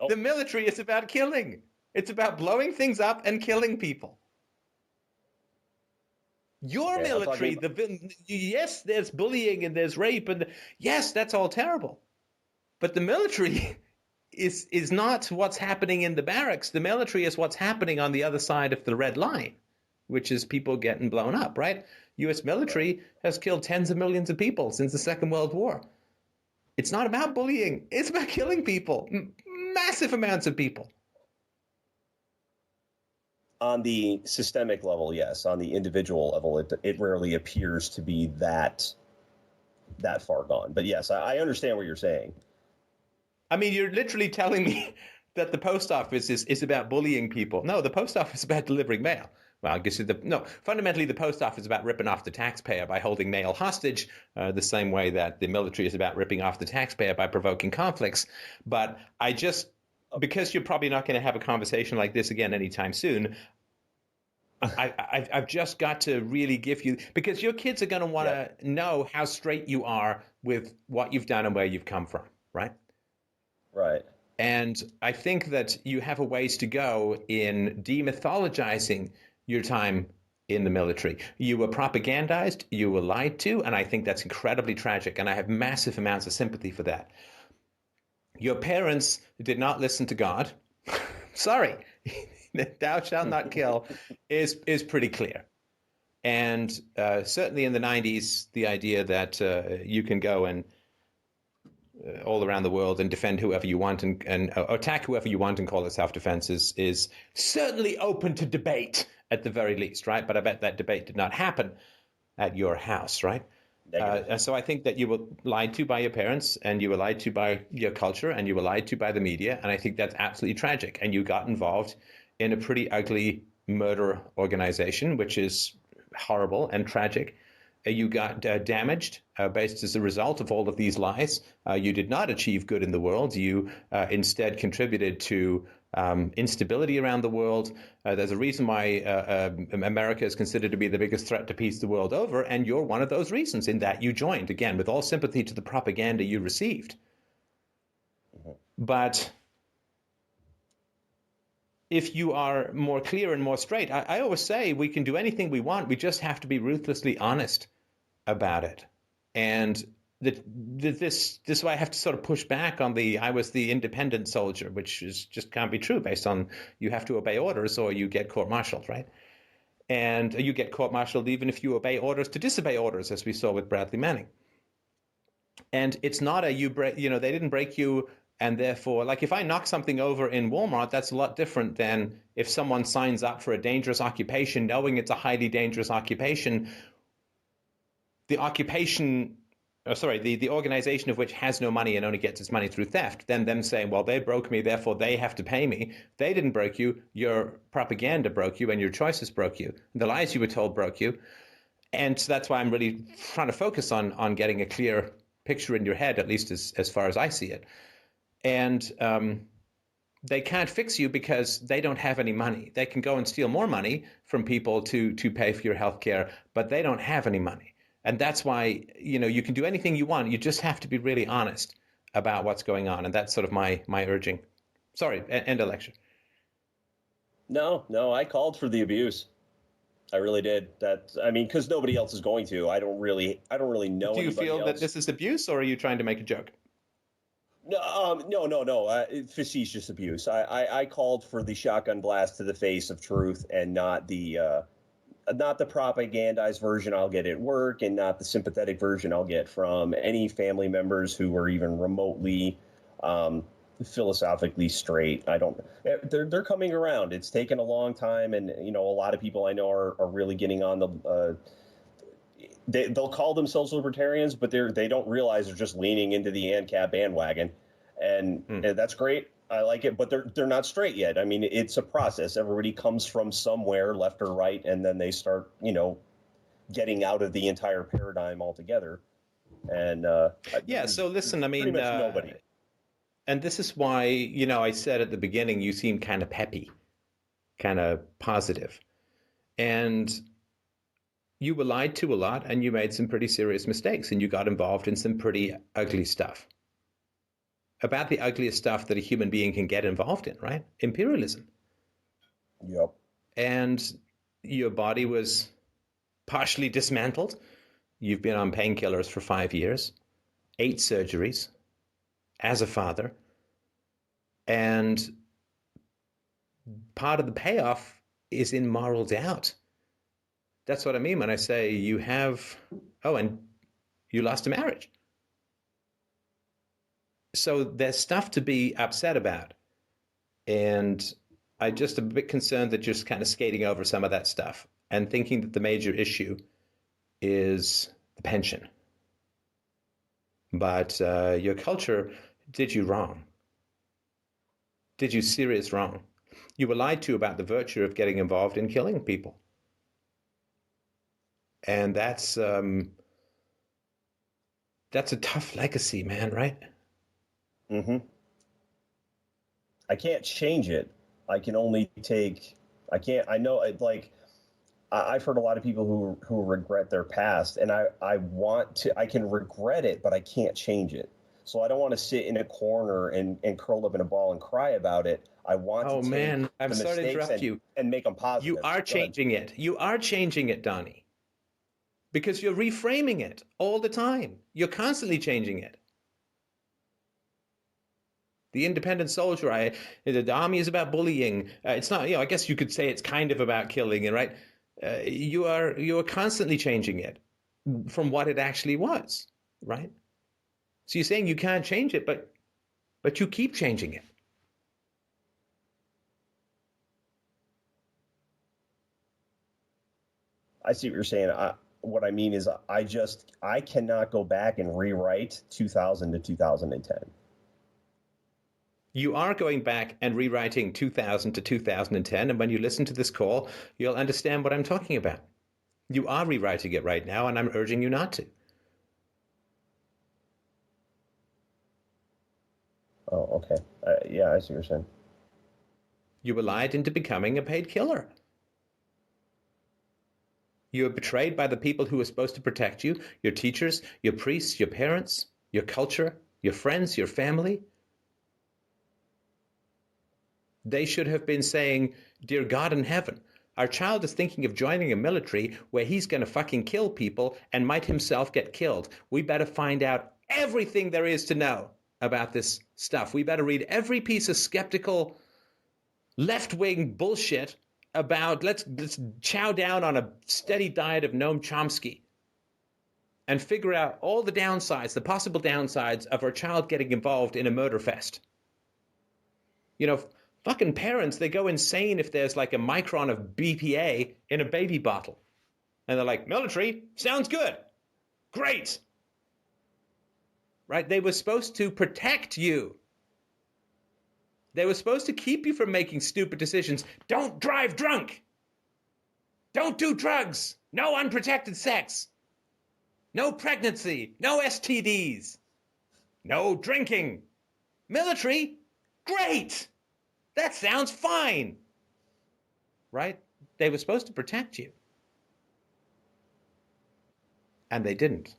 Oh. The military is about killing. It's about blowing things up and killing people. Your military, yes, there's bullying and there's rape, and yes, that's all terrible. But the military is not what's happening in the barracks. The military is what's happening on the other side of the red line, which is people getting blown up, right? U.S. military has killed tens of millions of people since the Second World War. It's not about bullying. It's about killing people, massive amounts of people. On the systemic level, yes. On the individual level, it rarely appears to be that far gone. But yes, I understand what you're saying. I mean, you're literally telling me that the post office is about bullying people. No, the post office is about delivering mail. Well, I guess fundamentally the post office is about ripping off the taxpayer by holding mail hostage, the same way that the military is about ripping off the taxpayer by provoking conflicts. But because you're probably not going to have a conversation like this again anytime soon, I've just got to really give you, because your kids are going to want to know how straight you are with what you've done and where you've come from, right? Right. And I think that you have a ways to go in demythologizing your time in the military. You were propagandized, you were lied to, and I think that's incredibly tragic, and I have massive amounts of sympathy for that. Your parents did not listen to God. Sorry. Thou shalt not kill is pretty clear. And certainly in the 90s, the idea that you can go and all around the world and defend whoever you want and attack whoever you want and call it self-defense is certainly open to debate at the very least, right? But I bet that debate did not happen at your house, right? So I think that you were lied to by your parents, and you were lied to by your culture, and you were lied to by the media, and I think that's absolutely tragic. And you got involved in a pretty ugly murder organization, which is horrible and tragic. You got damaged based as a result of all of these lies. You did not achieve good in the world. You instead contributed to instability around the world. There's a reason why America is considered to be the biggest threat to peace the world over, and you're one of those reasons in that you joined, again, with all sympathy to the propaganda you received. But if you are more clear and more straight, I always say we can do anything we want. We just have to be ruthlessly honest about it. And this is why I have to sort of push back on I was the independent soldier, which just can't be true based on you have to obey orders or you get court-martialed, right? And you get court-martialed even if you obey orders to disobey orders, as we saw with Bradley Manning. And it's not they didn't break you. And therefore, like if I knock something over in Walmart, that's a lot different than if someone signs up for a dangerous occupation, knowing it's a highly dangerous occupation. The organization of which has no money and only gets its money through theft, then them saying, well, they broke me, therefore they have to pay me. They didn't break you. Your propaganda broke you and your choices broke you. The lies you were told broke you. And so that's why I'm really trying to focus on getting a clear picture in your head, at least as far as I see it. And they can't fix you because they don't have any money. They can go and steal more money from people to pay for your health care, but they don't have any money. And that's why, you can do anything you want. You just have to be really honest about what's going on. And that's sort of my urging. Sorry, end of lecture. No, I called for the abuse. I really did. Because nobody else is going to. I don't really know. Do you feel that this is abuse, or are you trying to make a joke? No. Facetious abuse. I called for the shotgun blast to the face of truth, and not the propagandized version I'll get at work, and not the sympathetic version I'll get from any family members who were even remotely philosophically straight. They're coming around. It's taken a long time, and a lot of people I know are really getting on the. They'll call themselves libertarians, but they don't realize they're just leaning into the ANCAP bandwagon, and that's great. I like it, but they're not straight yet. I mean, it's a process. Everybody comes from somewhere, left or right, and then they start, getting out of the entire paradigm altogether. And so listen, I mean, pretty much nobody. And this is why, I said at the beginning, you seem kind of peppy, kind of positive. And you were lied to a lot, and you made some pretty serious mistakes, and you got involved in some pretty ugly stuff. About the ugliest stuff that a human being can get involved in, right? Imperialism. Yep. And your body was partially dismantled. You've been on painkillers for 5 years, 8 surgeries, as a father. And part of the payoff is in moral doubt. That's what I mean when I say you have, and you lost a marriage. So there's stuff to be upset about. And I'm just a bit concerned that you're just kind of skating over some of that stuff and thinking that the major issue is the pension. But your culture did you wrong. Did you serious wrong. You were lied to about the virtue of getting involved in killing people. And that's a tough legacy, man, right? Mm-hmm. I can't change it. I can only take. I know. I've heard a lot of people who regret their past, and I want to. I can regret it, but I can't change it. So I don't want to sit in a corner and curl up in a ball and cry about it. I want to. Man, I'm sorry to interrupt you. And make them positive. You are changing it. You are changing it, Donnie. Because you're reframing it all the time. You're constantly changing it. The independent soldier, the army is about bullying. It's not, I guess you could say it's kind of about killing, right? You are constantly changing it from what it actually was, right? So you're saying you can't change it, but you keep changing it. I see what you're saying. What I mean is I cannot go back and rewrite 2000 to 2010. You are going back and rewriting 2000 to 2010, and when you listen to this call, you'll understand what I'm talking about. You are rewriting it right now, and I'm urging you not to. Oh, okay. Yeah, I see what you're saying. You were lied into becoming a paid killer. You were betrayed by the people who were supposed to protect you, your teachers, your priests, your parents, your culture, your friends, your family. They should have been saying, "Dear God in heaven, our child is thinking of joining a military where he's going to fucking kill people and might himself get killed. We better find out everything there is to know about this stuff. We better read every piece of skeptical left-wing bullshit about let's chow down on a steady diet of Noam Chomsky and figure out all the downsides, the possible downsides of our child getting involved in a murder fest." Fucking parents, they go insane if there's like a micron of BPA in a baby bottle. And they're like, military, sounds good. Great. Right? They were supposed to protect you. They were supposed to keep you from making stupid decisions. Don't drive drunk. Don't do drugs. No unprotected sex. No pregnancy. No STDs. No drinking. Military? Great. That sounds fine. Right? They were supposed to protect you. And they didn't.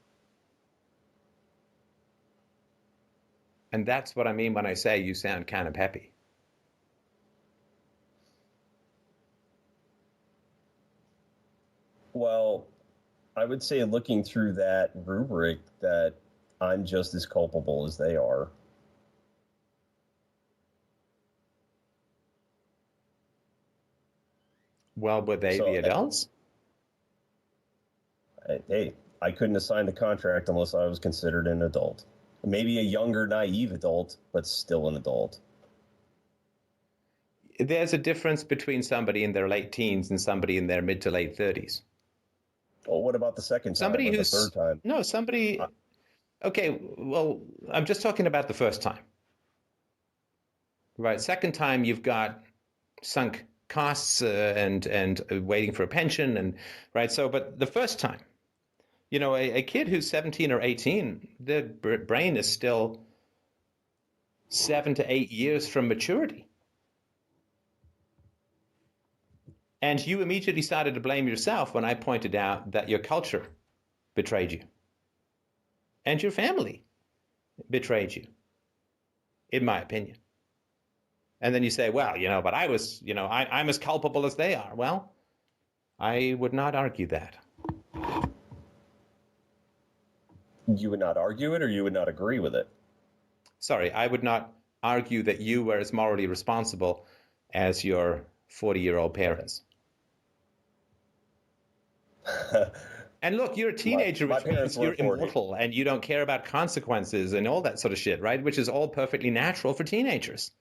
And that's what I mean when I say you sound kind of peppy. Well, I would say looking through that rubric that I'm just as culpable as they are. Well, were they the adults? Hey, I couldn't have signed a contract unless I was considered an adult. Maybe a younger, naive adult, but still an adult. There's a difference between somebody in their late teens and somebody in their mid to late 30s. Well, what about the second time Somebody or the who's third time? no somebody. Okay, well, I'm just talking about the first time. Right. Second time, you've got sunk costs and waiting for a pension and right. So, but the first time, a kid who's 17 or 18, their brain is still 7 to 8 years from maturity. And you immediately started to blame yourself when I pointed out that your culture betrayed you and your family betrayed you, in my opinion. And then you say, well, but I was, I'm as culpable as they are. Well, I would not argue that. You would not argue it, or you would not agree with it? Sorry, I would not argue that you were as morally responsible as your 40-year-old parents. And look, you're a teenager, which means you're immortal and you don't care about consequences and all that sort of shit, right? Which is all perfectly natural for teenagers.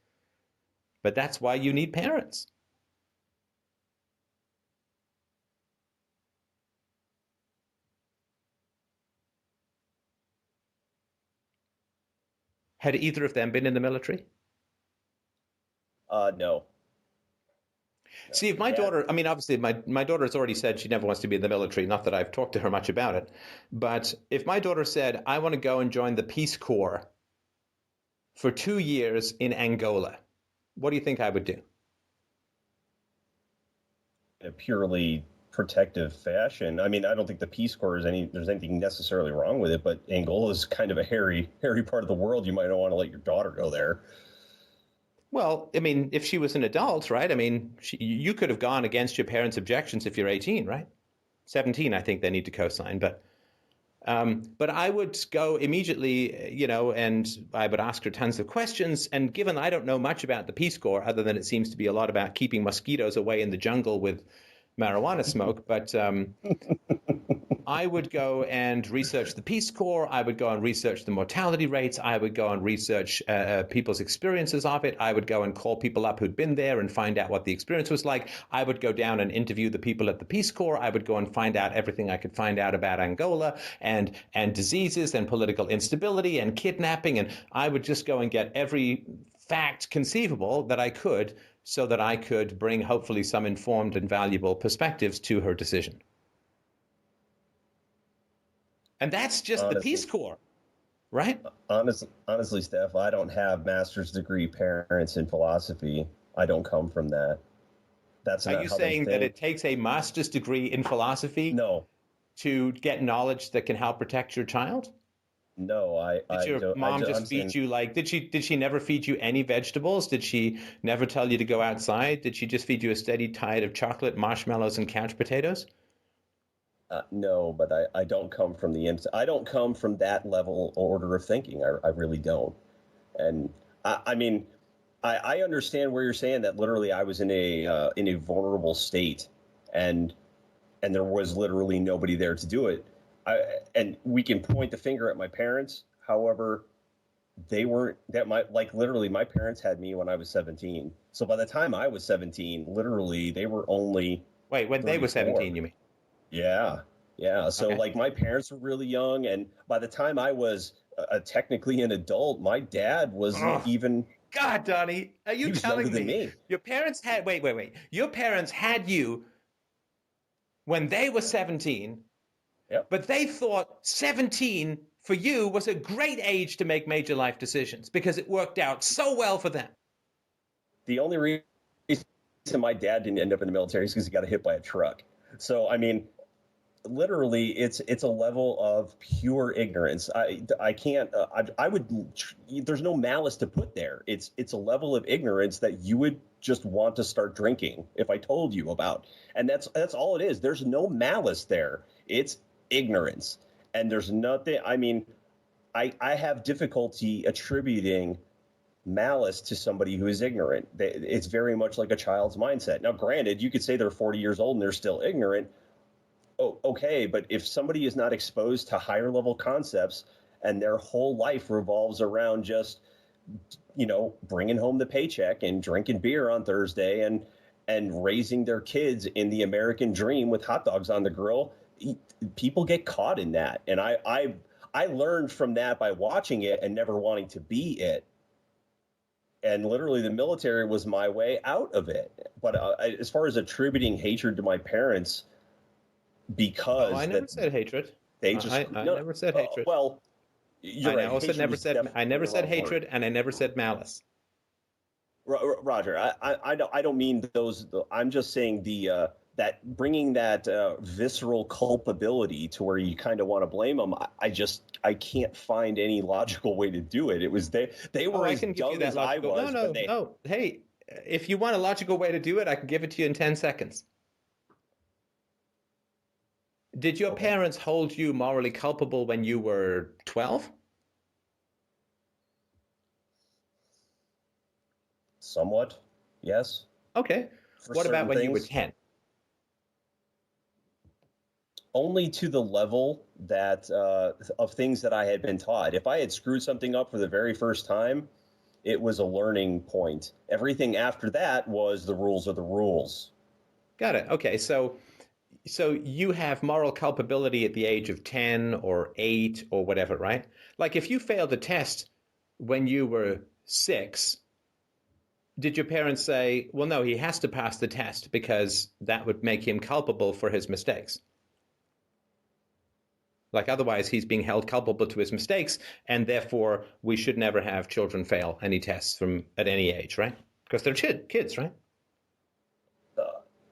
But that's why you need parents. Had either of them been in the military? No. See, if my daughter, I mean, obviously, my daughter has already said she never wants to be in the military, not that I've talked to her much about it. But if my daughter said, I want to go and join the Peace Corps for 2 years in Angola, what do you think I would do? In a purely protective fashion. I mean, I don't think the Peace Corps there's anything necessarily wrong with it, but Angola is kind of a hairy part of the world. You might not want to let your daughter go there. Well, I mean, if she was an adult, right? I mean, you could have gone against your parents' objections if you're 18, right? 17, I think they need to co-sign. But I would go immediately, and I would ask her tons of questions. And given I don't know much about the Peace Corps, other than it seems to be a lot about keeping mosquitoes away in the jungle with marijuana smoke, but I would go and research the Peace Corps. I would go and research the mortality rates. I would go and research people's experiences of it. I would go and call people up who'd been there and find out what the experience was like. I would go down and interview the people at the Peace Corps. I would go and find out everything I could find out about Angola and diseases and political instability and kidnapping. And I would just go and get every fact conceivable that I could so that I could bring hopefully some informed and valuable perspectives to her decision. And that's just honestly, the Peace Corps, right? Honestly, Steph, I don't have master's degree parents in philosophy. I don't come from that. That's Are you saying that it takes a master's degree in philosophy? No. To get knowledge that can help protect your child? No, Did your mom just feed you did she never feed you any vegetables? Did she never tell you to go outside? Did she just feed you a steady tide of chocolate, marshmallows, and couch potatoes? No, but I don't come from I don't come from that level order of thinking. I really don't. And I mean, I understand where you're saying that literally I was in a vulnerable state and there was literally nobody there to do it. And we can point the finger at my parents. However, they weren't literally my parents had me when I was 17. So by the time I was 17, literally they were only. Wait, when 34. They were 17, you mean? Yeah. So okay. My parents were really young, and by the time I was technically an adult, my dad wasn't even. God, Donnie, are you telling me your parents had wait? Your parents had you when they were 17, yep. But they thought 17 for you was a great age to make major life decisions because it worked out so well for them. The only reason my dad didn't end up in the military is because he got hit by a truck. So, I mean, literally, it's a level of pure ignorance. I can't. There's no malice to put there. It's a level of ignorance that you would just want to start drinking if I told you about. And that's all it is. There's no malice there. It's ignorance. And there's nothing. I mean, I have difficulty attributing malice to somebody who is ignorant. It's very much like a child's mindset. Now, granted, you could say they're 40 years old and they're still ignorant. Oh, okay, but if somebody is not exposed to higher level concepts and their whole life revolves around just, bringing home the paycheck and drinking beer on Thursday and raising their kids in the American dream with hot dogs on the grill. People get caught in that. And I learned from that by watching it and never wanting to be it. And literally the military was my way out of it. But as far as attributing hatred to my parents, because I never said hatred. They just I never said hatred. Well, you're right. I never said hatred, and I never said malice. Roger, I don't mean those. I'm just saying that bringing that visceral culpability to where you kind of want to blame them. I can't find any logical way to do it. It was they were as dumb as I was. No. Hey, if you want a logical way to do it, I can give it to you in 10 seconds. Did your parents hold you morally culpable when you were 12? Somewhat, yes. Okay. What about when you were 10? Only to the level that of things that I had been taught. If I had screwed something up for the very first time, it was a learning point. Everything after that was the rules are the rules. Got it. Okay, so you have moral culpability at the age of 10 or 8 or whatever, right? Like if you failed a test when you were 6, did your parents say, well, no, he has to pass the test because that would make him culpable for his mistakes? Like otherwise he's being held culpable to his mistakes, and therefore we should never have children fail any tests at any age, right? Because they're kids, right?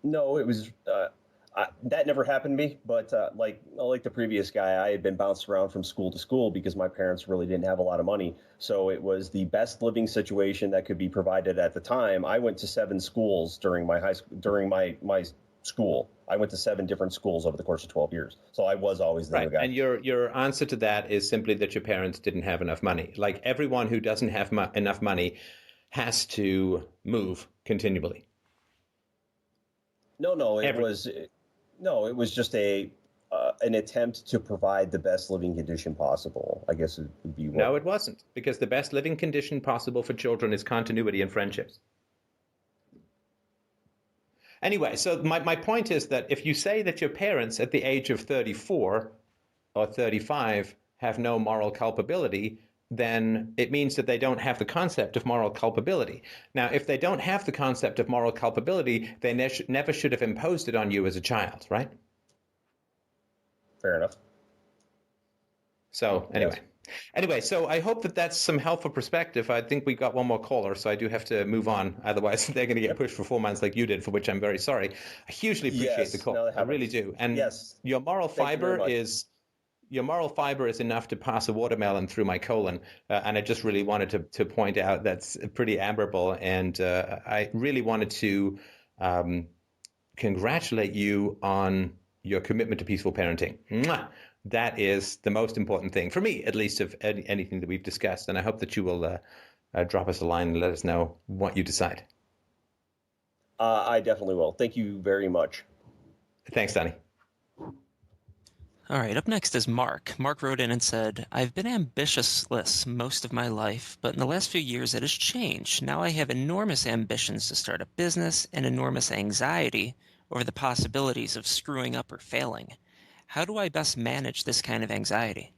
No, it was that never happened to me. But like the previous guy, I had been bounced around from school to school because my parents really didn't have a lot of money. So it was the best living situation that could be provided at the time. I went to 7 schools during my my school. I went to 7 different schools over the course of 12 years. So I was always the new guy. And your answer to that is simply that your parents didn't have enough money. Like everyone who doesn't have enough money has to move continually. No, it was just an attempt to provide the best living condition possible. I guess it would be. No, it wasn't, because the best living condition possible for children is continuity and friendships. Anyway, so my point is that if you say that your parents at the age of 34 or 35 have no moral culpability, then it means that they don't have the concept of moral culpability. Now, if they don't have the concept of moral culpability, they never should have imposed it on you as a child, right? Fair enough. So anyway, so I hope that that's some helpful perspective. I think we got one more caller, so I do have to move on. Otherwise, they're going to get pushed for 4 months like you did, for which I'm very sorry. I hugely appreciate the call. I really do. And your moral fiber is enough to pass a watermelon through my colon. And I just really wanted to point out that's pretty admirable. And I really wanted to congratulate you on your commitment to peaceful parenting. Mwah! That is the most important thing, for me at least, of anything that we've discussed. And I hope that you will drop us a line and let us know what you decide. I definitely will. Thank you very much. Thanks, Donnie. All right, up next is Mark. Mark wrote in and said, I've been ambitiousless most of my life, but in the last few years it has changed. Now I have enormous ambitions to start a business and enormous anxiety over the possibilities of screwing up or failing. How do I best manage this kind of anxiety?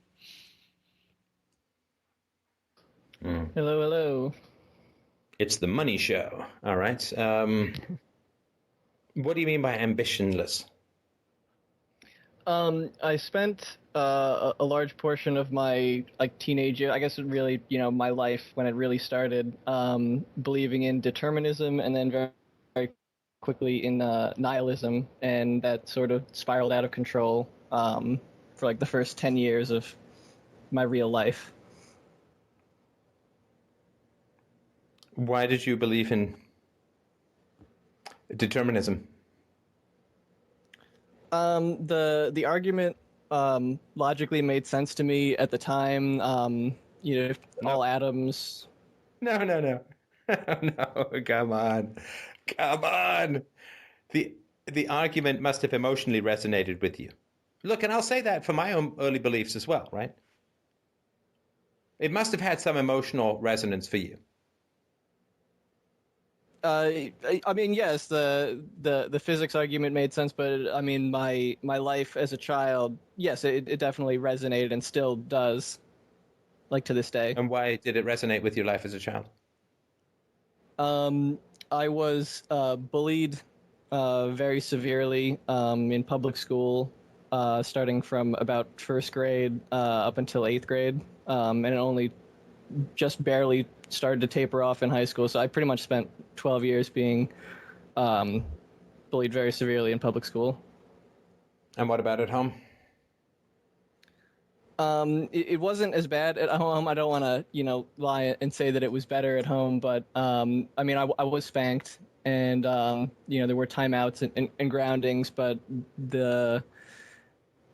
Hello. It's the money show. All right. What do you mean by ambitionless? I spent a large portion of my teenage year, I guess really, my life when it really started, believing in determinism, and then very, very quickly in nihilism, and that sort of spiraled out of control for the first 10 years of my real life. Why did you believe in determinism? The argument logically made sense to me at the time. All atoms. No. No, come on. The argument must have emotionally resonated with you. Look, and I'll say that for my own early beliefs as well, right? It must have had some emotional resonance for you. I mean, yes, the physics argument made sense, but I mean, my life as a child, yes, it definitely resonated and still does, like to this day. And why did it resonate with your life as a child? I was bullied very severely in public school, starting from about first grade up until eighth grade, and it only just barely started to taper off in high school. So I pretty much spent 12 years being bullied very severely in public school. And what about at home? It wasn't as bad at home. I don't want to, lie and say that it was better at home, but I mean, I was spanked, and there were timeouts and groundings, but the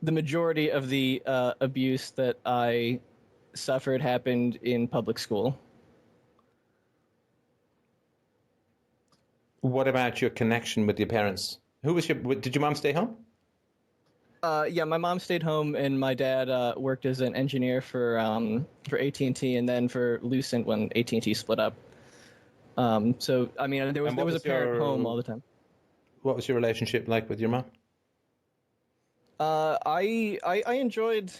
majority of the abuse that I suffered happened in public school. What about your connection with your parents? Did your mom stay home? Yeah, my mom stayed home, and my dad worked as an engineer for AT&T, and then for Lucent when AT&T split up. So I mean, there was a parent home all the time. What was your relationship like with your mom? I enjoyed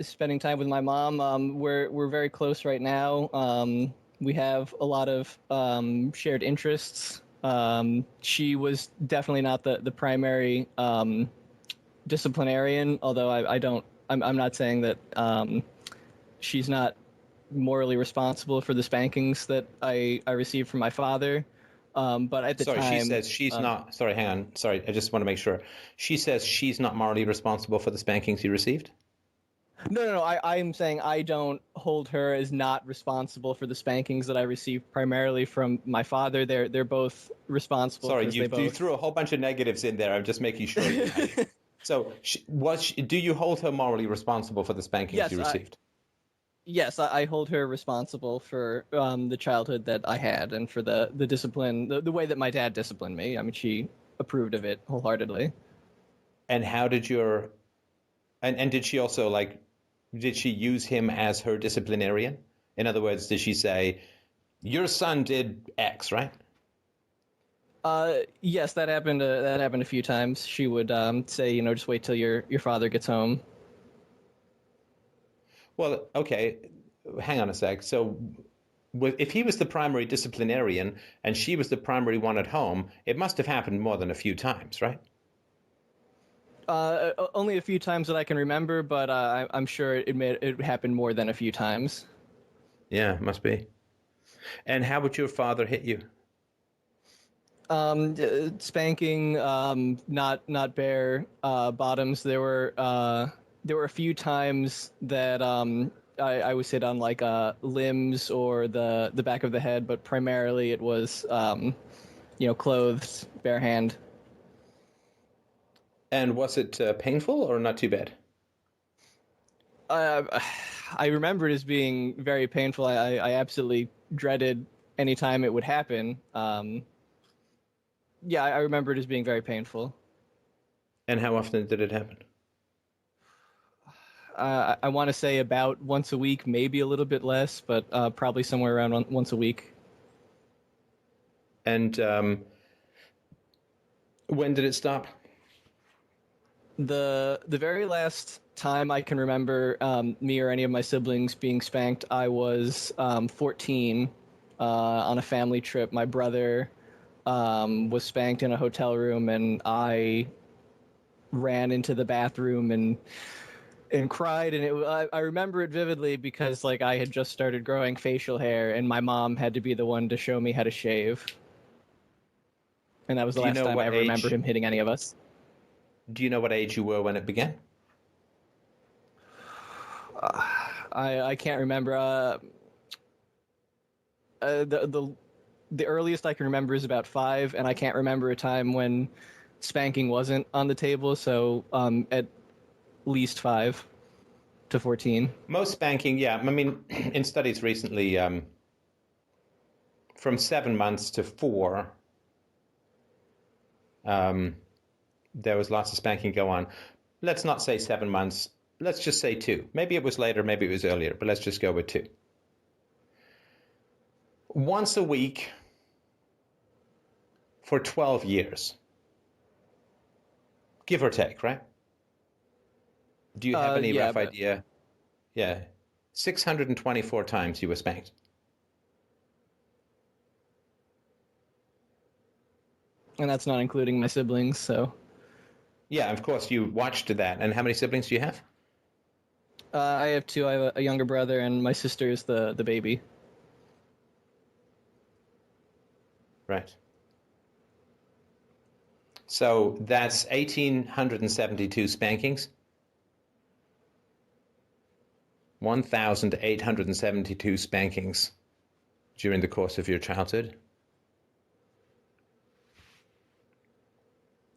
spending time with my mom. We're very close right now. We have a lot of shared interests. She was definitely not the primary disciplinarian, although I'm not saying that she's not morally responsible for the spankings that I received from my father. But at the time... Sorry, she says she's not... Sorry, hang on. Sorry, I just want to make sure. She says she's not morally responsible for the spankings you received? No. I'm saying I don't hold her as not responsible for the spankings that I received primarily from my father. They're both responsible. Sorry, you threw a whole bunch of negatives in there. I'm just making sure. So, do you hold her morally responsible for the spankings you received? Yes, I hold her responsible for the childhood that I had and for the discipline, the way that my dad disciplined me. I mean, she approved of it wholeheartedly. And how did your... And did she also, did she use him as her disciplinarian? In other words, did she say, your son did X, right? Yes, that happened a few times. She would say, just wait till your father gets home. Well, okay, hang on a sec. So if he was the primary disciplinarian and she was the primary one at home, it must have happened more than a few times, right? Only a few times that I can remember, but I'm sure it happened more than a few times. Yeah, it must be. And how would your father hit you? Spanking, not bare bottoms. There were a few times that I was hit on limbs or the back of the head, but primarily it was clothed, bare hand. And was it painful or not too bad? I remember it as being very painful. I absolutely dreaded any time it would happen. Yeah, I remember it as being very painful. And how often did it happen? I want to say about once a week, maybe a little bit less, but probably somewhere around once a week. And when did it stop? The very last time I can remember me or any of my siblings being spanked, I was 14 on a family trip. My brother was spanked in a hotel room, and I ran into the bathroom and cried, and I remember it vividly because I had just started growing facial hair, and my mom had to be the one to show me how to shave, and that was the last time I ever remember him hitting any of us. Do you know what age you were when it began? I can't remember. The earliest I can remember is about 5, and I can't remember a time when spanking wasn't on the table. So at least 5 to 14. Most spanking, yeah. I mean, in studies recently, from 7 months to 4, there was lots of spanking go on. Let's not say 7 months. let's just say 2. Maybe it was later, maybe it was earlier, but let's just go with 2. Once a week for 12 years. Give or take, right? Do you have any Yeah, rough idea? Yeah. 624 times you were spanked. and that's not including my siblings. So Yeah, of course, you watched that. And how many siblings do you have? I have 2. I have a younger brother, and my sister is the baby. Right. So that's 1,872 spankings. 1,872 spankings during the course of your childhood.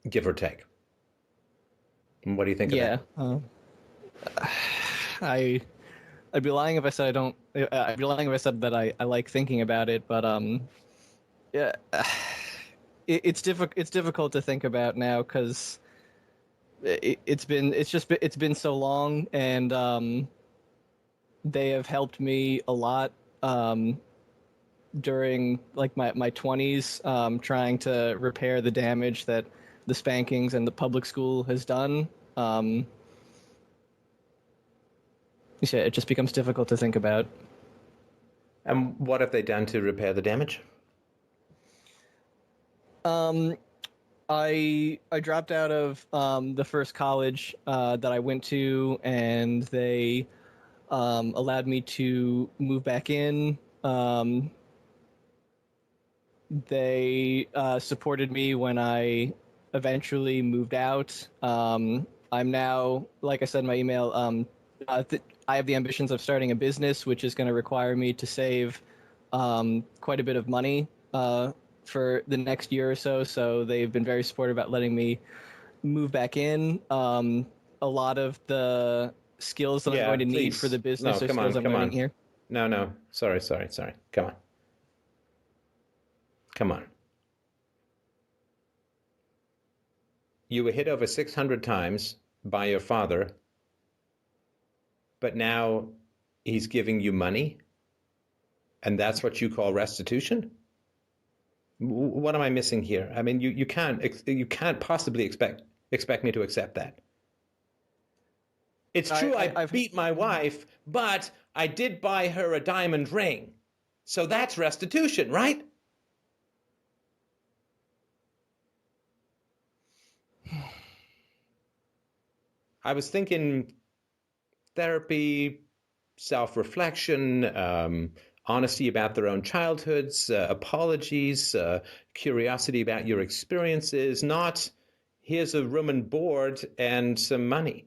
Give or take. And what do you think of that? I'd be lying if I said I don't. I'd be lying if I said that I like thinking about it, but yeah, it's difficult. It's difficult to think about now because it's been so long, and they have helped me a lot during like my 20s, trying to repair the damage that the spankings and the public school has done. It just becomes difficult to think about. And what have they done to repair the damage? I dropped out of the first college that I went to, and they allowed me to move back in. They supported me when I eventually moved out. I'm now, like I said in my email, I have the ambitions of starting a business, which is going to require me to save quite a bit of money for the next year or so. So they've been very supportive about letting me move back in. A lot of the skills that I'm going to need for the business are skills I'm learning here. No. Sorry. Come on. You were hit over 600 times by your father, but now he's giving you money, and that's what you call restitution? What am I missing here? I mean, you can't possibly expect me to accept that. It's true I beat my wife, but I did buy her a diamond ring. So that's restitution, right? I was thinking therapy, self-reflection, honesty about their own childhoods, apologies, curiosity about your experiences, not here's a room and board and some money.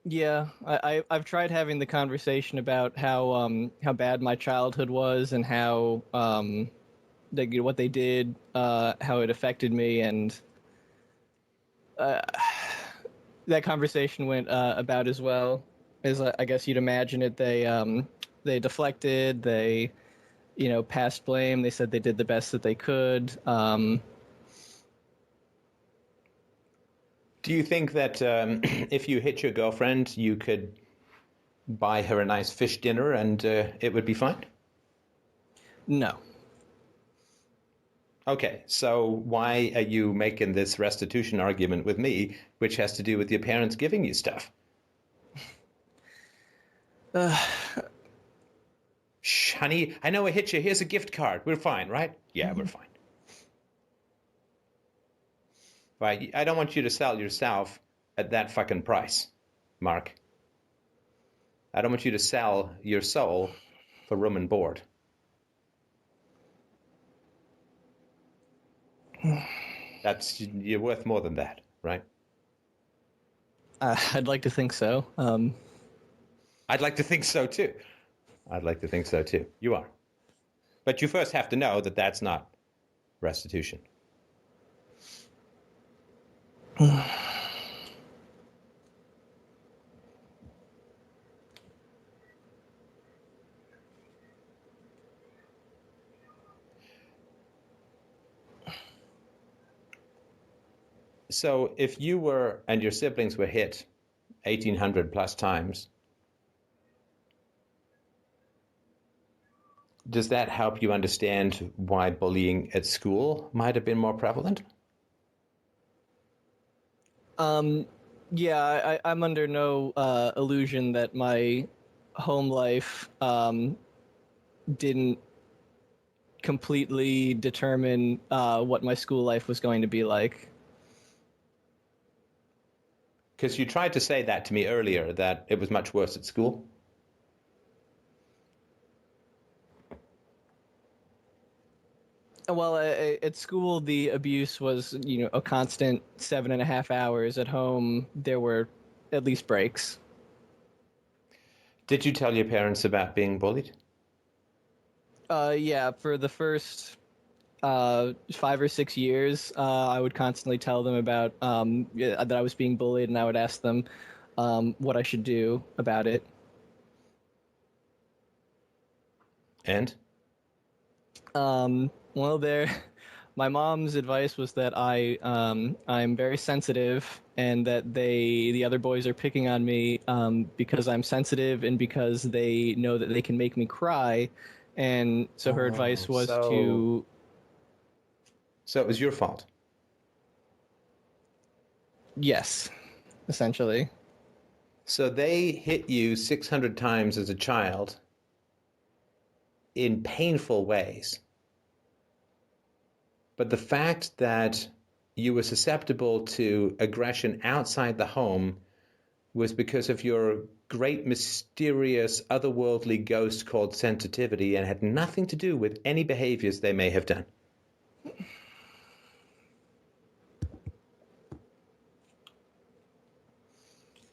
Yeah, I've tried having the conversation about how bad my childhood was and how what they did, how it affected me, and that conversation went about as well as I guess you'd imagine it. They deflected, they passed blame. They said they did the best that they could. Do you think that if you hit your girlfriend, you could buy her a nice fish dinner and it would be fine? No. Okay, so why are you making this restitution argument with me, which has to do with your parents giving you stuff? Shh, honey, I know I hit you. Here's a gift card. We're fine, right? Yeah, we're fine. Right, I don't want you to sell yourself at that fucking price, Mark. I don't want you to sell your soul for room and board. You're worth more than that, right? I'd like to think so. I'd like to think so too. You are. But you first have to know that that's not restitution. So if you were and your siblings were hit 1,800 plus times, does that help you understand why bullying at school might have been more prevalent? Yeah, I'm under no illusion that my home life didn't completely determine what my school life was going to be like. Because you tried to say that to me earlier, that it was much worse at school. Well, at school, the abuse was, a constant 7.5 hours. At home, there were at least breaks. Did you tell your parents about being bullied? Yeah, for the first 5 or 6 years, I would constantly tell them about that I was being bullied, and I would ask them what I should do about it. And? Well, my mom's advice was that I'm very sensitive, and that the other boys are picking on me because I'm sensitive and because they know that they can make me cry, and so her advice was to. So it was your fault. Yes, essentially. So they hit you 600 times as a child in painful ways. But the fact that you were susceptible to aggression outside the home was because of your great, mysterious, otherworldly ghost called sensitivity, and had nothing to do with any behaviors they may have done.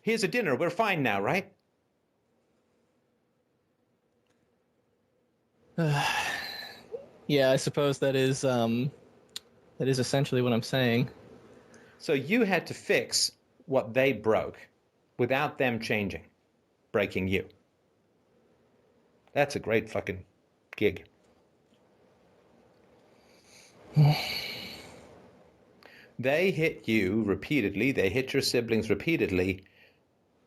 Here's a dinner. We're fine now, right? Yeah, I suppose that is essentially what I'm saying. So you had to fix what they broke without them changing, breaking you. That's a great fucking gig. They hit you repeatedly, they hit your siblings repeatedly,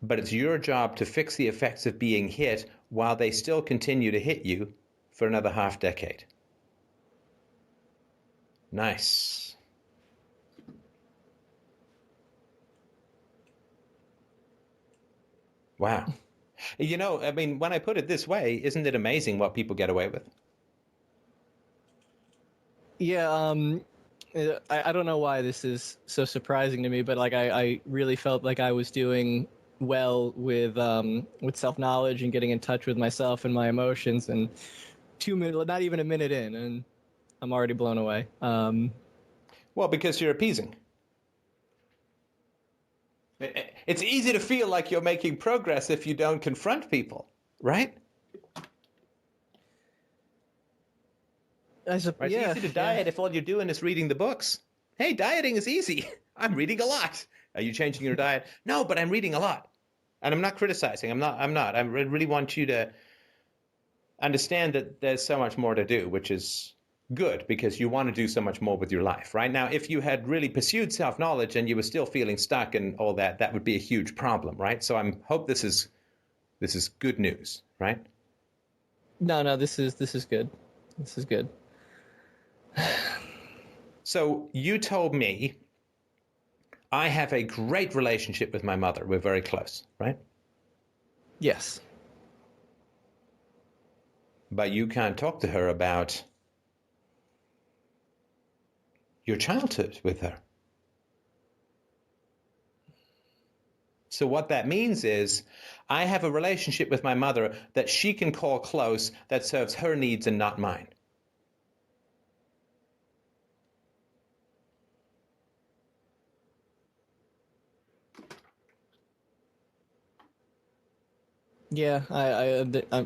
but it's your job to fix the effects of being hit while they still continue to hit you for another half decade. Nice. Wow. I mean, when I put it this way, isn't it amazing what people get away with? Yeah, I don't know why this is so surprising to me, but like I really felt like I was doing well with self-knowledge and getting in touch with myself and my emotions, and 2 minutes, not even a minute in, and I'm already blown away. Well, because you're appeasing. It's easy to feel like you're making progress if you don't confront people, right? It's easy to diet if all you're doing is reading the books. Hey, dieting is easy. I'm reading a lot. Are you changing your diet? No, but I'm reading a lot. And I'm not criticizing. I'm not. I really want you to understand that there's so much more to do, which is good because you want to do so much more with your life. Right now, if you had really pursued self-knowledge and you were still feeling stuck and all that, that would be a huge problem, right? So I hope this is good news, right? No, this is good. This is good. So you told me I have a great relationship with my mother. We're very close, right? Yes. But you can't talk to her about your childhood with her. So what that means is I have a relationship with my mother that she can call close that serves her needs and not mine. Yeah,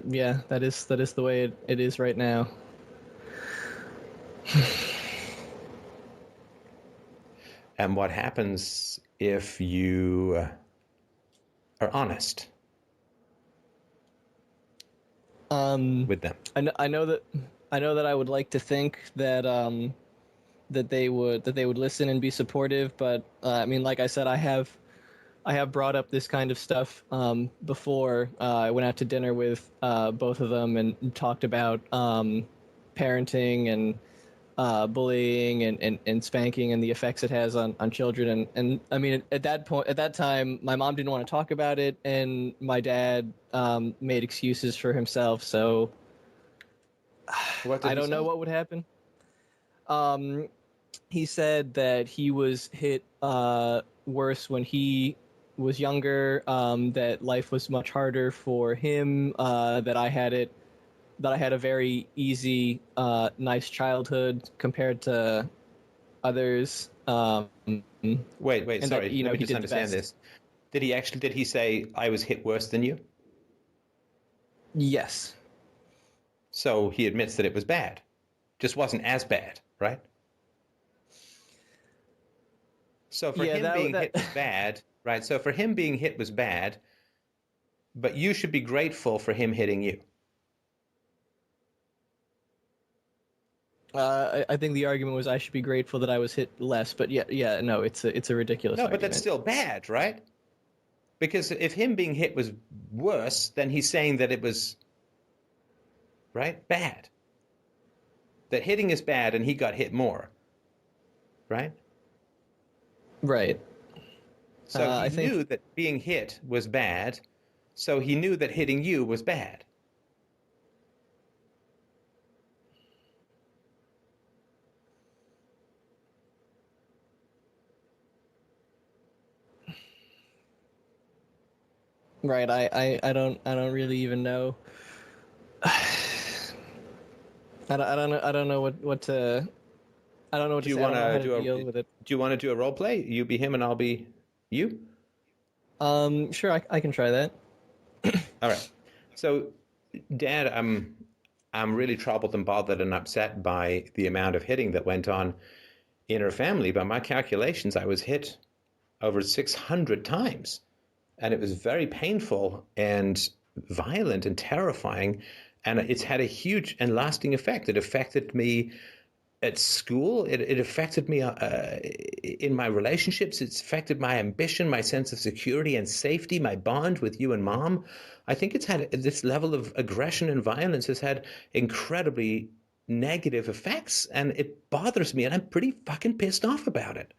yeah, that is the way it is right now. And what happens if you are honest with them? I know that I would like to think that that they would listen and be supportive. But I mean, like I said, I have brought up this kind of stuff before. I went out to dinner with both of them and talked about parenting and bullying and spanking and the effects it has on children. And I mean, at that time, my mom didn't want to talk about it, and my dad made excuses for himself. So I don't know what would happen. He said that he was hit worse when he was younger, that life was much harder for him, that I had a very easy, nice childhood compared to others. Wait, and sorry. that, you know, Let me he just did the understand best. this. Did he say I was hit worse than you? Yes. So he admits that it was bad. Just wasn't as bad, right? So for him being hit was bad, right? So for him being hit was bad, but you should be grateful for him hitting you. I think the argument was I should be grateful that I was hit less, but yeah, no, it's a ridiculous No, argument. but that's still bad, right? Because if him being hit was worse, then he's saying that it was, right, bad. That hitting is bad and he got hit more, right? Right. So he knew that being hit was bad, so he knew that hitting you was bad. Right. I don't really even know. I don't know what to. I don't know what to say. I don't know how to deal with it. Do you want to do a role play? You be him and I'll be you? Sure, I can try that. All right. So, Dad, I'm really troubled and bothered and upset by the amount of hitting that went on in our family. By my calculations, I was hit over 600 times, and it was very painful and violent and terrifying, and it's had a huge and lasting effect. It affected me at school. It affected me in my relationships. It's affected my ambition, my sense of security and safety, my bond with you and Mom. I think it's had this level of aggression and violence has had incredibly negative effects, and it bothers me, and I'm pretty fucking pissed off about it.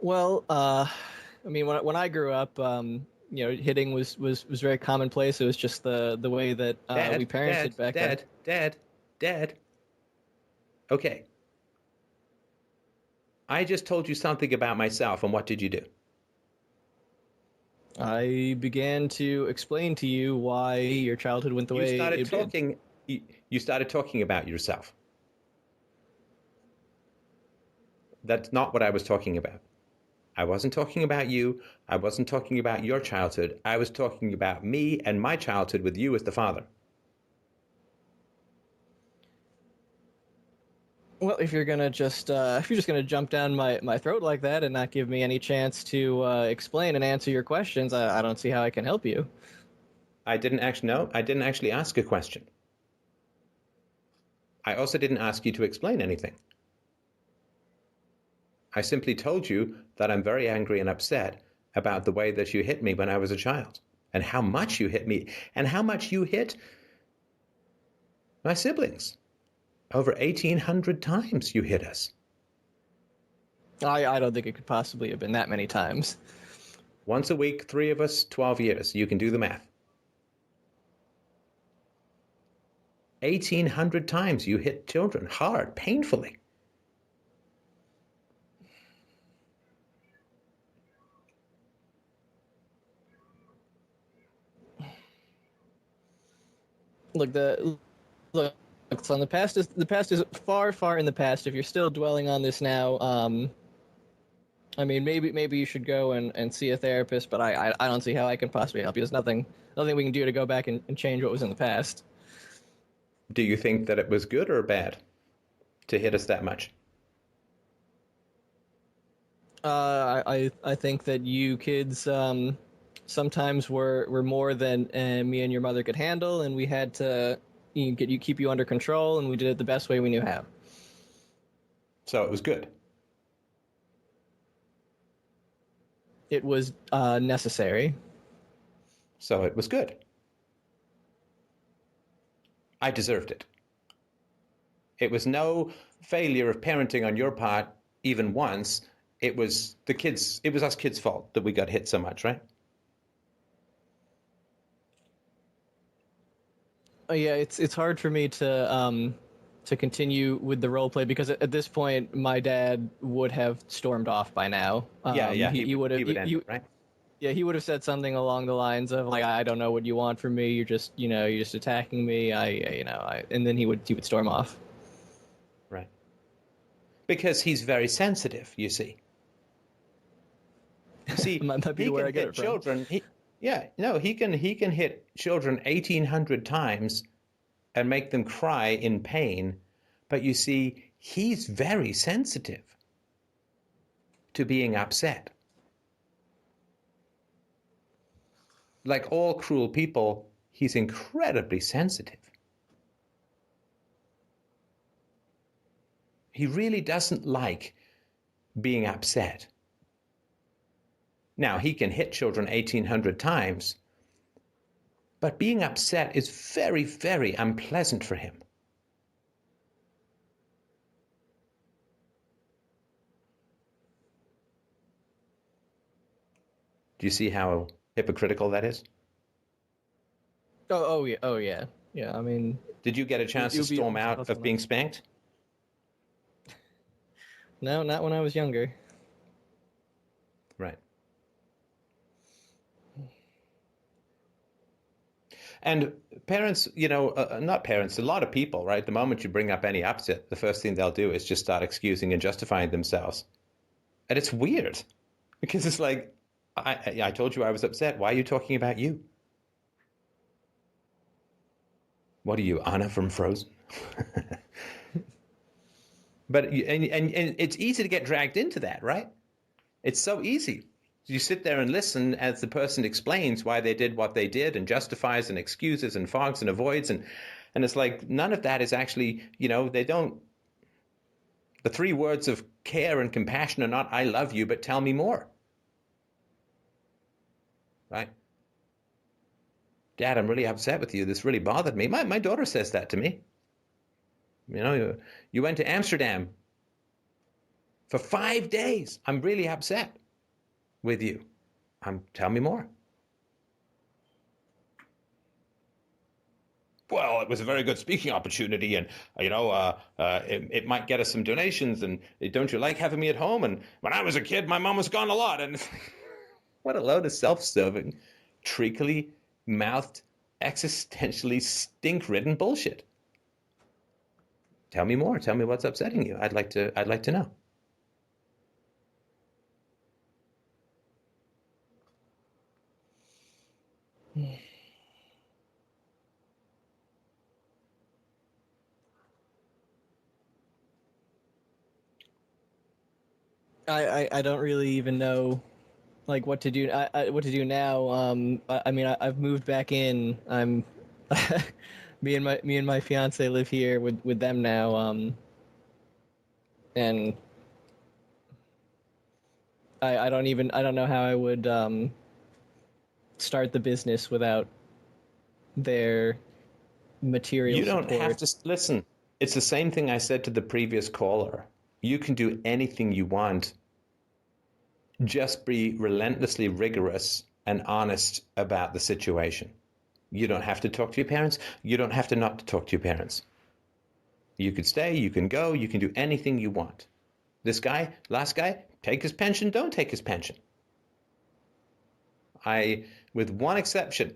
Well, I mean, when I grew up, you know, hitting was very commonplace. It was just the way that we parented back then. Dad. Okay. I just told you something about myself, and what did you do? I began to explain to you why your childhood went the way it did. You started talking about yourself. That's not what I was talking about. I wasn't talking about you. I wasn't talking about your childhood. I was talking about me and my childhood with you as the father. Well, if you're just gonna jump down my throat like that and not give me any chance to explain and answer your questions, I don't see how I can help you. I didn't actually ask a question. I also didn't ask you to explain anything. I simply told you that I'm very angry and upset about the way that you hit me when I was a child, and how much you hit me, and how much you hit my siblings. Over 1,800 times you hit us. I don't think it could possibly have been that many times. Once a week, 3 of us, 12 years. You can do the math. 1,800 times you hit children hard, painfully. Look, so the past is far in the past. If you're still dwelling on this now, I mean, maybe you should go and see a therapist. But I don't see how I can possibly help you. There's nothing we can do to go back and change what was in the past. Do you think that it was good or bad to hit us that much? I think that you kids sometimes were more than me and your mother could handle, and we had to keep you under control, and we did it the best way we knew how. So it was good. It was necessary. So it was good. I deserved it. It was no failure of parenting on your part, even once. It was us kids' fault that we got hit so much, right? Yeah, it's hard for me to continue with the role play because at this point my dad would have stormed off by now. He would have end it, right? Yeah, he would have said something along the lines of like, I don't know what you want from me. You're just attacking me. And then he would storm off. Right. Because he's very sensitive, you see. See, Might be he where can I get hit it from. children. He can hit children 1,800 times and make them cry in pain. But you see, he's very sensitive to being upset. Like all cruel people, he's incredibly sensitive. He really doesn't like being upset. Now, he can hit children 1,800 times, but being upset is very, very unpleasant for him. Do you see how hypocritical that is? Oh yeah. Yeah, I mean, did you get a chance to storm out of being spanked? No, not when I was younger. Right. And parents, not parents, a lot of people, right? The moment you bring up any upset, the first thing they'll do is just start excusing and justifying themselves. And it's weird because it's like, I told you I was upset. Why are you talking about you? What are you, Anna from Frozen? But and it's easy to get dragged into that, right? It's so easy. You sit there and listen as the person explains why they did what they did and justifies and excuses and fogs and avoids. And it's like none of that is actually, they don't. The three words of care and compassion are not, I love you, but tell me more. Right? Dad, I'm really upset with you. This really bothered me. My daughter says that to me. You went to Amsterdam for 5 days. I'm really upset with you. Tell me more. Well, it was a very good speaking opportunity, and it might get us some donations. And don't you like having me at home? And when I was a kid, my mom was gone a lot. And what a load of self-serving, treacly-mouthed, existentially stink-ridden bullshit. Tell me more. Tell me what's upsetting you. I'd like to know. I don't really even know like what to do. What to do now. I mean, I've moved back in. I'm me and my fiance live here with them now. And I don't know how I would start the business without their material You don't support. have to listen. It's the same thing I said to the previous caller. You can do anything you want. Just be relentlessly rigorous and honest about the situation. You don't have to talk to your parents. You don't have to not to talk to your parents. You can stay, you can go, you can do anything you want. This guy, last guy, take his pension, don't take his pension. With one exception,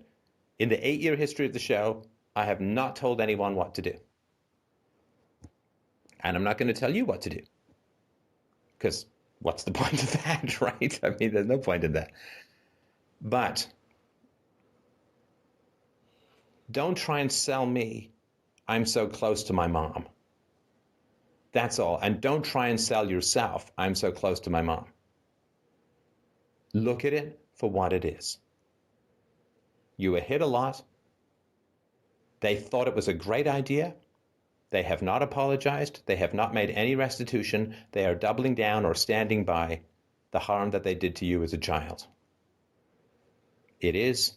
in the 8-year history of the show, I have not told anyone what to do. And I'm not going to tell you what to do. Because what's the point of that, right? I mean, there's no point in that. But don't try and sell me, I'm so close to my mom. That's all. And don't try and sell yourself, I'm so close to my mom. Look at it for what it is. You were hit a lot. They thought it was a great idea. They have not apologized. They have not made any restitution. They are doubling down or standing by the harm that they did to you as a child. It is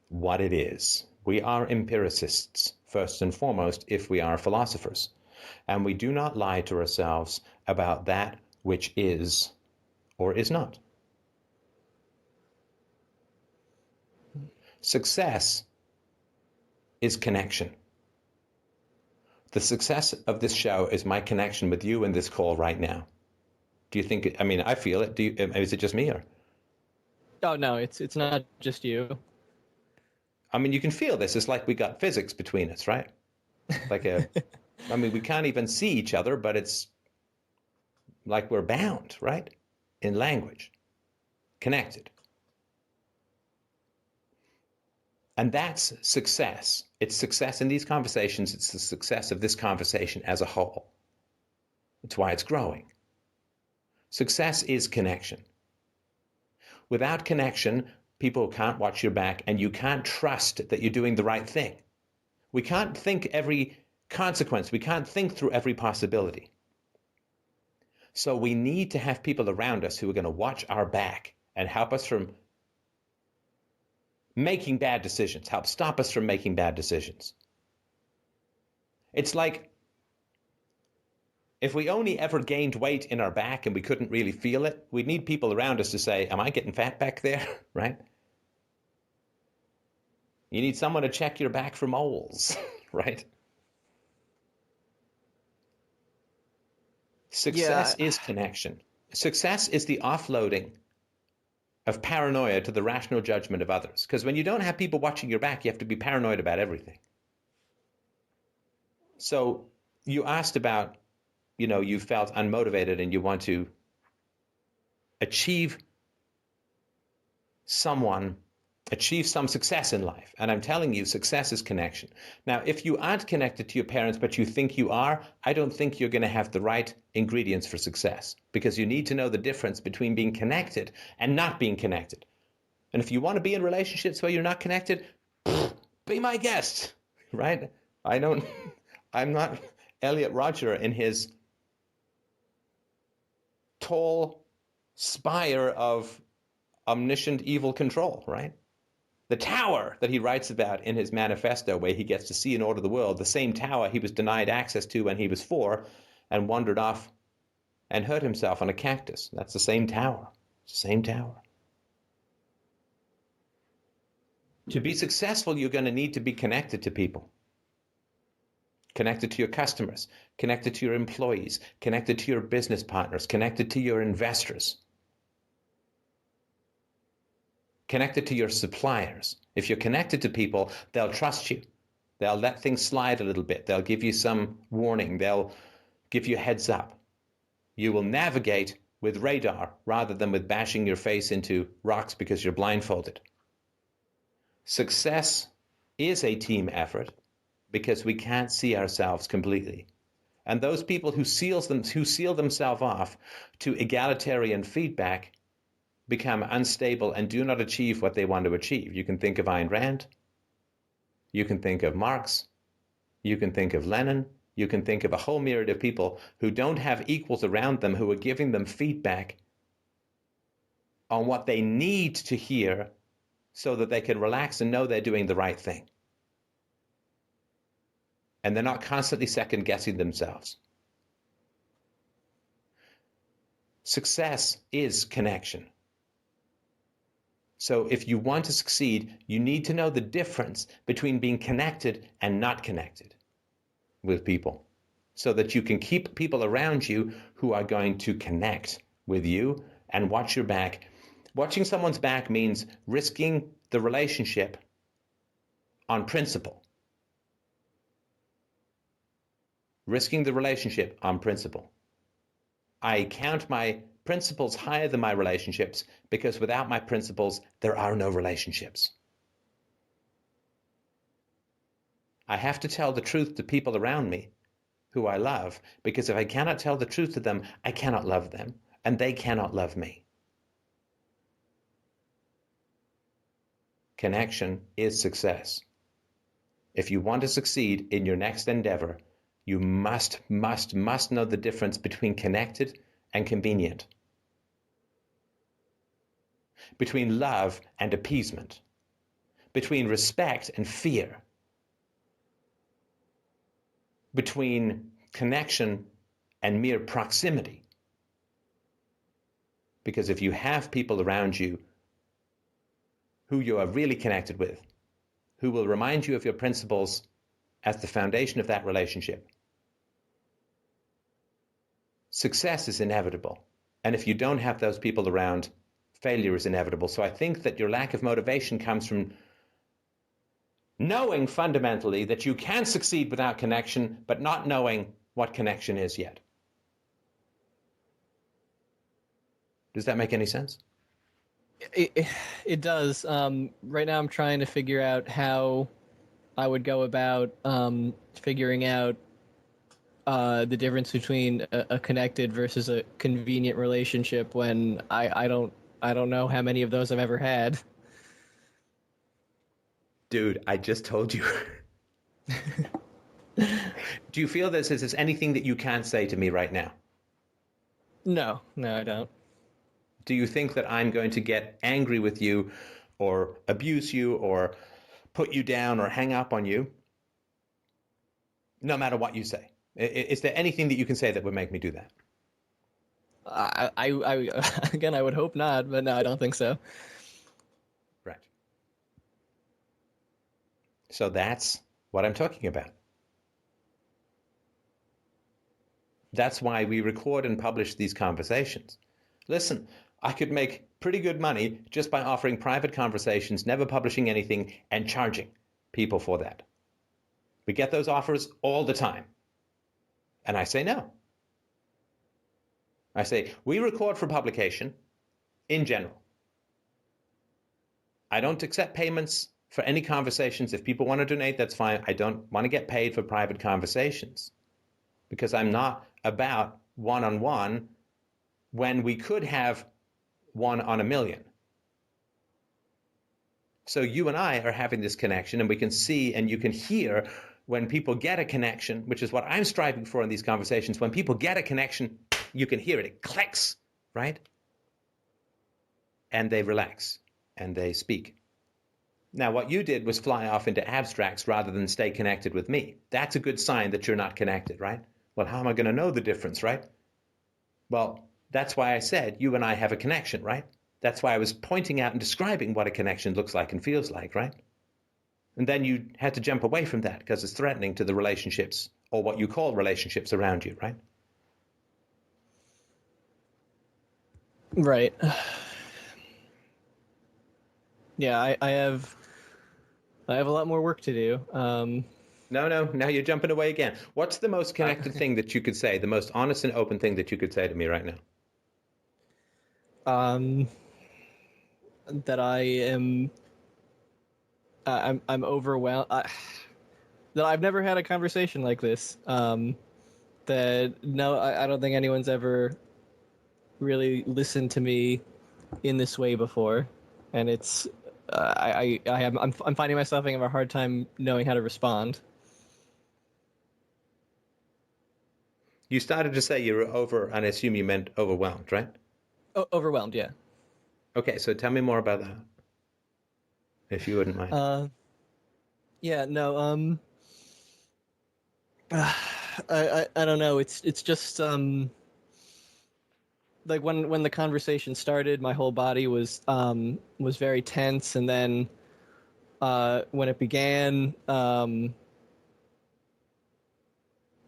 what it is. We are empiricists, first and foremost, if we are philosophers. And we do not lie to ourselves about that which is or is not. Success is connection. The success of this show is my connection with you in this call right now. Do you think, I mean, I feel it. Is it just me or? Oh, no, it's not just you. I mean, you can feel this. It's like we got physics between us, right? I mean, we can't even see each other, but it's like we're bound, right? In language, connected. And that's success. It's success in these conversations. It's the success of this conversation as a whole. It's why it's growing. Success is connection. Without connection, people can't watch your back, and you can't trust that you're doing the right thing. We can't think every consequence. We can't think through every possibility. So we need to have people around us who are going to watch our back and help us from making bad decisions, help stop us from making bad decisions. It's like if we only ever gained weight in our back and we couldn't really feel it, we'd need people around us to say, am I getting fat back there? Right? You need someone to check your back for moles, right? Success is connection. Success is the offloading of paranoia to the rational judgment of others. Because when you don't have people watching your back, you have to be paranoid about everything. So you asked about, you felt unmotivated and you want to achieve some success in life. And I'm telling you, success is connection. Now, if you aren't connected to your parents, but you think you are, I don't think you're going to have the right ingredients for success, because you need to know the difference between being connected and not being connected. And if you want to be in relationships where you're not connected, be my guest, right? I'm not Elliot Rodger in his tall spire of omniscient evil control, right? The tower that he writes about in his manifesto, where he gets to see and order the world, the same tower he was denied access to when he was 4 and wandered off and hurt himself on a cactus. That's the same tower. Same tower. To be successful, you're going to need to be connected to people. Connected to your customers, connected to your employees, connected to your business partners, connected to your investors, connected to your suppliers. If you're connected to people, they'll trust you. They'll let things slide a little bit. They'll give you some warning. They'll give you a heads up. You will navigate with radar rather than with bashing your face into rocks because you're blindfolded. Success is a team effort because we can't see ourselves completely. And those people who seal themselves off to egalitarian feedback become unstable and do not achieve what they want to achieve. You can think of Ayn Rand. You can think of Marx. You can think of Lenin. You can think of a whole myriad of people who don't have equals around them who are giving them feedback on what they need to hear so that they can relax and know they're doing the right thing. And they're not constantly second-guessing themselves. Success is connection. So if you want to succeed, you need to know the difference between being connected and not connected with people, so that you can keep people around you who are going to connect with you and watch your back. Watching someone's back means risking the relationship on principle. Risking the relationship on principle. I count my principles higher than my relationships because without my principles, there are no relationships. I have to tell the truth to people around me who I love, because if I cannot tell the truth to them, I cannot love them, and they cannot love me. Connection is success. If you want to succeed in your next endeavor, You must know the difference between connected and convenient, between love and appeasement, between respect and fear, between connection and mere proximity. Because if you have people around you who you are really connected with, who will remind you of your principles as the foundation of that relationship, success is inevitable. And if you don't have those people around, failure is inevitable. So I think that your lack of motivation comes from knowing fundamentally that you can succeed without connection, but not knowing what connection is yet. Does that make any sense? It does. Right now I'm trying to figure out how I would go about figuring out the difference between a connected versus a convenient relationship when I don't know how many of those I've ever had. Dude, I just told you. Do you feel this? Is there anything that you can't say to me right now? No, I don't. Do you think that I'm going to get angry with you or abuse you or put you down or hang up on you no matter what you say? Is there anything that you can say that would make me do that? I again, I would hope not, but no, I don't think so. Right. So that's what I'm talking about. That's why we record and publish these conversations. Listen, I could make pretty good money just by offering private conversations, never publishing anything, and charging people for that. We get those offers all the time. And I say no. I say, we record for publication in general. I don't accept payments for any conversations. If people want to donate, that's fine. I don't want to get paid for private conversations because I'm not about one-on-one when we could have 1 on a million. So you and I are having this connection, and we can see and you can hear when people get a connection, which is what I'm striving for in these conversations. When people get a connection, you can hear it. It clicks, right? And they relax and they speak. Now, what you did was fly off into abstracts rather than stay connected with me. That's a good sign that you're not connected, right? Well, how am I going to know the difference, right? Well, that's why I said you and I have a connection, right? That's why I was pointing out and describing what a connection looks like and feels like, right? And then you had to jump away from that because it's threatening to the relationships or what you call relationships around you, right? Right. Yeah, I have a lot more work to do. No, now you're jumping away again. What's the most connected thing that you could say, the most honest and open thing that you could say to me right now? That I am, I'm overwhelmed. That I've never had a conversation like this. That no, I don't think anyone's ever really listened to me in this way before, and it's I'm finding myself having a hard time knowing how to respond. You started to say you were over, and I assume you meant overwhelmed, right? Overwhelmed, yeah. Okay, so tell me more about that, if you wouldn't mind. Yeah, no, I don't know. It's just like when the conversation started, my whole body was very tense, and then when it began,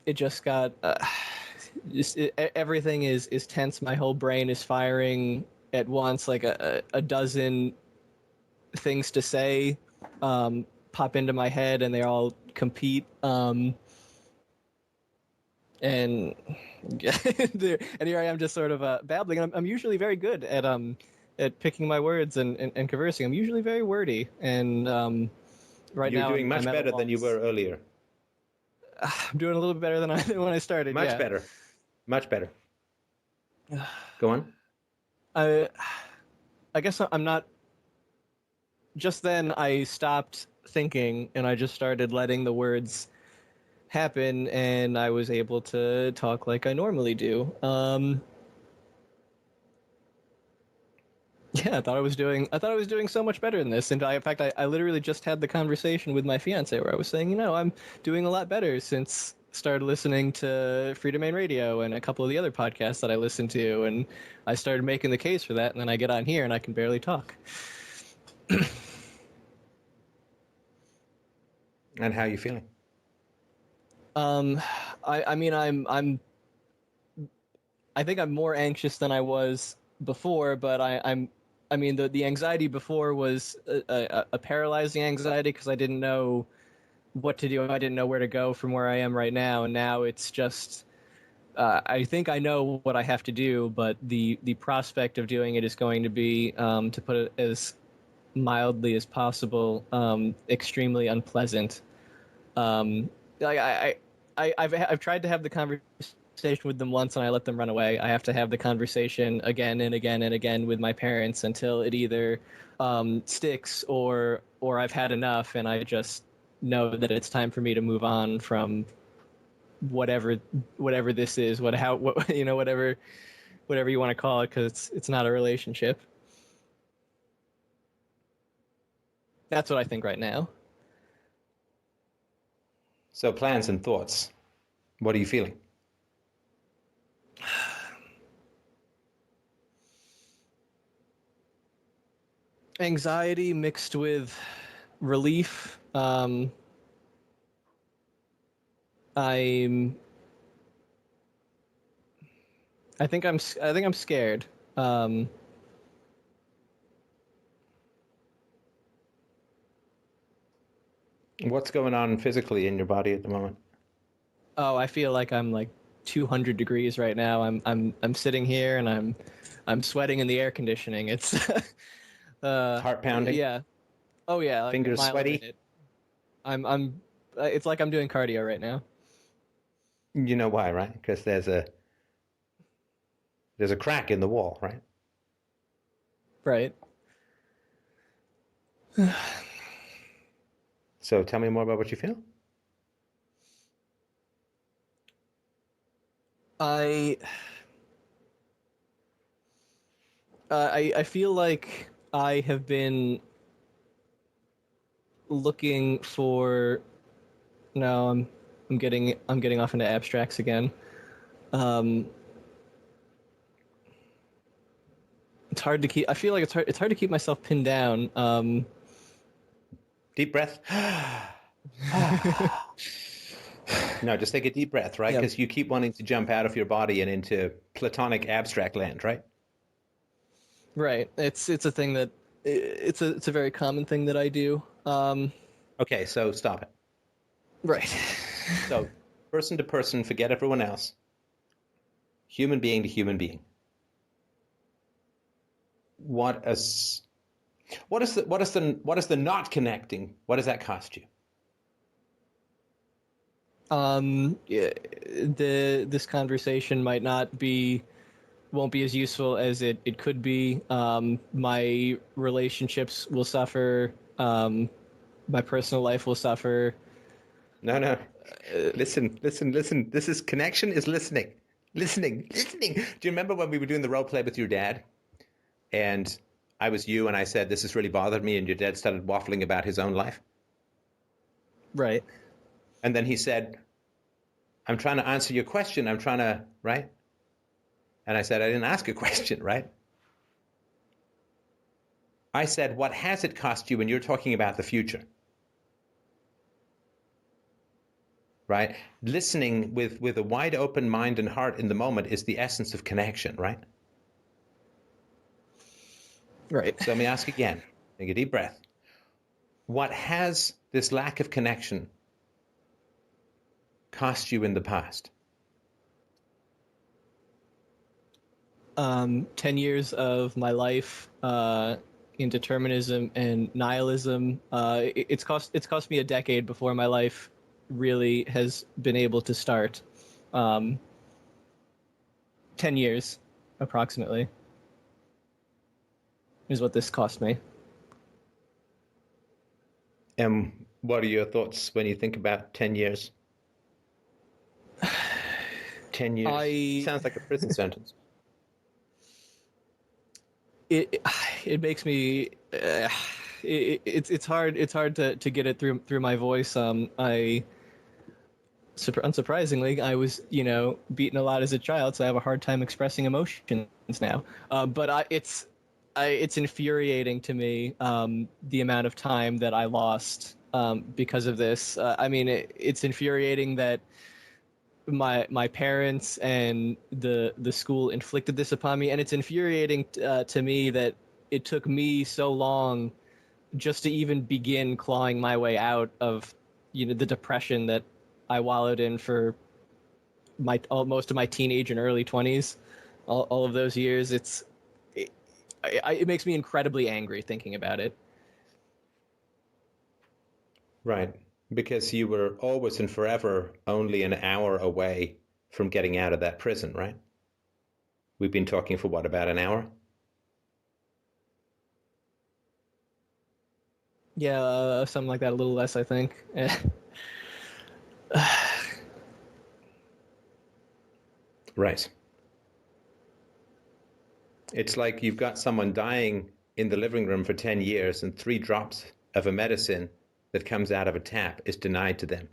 it just got everything is tense. My whole brain is firing at once, like a dozen things to say pop into my head, and they all compete. And and here I am, just sort of babbling. I'm usually very good at picking my words and conversing. I'm usually very wordy, and right now you're doing much I'm better than you were earlier. I'm doing a little bit better than when I started. Much better. Go on. I guess I'm not. Just then, I stopped thinking, and I just started letting the words happen, and I was able to talk like I normally do. Yeah, I thought I was doing so much better than this. And in fact, I literally just had the conversation with my fiance where I was saying, I'm doing a lot better since started listening to Freedomain Radio and a couple of the other podcasts that I listen to, and I started making the case for that, and then I get on here and I can barely talk. And how are you feeling? I mean, I think I'm more anxious than I was before, but I mean, the anxiety before was a paralyzing anxiety because I didn't know what to do. I didn't know where to go from where I am right now, and now it's just I think I know what I have to do, but the prospect of doing it is going to be, to put it as mildly as possible, extremely unpleasant. Like I've tried to have the conversation with them once and I let them run away. I have to have the conversation again and again and again with my parents until it either sticks or I've had enough and I just know that it's time for me to move on from whatever this is, whatever you want to call it, because it's not a relationship. That's what I think right now. So plans and thoughts. What are you feeling? Anxiety mixed with relief. I think I'm scared. What's going on physically in your body at the moment? Oh, I feel like I'm like 200 degrees right now. I'm sitting here and I'm sweating in the air conditioning. It's Heart pounding? Yeah. Oh yeah, like Fingers mile a sweaty? minute. I'm it's like I'm doing cardio right now. You know why, right? Because there's a crack in the wall, right? Right. So tell me more about what you feel. I I feel like I have been looking for. No, I'm getting off into abstracts again. It's hard to keep. I feel like it's hard to keep myself pinned down. Deep breath. No, just take a deep breath, right? Yep. Because you keep wanting to jump out of your body and into platonic abstract land, right? Right. It's a thing that it's a very common thing that I do. Okay, so stop it. Right. So, person to person, forget everyone else. Human being to human being. What is the not connecting? What does that cost you? Yeah, this conversation won't be as useful as it could be. My relationships will suffer. My personal life will suffer. No. Listen. This is connection is listening. Listening. Do you remember when we were doing the role play with your dad? And I was you and I said, this has really bothered me. And your dad started waffling about his own life. Right. And then he said, I'm trying to answer your question. I'm trying to, right? And I said, I didn't ask a question, right? I said, what has it cost you when you're talking about the future? Right? Listening with a wide open mind and heart in the moment is the essence of connection, right? Right. So let me ask again. Take a deep breath. What has this lack of connection cost you in the past? 10 years of my life in determinism and nihilism. It's cost me a decade before my life really has been able to start. 10 years, approximately, is what this cost me. And what are your thoughts when you think about 10 years? 10 years. Sounds like a prison sentence. It makes me it's hard to get it through my voice. Unsurprisingly, I was beaten a lot as a child, so I have a hard time expressing emotions now. But it's infuriating to me, the amount of time that I lost because of this. I mean, it's infuriating that my parents and the school inflicted this upon me, and it's infuriating to me that it took me so long just to even begin clawing my way out of the depression that I wallowed in for most of my teenage and early 20s, all of those years. It makes me incredibly angry thinking about it. Right. Because you were always and forever only an hour away from getting out of that prison, right? We've been talking for what, about an hour? Yeah, something like that, a little less, I think. Right. It's like you've got someone dying in the living room for 10 years and 3 drops of a medicine that comes out of a tap is denied to them.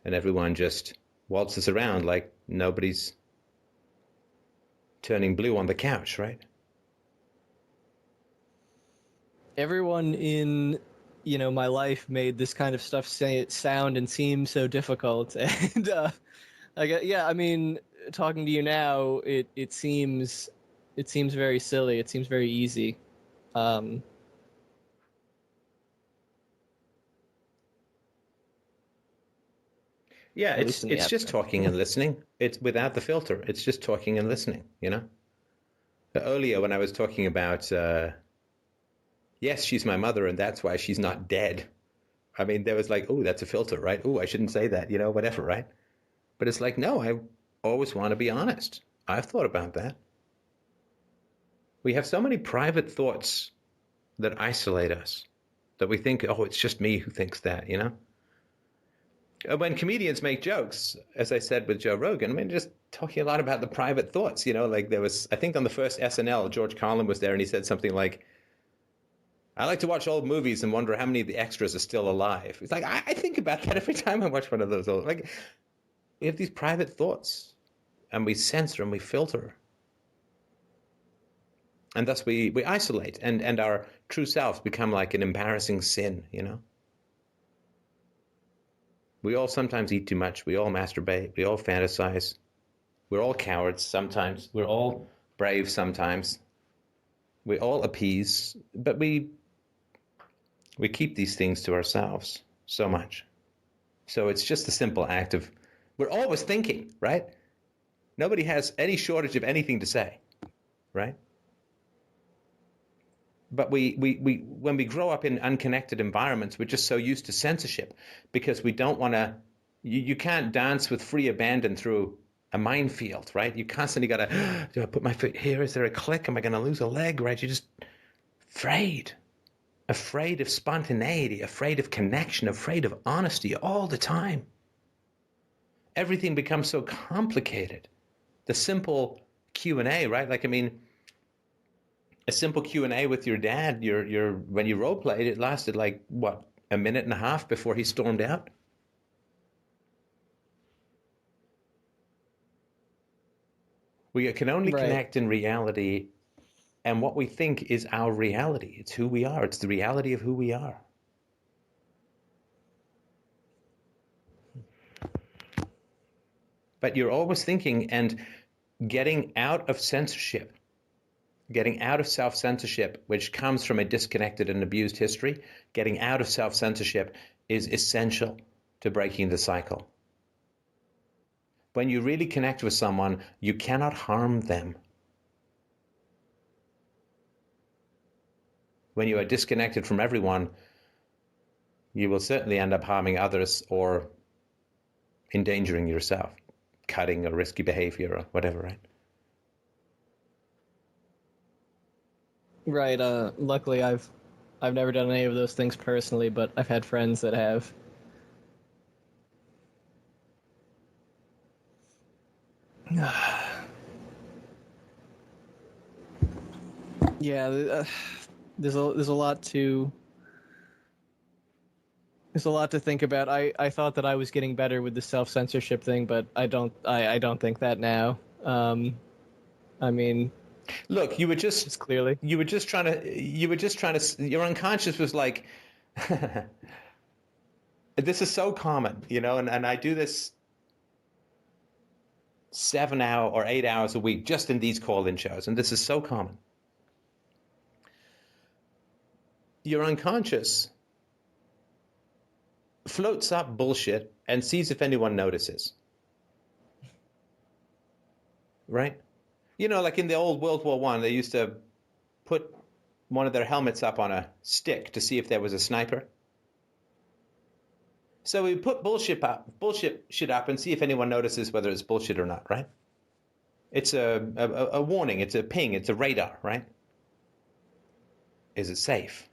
And everyone just waltzes around like nobody's turning blue on the couch, right? Everyone in my life made this kind of stuff sound and seem so difficult. And I mean, talking to you now, it seems very silly. It seems very easy. Yeah, At least in the it's just abstract. talking and listening. It's without the filter. It's just talking and listening, Earlier when I was talking about, yes, she's my mother and that's why she's not dead. I mean, there was like, oh, that's a filter, right? Oh, I shouldn't say that, whatever, right? But it's like, no, I always want to be honest. I've thought about that. We have so many private thoughts that isolate us, that we think, oh, it's just me who thinks that, When comedians make jokes, as I said with Joe Rogan, I mean, just talking a lot about the private thoughts, like there was, I think on the first SNL, George Carlin was there and he said something like, I like to watch old movies and wonder how many of the extras are still alive. It's like, I think about that every time I watch one of those old, like, we have these private thoughts and we censor and we filter. And thus we isolate and our true selves become like an embarrassing sin, We all sometimes eat too much. We all masturbate. We all fantasize. We're all cowards sometimes. We're all brave sometimes. We all appease, but we keep these things to ourselves so much. So it's just a simple act of, we're always thinking, right? Nobody has any shortage of anything to say, right? But we when we grow up in unconnected environments, we're just so used to censorship because we don't want to. You can't dance with free abandon through a minefield, right? You constantly got to. Do I put my foot here? Is there a click? Am I going to lose a leg? Right? You're just afraid of spontaneity, afraid of connection, afraid of honesty all the time. Everything becomes so complicated. The simple Q&A, right? Like, I mean, a simple Q&A with your dad, when you role played, it lasted like, what, a minute and a half before he stormed out? We can only connect in reality, and what we think is our reality. It's who we are. It's the reality of who we are. But you're always thinking and getting out of censorship, getting out of self-censorship, which comes from a disconnected and abused history, getting out of self-censorship is essential to breaking the cycle. When you really connect with someone, you cannot harm them. When you are disconnected from everyone, you will certainly end up harming others or endangering yourself, cutting or risky behavior or whatever, right? Right. Luckily, I've never done any of those things personally, but I've had friends that have. Yeah, there's a lot to think about. I thought that I was getting better with the self-censorship thing, but I don't think that now. I mean, Look, you were it's just clearly. your unconscious was like, this is so common, and I do this 7 hour or 8 hours a week just in these call-in shows, and this is so common. Your unconscious floats up bullshit and sees if anyone notices. Right? Like in the old World War I, they used to put one of their helmets up on a stick to see if there was a sniper. So we put bullshit shit up and see if anyone notices whether it's bullshit or not, right? It's a warning, it's a ping, it's a radar, right? Is it safe?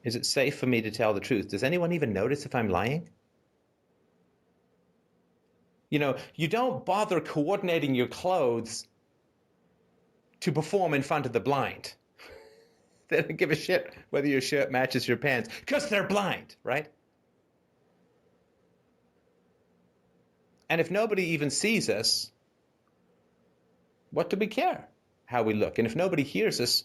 Is it safe for me to tell the truth? Does anyone even notice if I'm lying? You don't bother coordinating your clothes to perform in front of the blind. They don't give a shit whether your shirt matches your pants because they're blind, right? And if nobody even sees us, what do we care how we look? And if nobody hears us,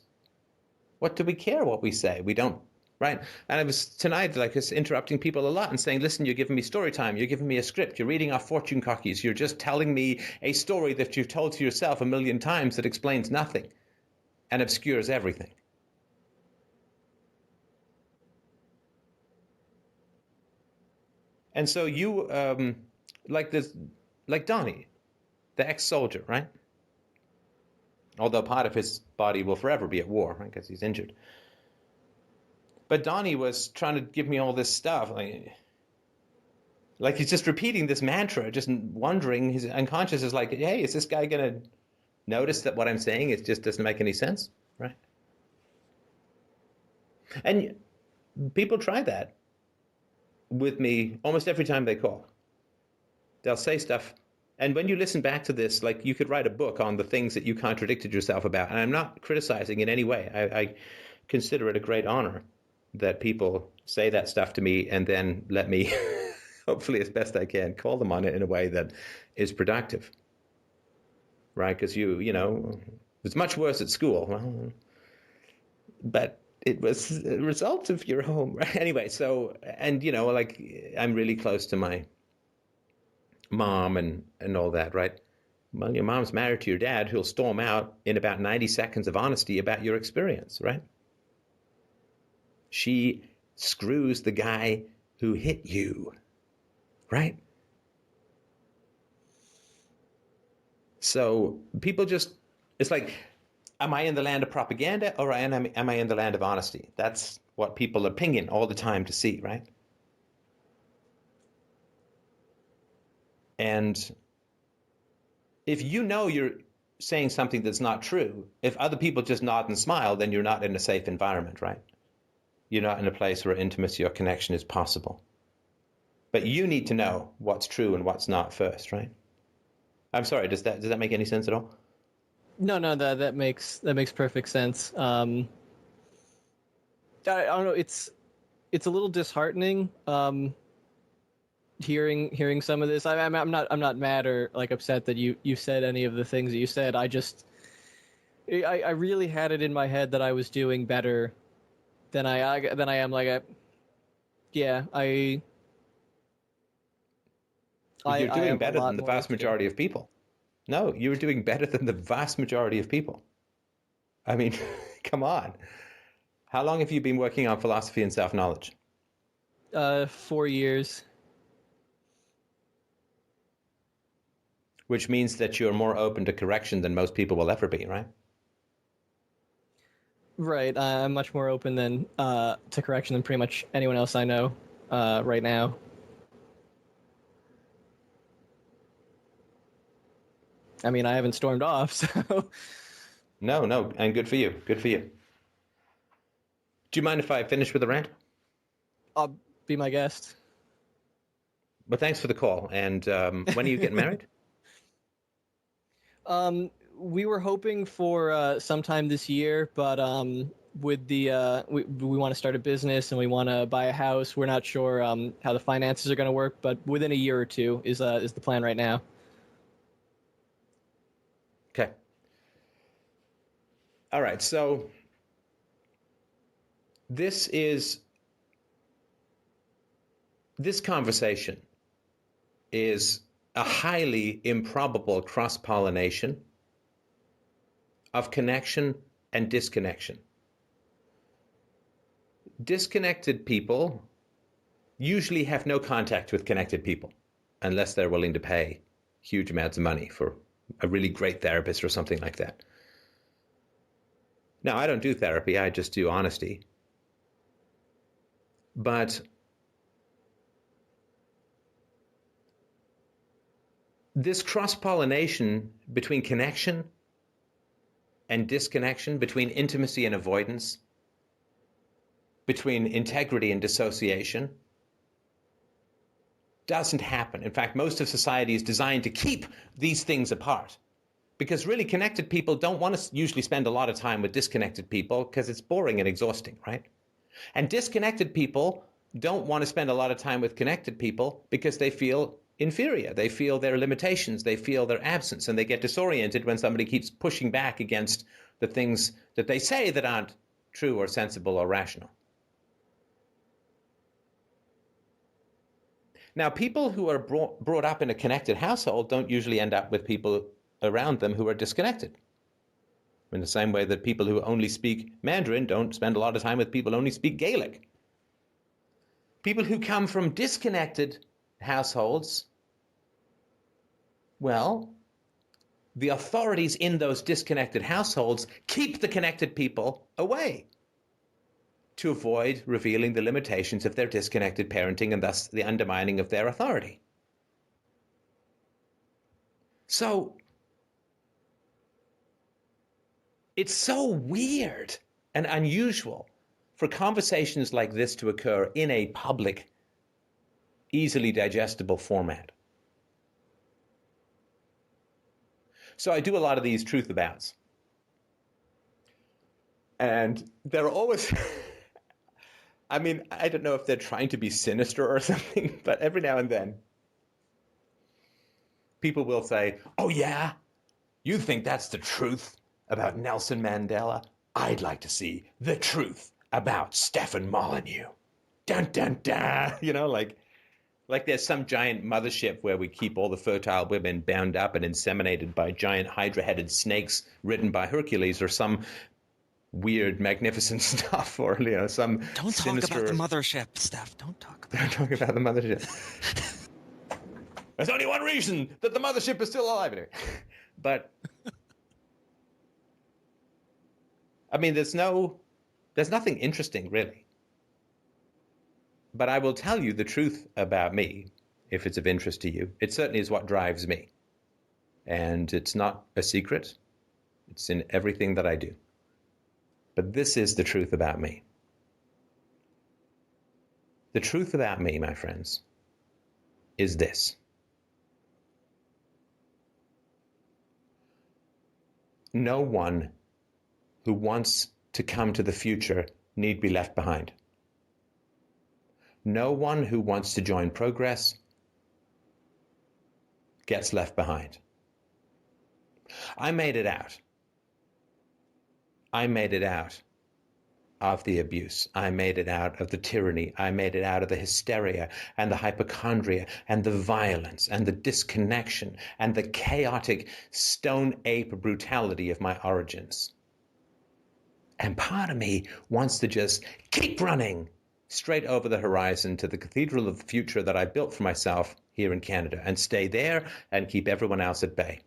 what do we care what we say? We don't, right? And I was tonight just interrupting people a lot and saying, listen, you're giving me story time. You're giving me a script. You're reading off fortune cookies. You're just telling me a story that you've told to yourself 1,000,000 times that explains nothing and obscures everything. And so you, like Donnie, the ex-soldier, right? Although part of his body will forever be at war, right? Because he's injured. But Donnie was trying to give me all this stuff. Like he's just repeating this mantra, just wondering. His unconscious is like, hey, is this guy going to notice that what I'm saying it just doesn't make any sense, right? And people try that with me almost every time they call. They'll say stuff. And when you listen back to this, like you could write a book on the things that you contradicted yourself about. And I'm not criticizing in any way. I consider it a great honor that people say that stuff to me and then let me, hopefully as best I can, call them on it in a way that is productive. Right? Because it's much worse at school. Well, but it was a result of your home. Right? Anyway, so, and, I'm really close to my mom and all that, right? Well, your mom's married to your dad who'll storm out in about 90 seconds of honesty about your experience, right? She screws the guy who hit you, right? So people just, it's like, am I in the land of propaganda or am I in the land of honesty? That's what people are pinging all the time to see, right? And if you're saying something that's not true, if other people just nod and smile, then you're not in a safe environment, right? You're not in a place where intimacy or connection is possible. But you need to know what's true and what's not first, right? I'm sorry, does that make any sense at all? No, that makes perfect sense. I don't know. It's a little disheartening. Hearing some of this, I'm not mad or like upset that you said any of the things that you said. I really had it in my head that I was doing better than I am. You're doing better than the vast majority of people. No, you were doing better than the vast majority of people. I mean, come on. How long have you been working on philosophy and self-knowledge? 4 years. Which means that you're more open to correction than most people will ever be, right? Right. I'm much more open to correction than pretty much anyone else I know right now. I mean, I haven't stormed off, so... No, and good for you. Good for you. Do you mind if I finish with a rant? I'll be my guest. Well, thanks for the call. And when are you getting married? We were hoping for sometime this year, but with the we want to start a business and we want to buy a house. We're not sure how the finances are going to work, but within a year or two is the plan right now. Okay. All right. So this conversation is a highly improbable cross-pollination of connection and disconnection. Disconnected people usually have no contact with connected people unless they're willing to pay huge amounts of money for a really great therapist or something like that. Now, I don't do therapy, I just do honesty. But this cross-pollination between connection and disconnection, between intimacy and avoidance, between integrity and dissociation, doesn't happen. In fact, most of society is designed to keep these things apart, because really connected people don't want to usually spend a lot of time with disconnected people because it's boring and exhausting, right? And disconnected people don't want to spend a lot of time with connected people because they feel inferior. They feel their limitations. They feel their absence, and they get disoriented when somebody keeps pushing back against the things that they say that aren't true or sensible or rational. Now, people who are brought up in a connected household don't usually end up with people around them who are disconnected. In the same way that people who only speak Mandarin don't spend a lot of time with people who only speak Gaelic. People who come from disconnected households, well, the authorities in those disconnected households keep the connected people away to avoid revealing the limitations of their disconnected parenting and thus the undermining of their authority. So it's so weird and unusual for conversations like this to occur in a public, easily digestible format. So I do a lot of these truth abouts. And they're always, I mean, I don't know if they're trying to be sinister or something, but every now and then, people will say, oh yeah, you think that's the truth about Nelson Mandela? I'd like to see the truth about Stefan Molyneux. Dun, dun, dun. You know, like there's some giant mothership where we keep all the fertile women bound up and inseminated by giant hydra-headed snakes ridden by Hercules, or some weird, magnificent stuff, or some Don't sinister... talk about the mothership, Steph. Don't talk about Don't talk about the mothership. There's only one reason that the mothership is still alive anyway. But I mean, there's nothing interesting, really. But I will tell you the truth about me, if it's of interest to you. It certainly is what drives me. And it's not a secret. It's in everything that I do. But this is the truth about me. The truth about me, my friends, is this. No one who wants to come to the future need be left behind. No one who wants to join progress gets left behind. I made it out. I made it out of the abuse. I made it out of the tyranny. I made it out of the hysteria and the hypochondria and the violence and the disconnection and the chaotic stone ape brutality of my origins. And part of me wants to just keep running straight over the horizon to the cathedral of the future that I built for myself here in Canada and stay there and keep everyone else at bay.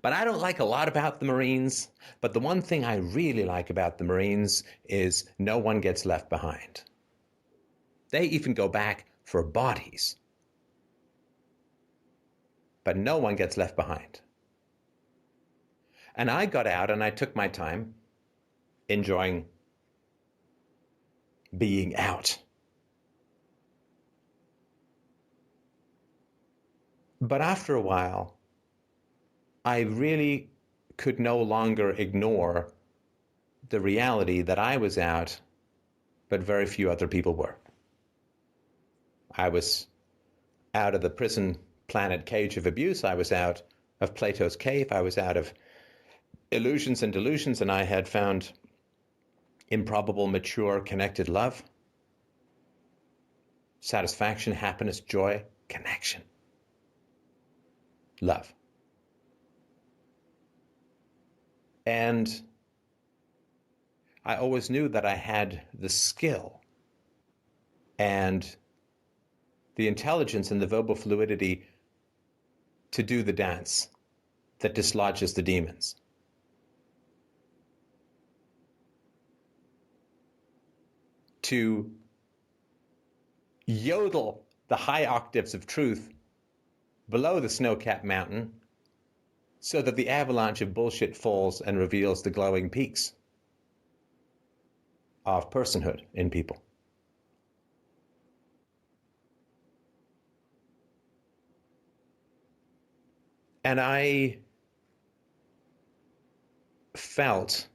But I don't like a lot about the Marines, but the one thing I really like about the Marines is no one gets left behind. They even go back for bodies. But no one gets left behind. And I got out and I took my time enjoying being out. But after a while, I really could no longer ignore the reality that I was out, but very few other people were. I was out of the prison planet cage of abuse. I was out of Plato's cave. I was out of illusions and delusions, and I had found improbable, mature, connected love, satisfaction, happiness, joy, connection, love. And I always knew that I had the skill and the intelligence and the verbal fluidity to do the dance that dislodges the demons. To yodel the high octaves of truth below the snow-capped mountain so that the avalanche of bullshit falls and reveals the glowing peaks of personhood in people. And I felt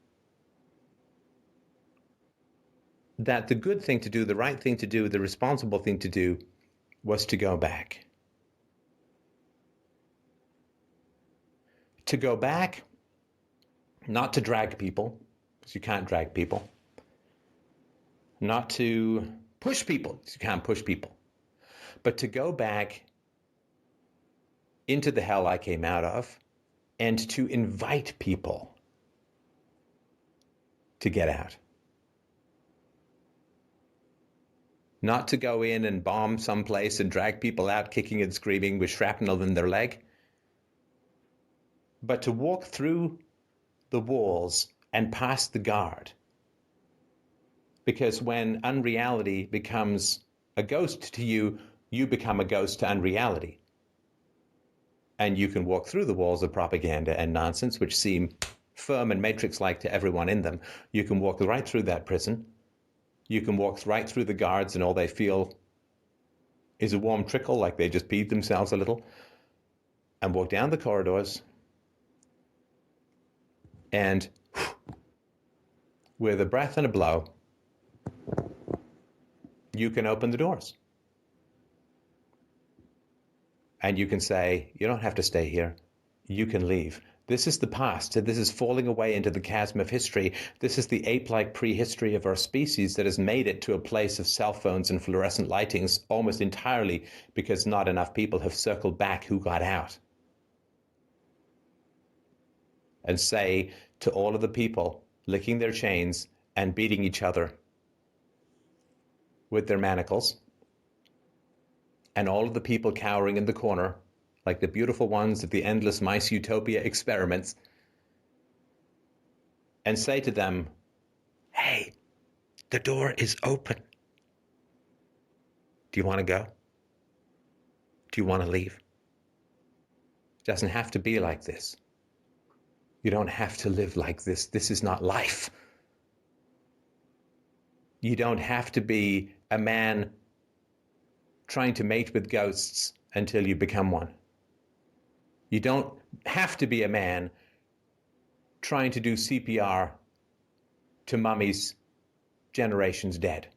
that the good thing to do, the right thing to do, the responsible thing to do was to go back. To go back, not to drag people, because you can't drag people. Not to push people, because you can't push people. But to go back into the hell I came out of and to invite people to get out. Not to go in and bomb someplace and drag people out kicking and screaming with shrapnel in their leg, but to walk through the walls and past the guard. Because when unreality becomes a ghost to you, you become a ghost to unreality. And you can walk through the walls of propaganda and nonsense, which seem firm and matrix-like to everyone in them. You can walk right through that prison. You can walk right through the guards and all they feel is a warm trickle, like they just peed themselves a little, and walk down the corridors and with a breath and a blow, you can open the doors. And you can say, you don't have to stay here. You can leave. This is the past. This is falling away into the chasm of history. This is the ape-like prehistory of our species that has made it to a place of cell phones and fluorescent lightings almost entirely because not enough people have circled back who got out. And say to all of the people licking their chains and beating each other with their manacles, and all of the people cowering in the corner, like the beautiful ones of the endless mice utopia experiments, and say to them, hey, the door is open. Do you want to go? Do you want to leave? It doesn't have to be like this. You don't have to live like this. This is not life. You don't have to be a man trying to mate with ghosts until you become one. You don't have to be a man trying to do CPR to mummies generations dead.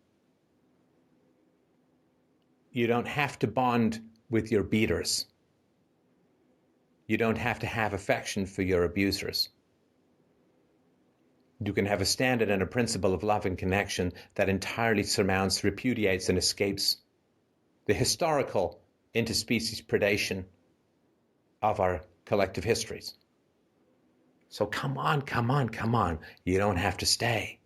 You don't have to bond with your beaters. You don't have to have affection for your abusers. You can have a standard and a principle of love and connection that entirely surmounts, repudiates, and escapes the historical interspecies predation of our collective histories. So come on, come on, come on. You don't have to stay.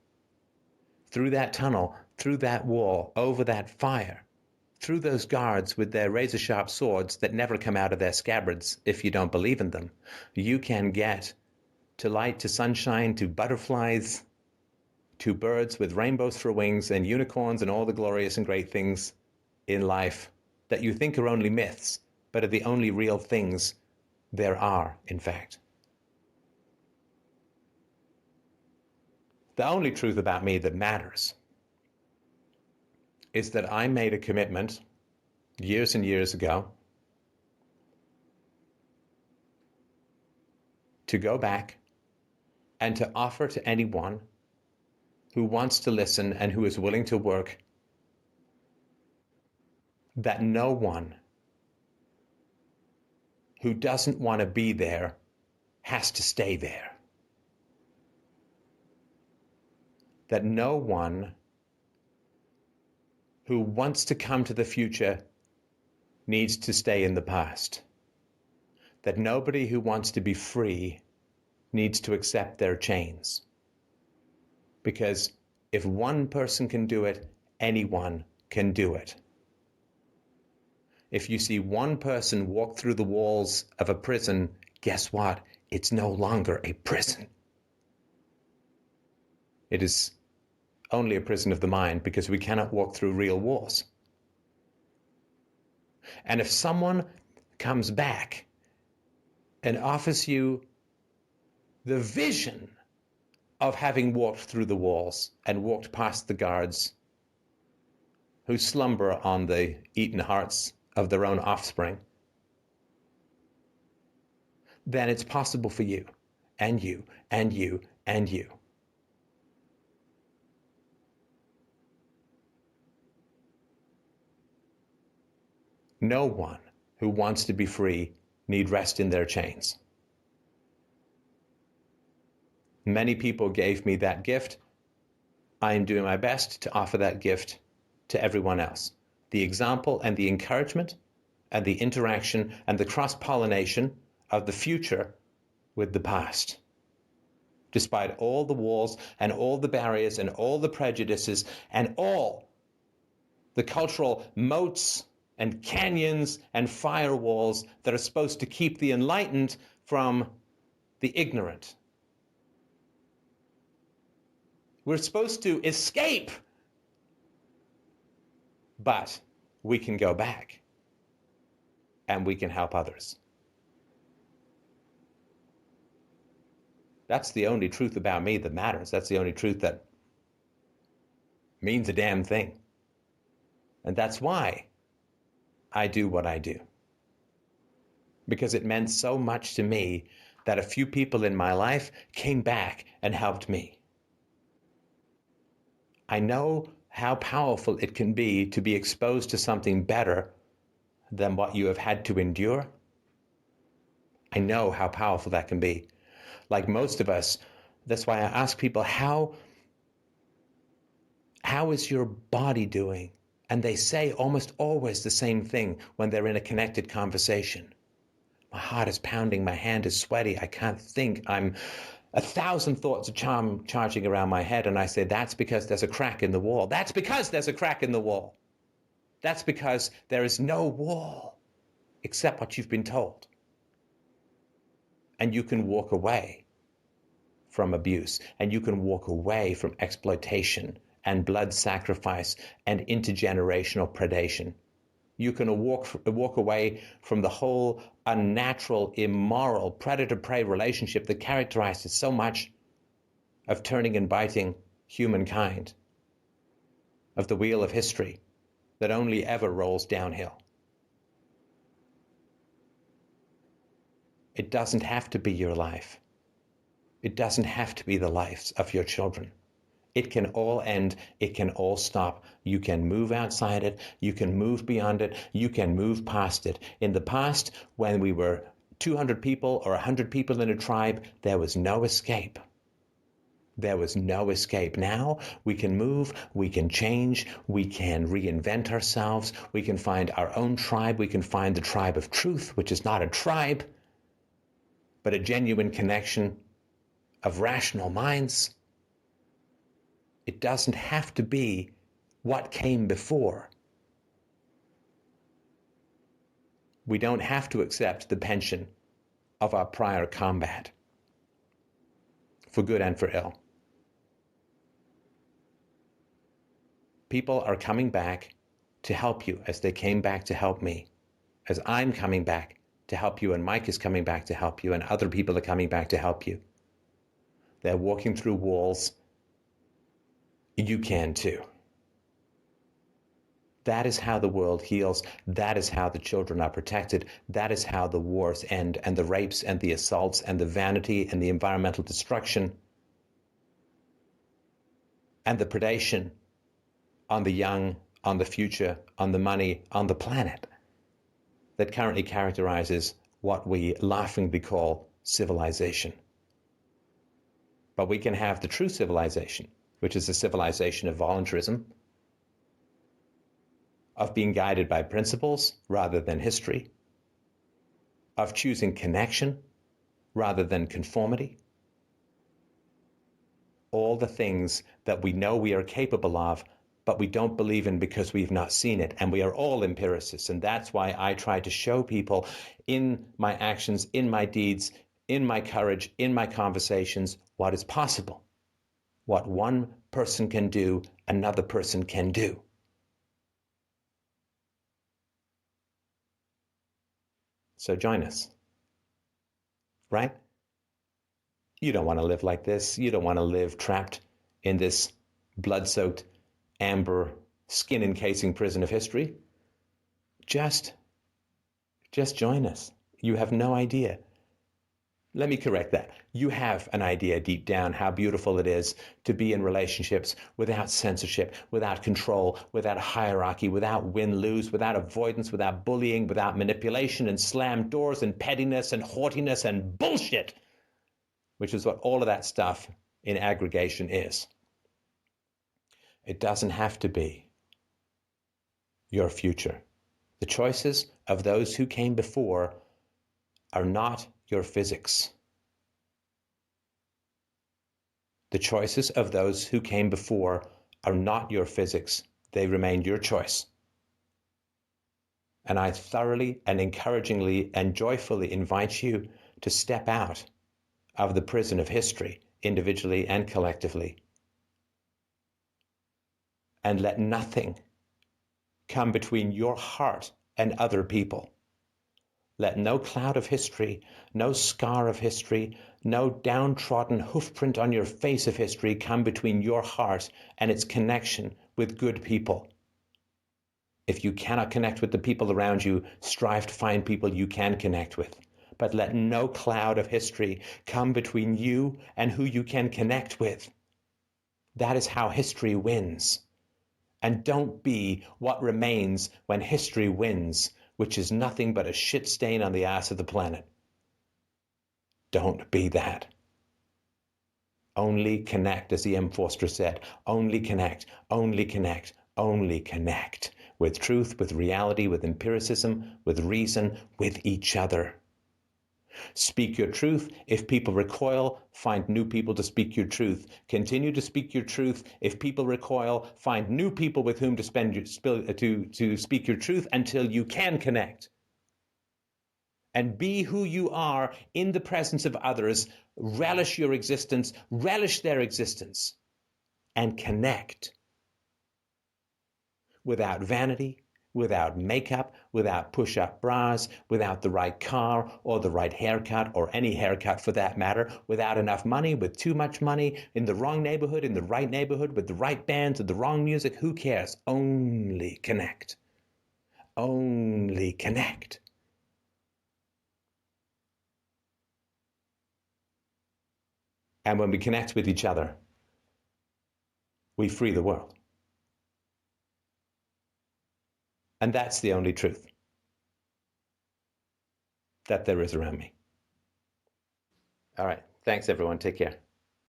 Through that tunnel, through that wall, over that fire, through those guards with their razor-sharp swords that never come out of their scabbards if you don't believe in them, you can get to light, to sunshine, to butterflies, to birds with rainbows for wings and unicorns and all the glorious and great things in life that you think are only myths, but are the only real things there are, in fact. The only truth about me that matters is that I made a commitment years and years ago to go back and to offer to anyone who wants to listen and who is willing to work that no one who doesn't want to be there has to stay there. That no one who wants to come to the future needs to stay in the past. That nobody who wants to be free needs to accept their chains. Because if one person can do it, anyone can do it. If you see one person walk through the walls of a prison, guess what? It's no longer a prison. It is only a prison of the mind, because we cannot walk through real walls. And if someone comes back and offers you the vision of having walked through the walls and walked past the guards who slumber on the eaten hearts of their own offspring, then it's possible for you, and you, and you, and you. No one who wants to be free need rest in their chains. Many people gave me that gift. I am doing my best to offer that gift to everyone else. The example and the encouragement and the interaction and the cross-pollination of the future with the past. Despite all the walls and all the barriers and all the prejudices and all the cultural moats and canyons and firewalls that are supposed to keep the enlightened from the ignorant. We're supposed to escape, but we can go back and we can help others. That's the only truth about me that matters. That's the only truth that means a damn thing. And that's why I do what I do. Because it meant so much to me that a few people in my life came back and helped me. I know how powerful it can be to be exposed to something better than what you have had to endure. I know how powerful that can be. Like most of us, that's why I ask people, how is your body doing? And they say almost always the same thing when they're in a connected conversation. My heart is pounding, my hand is sweaty, I can't think, I'm 1,000 thoughts of charging around my head, and I say, that's because there's a crack in the wall. That's because there's a crack in the wall. That's because there is no wall except what you've been told. And you can walk away from abuse, and you can walk away from exploitation and blood sacrifice and intergenerational predation. You can walk away from the whole unnatural, immoral, predator-prey relationship that characterizes so much of turning and biting humankind, of the wheel of history that only ever rolls downhill. It doesn't have to be your life. It doesn't have to be the lives of your children. It can all end. It can all stop. You can move outside it. You can move beyond it. You can move past it. In the past, when we were 200 people or 100 people in a tribe, there was no escape. There was no escape. Now we can move, we can change, we can reinvent ourselves, we can find our own tribe, we can find the tribe of truth, which is not a tribe, but a genuine connection of rational minds. It doesn't have to be what came before. We don't have to accept the pension of our prior combat, for good and for ill. People are coming back to help you as they came back to help me, as I'm coming back to help you, and Mike is coming back to help you, and other people are coming back to help you. They're walking through walls. You can too. That is how the world heals. That is how the children are protected. That is how the wars end, and the rapes and the assaults and the vanity and the environmental destruction and the predation on the young, on the future, on the money, on the planet that currently characterizes what we laughingly call civilization. But we can have the true civilization, which is a civilization of voluntarism, of being guided by principles rather than history, of choosing connection rather than conformity. All the things that we know we are capable of, but we don't believe in because we've not seen it. And we are all empiricists. And that's why I try to show people in my actions, in my deeds, in my courage, in my conversations, what is possible. What one person can do, another person can do. So join us, right? You don't want to live like this. You don't want to live trapped in this blood-soaked, amber, skin-encasing prison of history. Just join us. You have no idea. Let me correct that. You have an idea deep down how beautiful it is to be in relationships without censorship, without control, without hierarchy, without win-lose, without avoidance, without bullying, without manipulation and slammed doors and pettiness and haughtiness and bullshit, which is what all of that stuff in aggregation is. It doesn't have to be your future. The choices of those who came before are not your physics. The choices of those who came before are not your physics. They remain your choice. And I thoroughly and encouragingly and joyfully invite you to step out of the prison of history, individually and collectively, and let nothing come between your heart and other people. Let no cloud of history, no scar of history, no downtrodden hoofprint on your face of history come between your heart and its connection with good people. If you cannot connect with the people around you, strive to find people you can connect with. But let no cloud of history come between you and who you can connect with. That is how history wins. And don't be what remains when history wins, which is nothing but a shit stain on the ass of the planet. Don't be that. Only connect, as E.M. Forster said. Only connect, only connect, only connect. With truth, with reality, with empiricism, with reason, with each other. Speak your truth. If people recoil, find new people to speak your truth. Continue to speak your truth. If people recoil, find new people with whom to speak your truth until you can connect. And be who you are in the presence of others. Relish your existence. Relish their existence. And connect. Without vanity, without makeup, without push-up bras, without the right car or the right haircut or any haircut for that matter, without enough money, with too much money, in the wrong neighborhood, in the right neighborhood, with the right bands, with the wrong music, who cares? Only connect. Only connect. And when we connect with each other, we free the world. And that's the only truth that there is around me. All right. Thanks, everyone. Take care.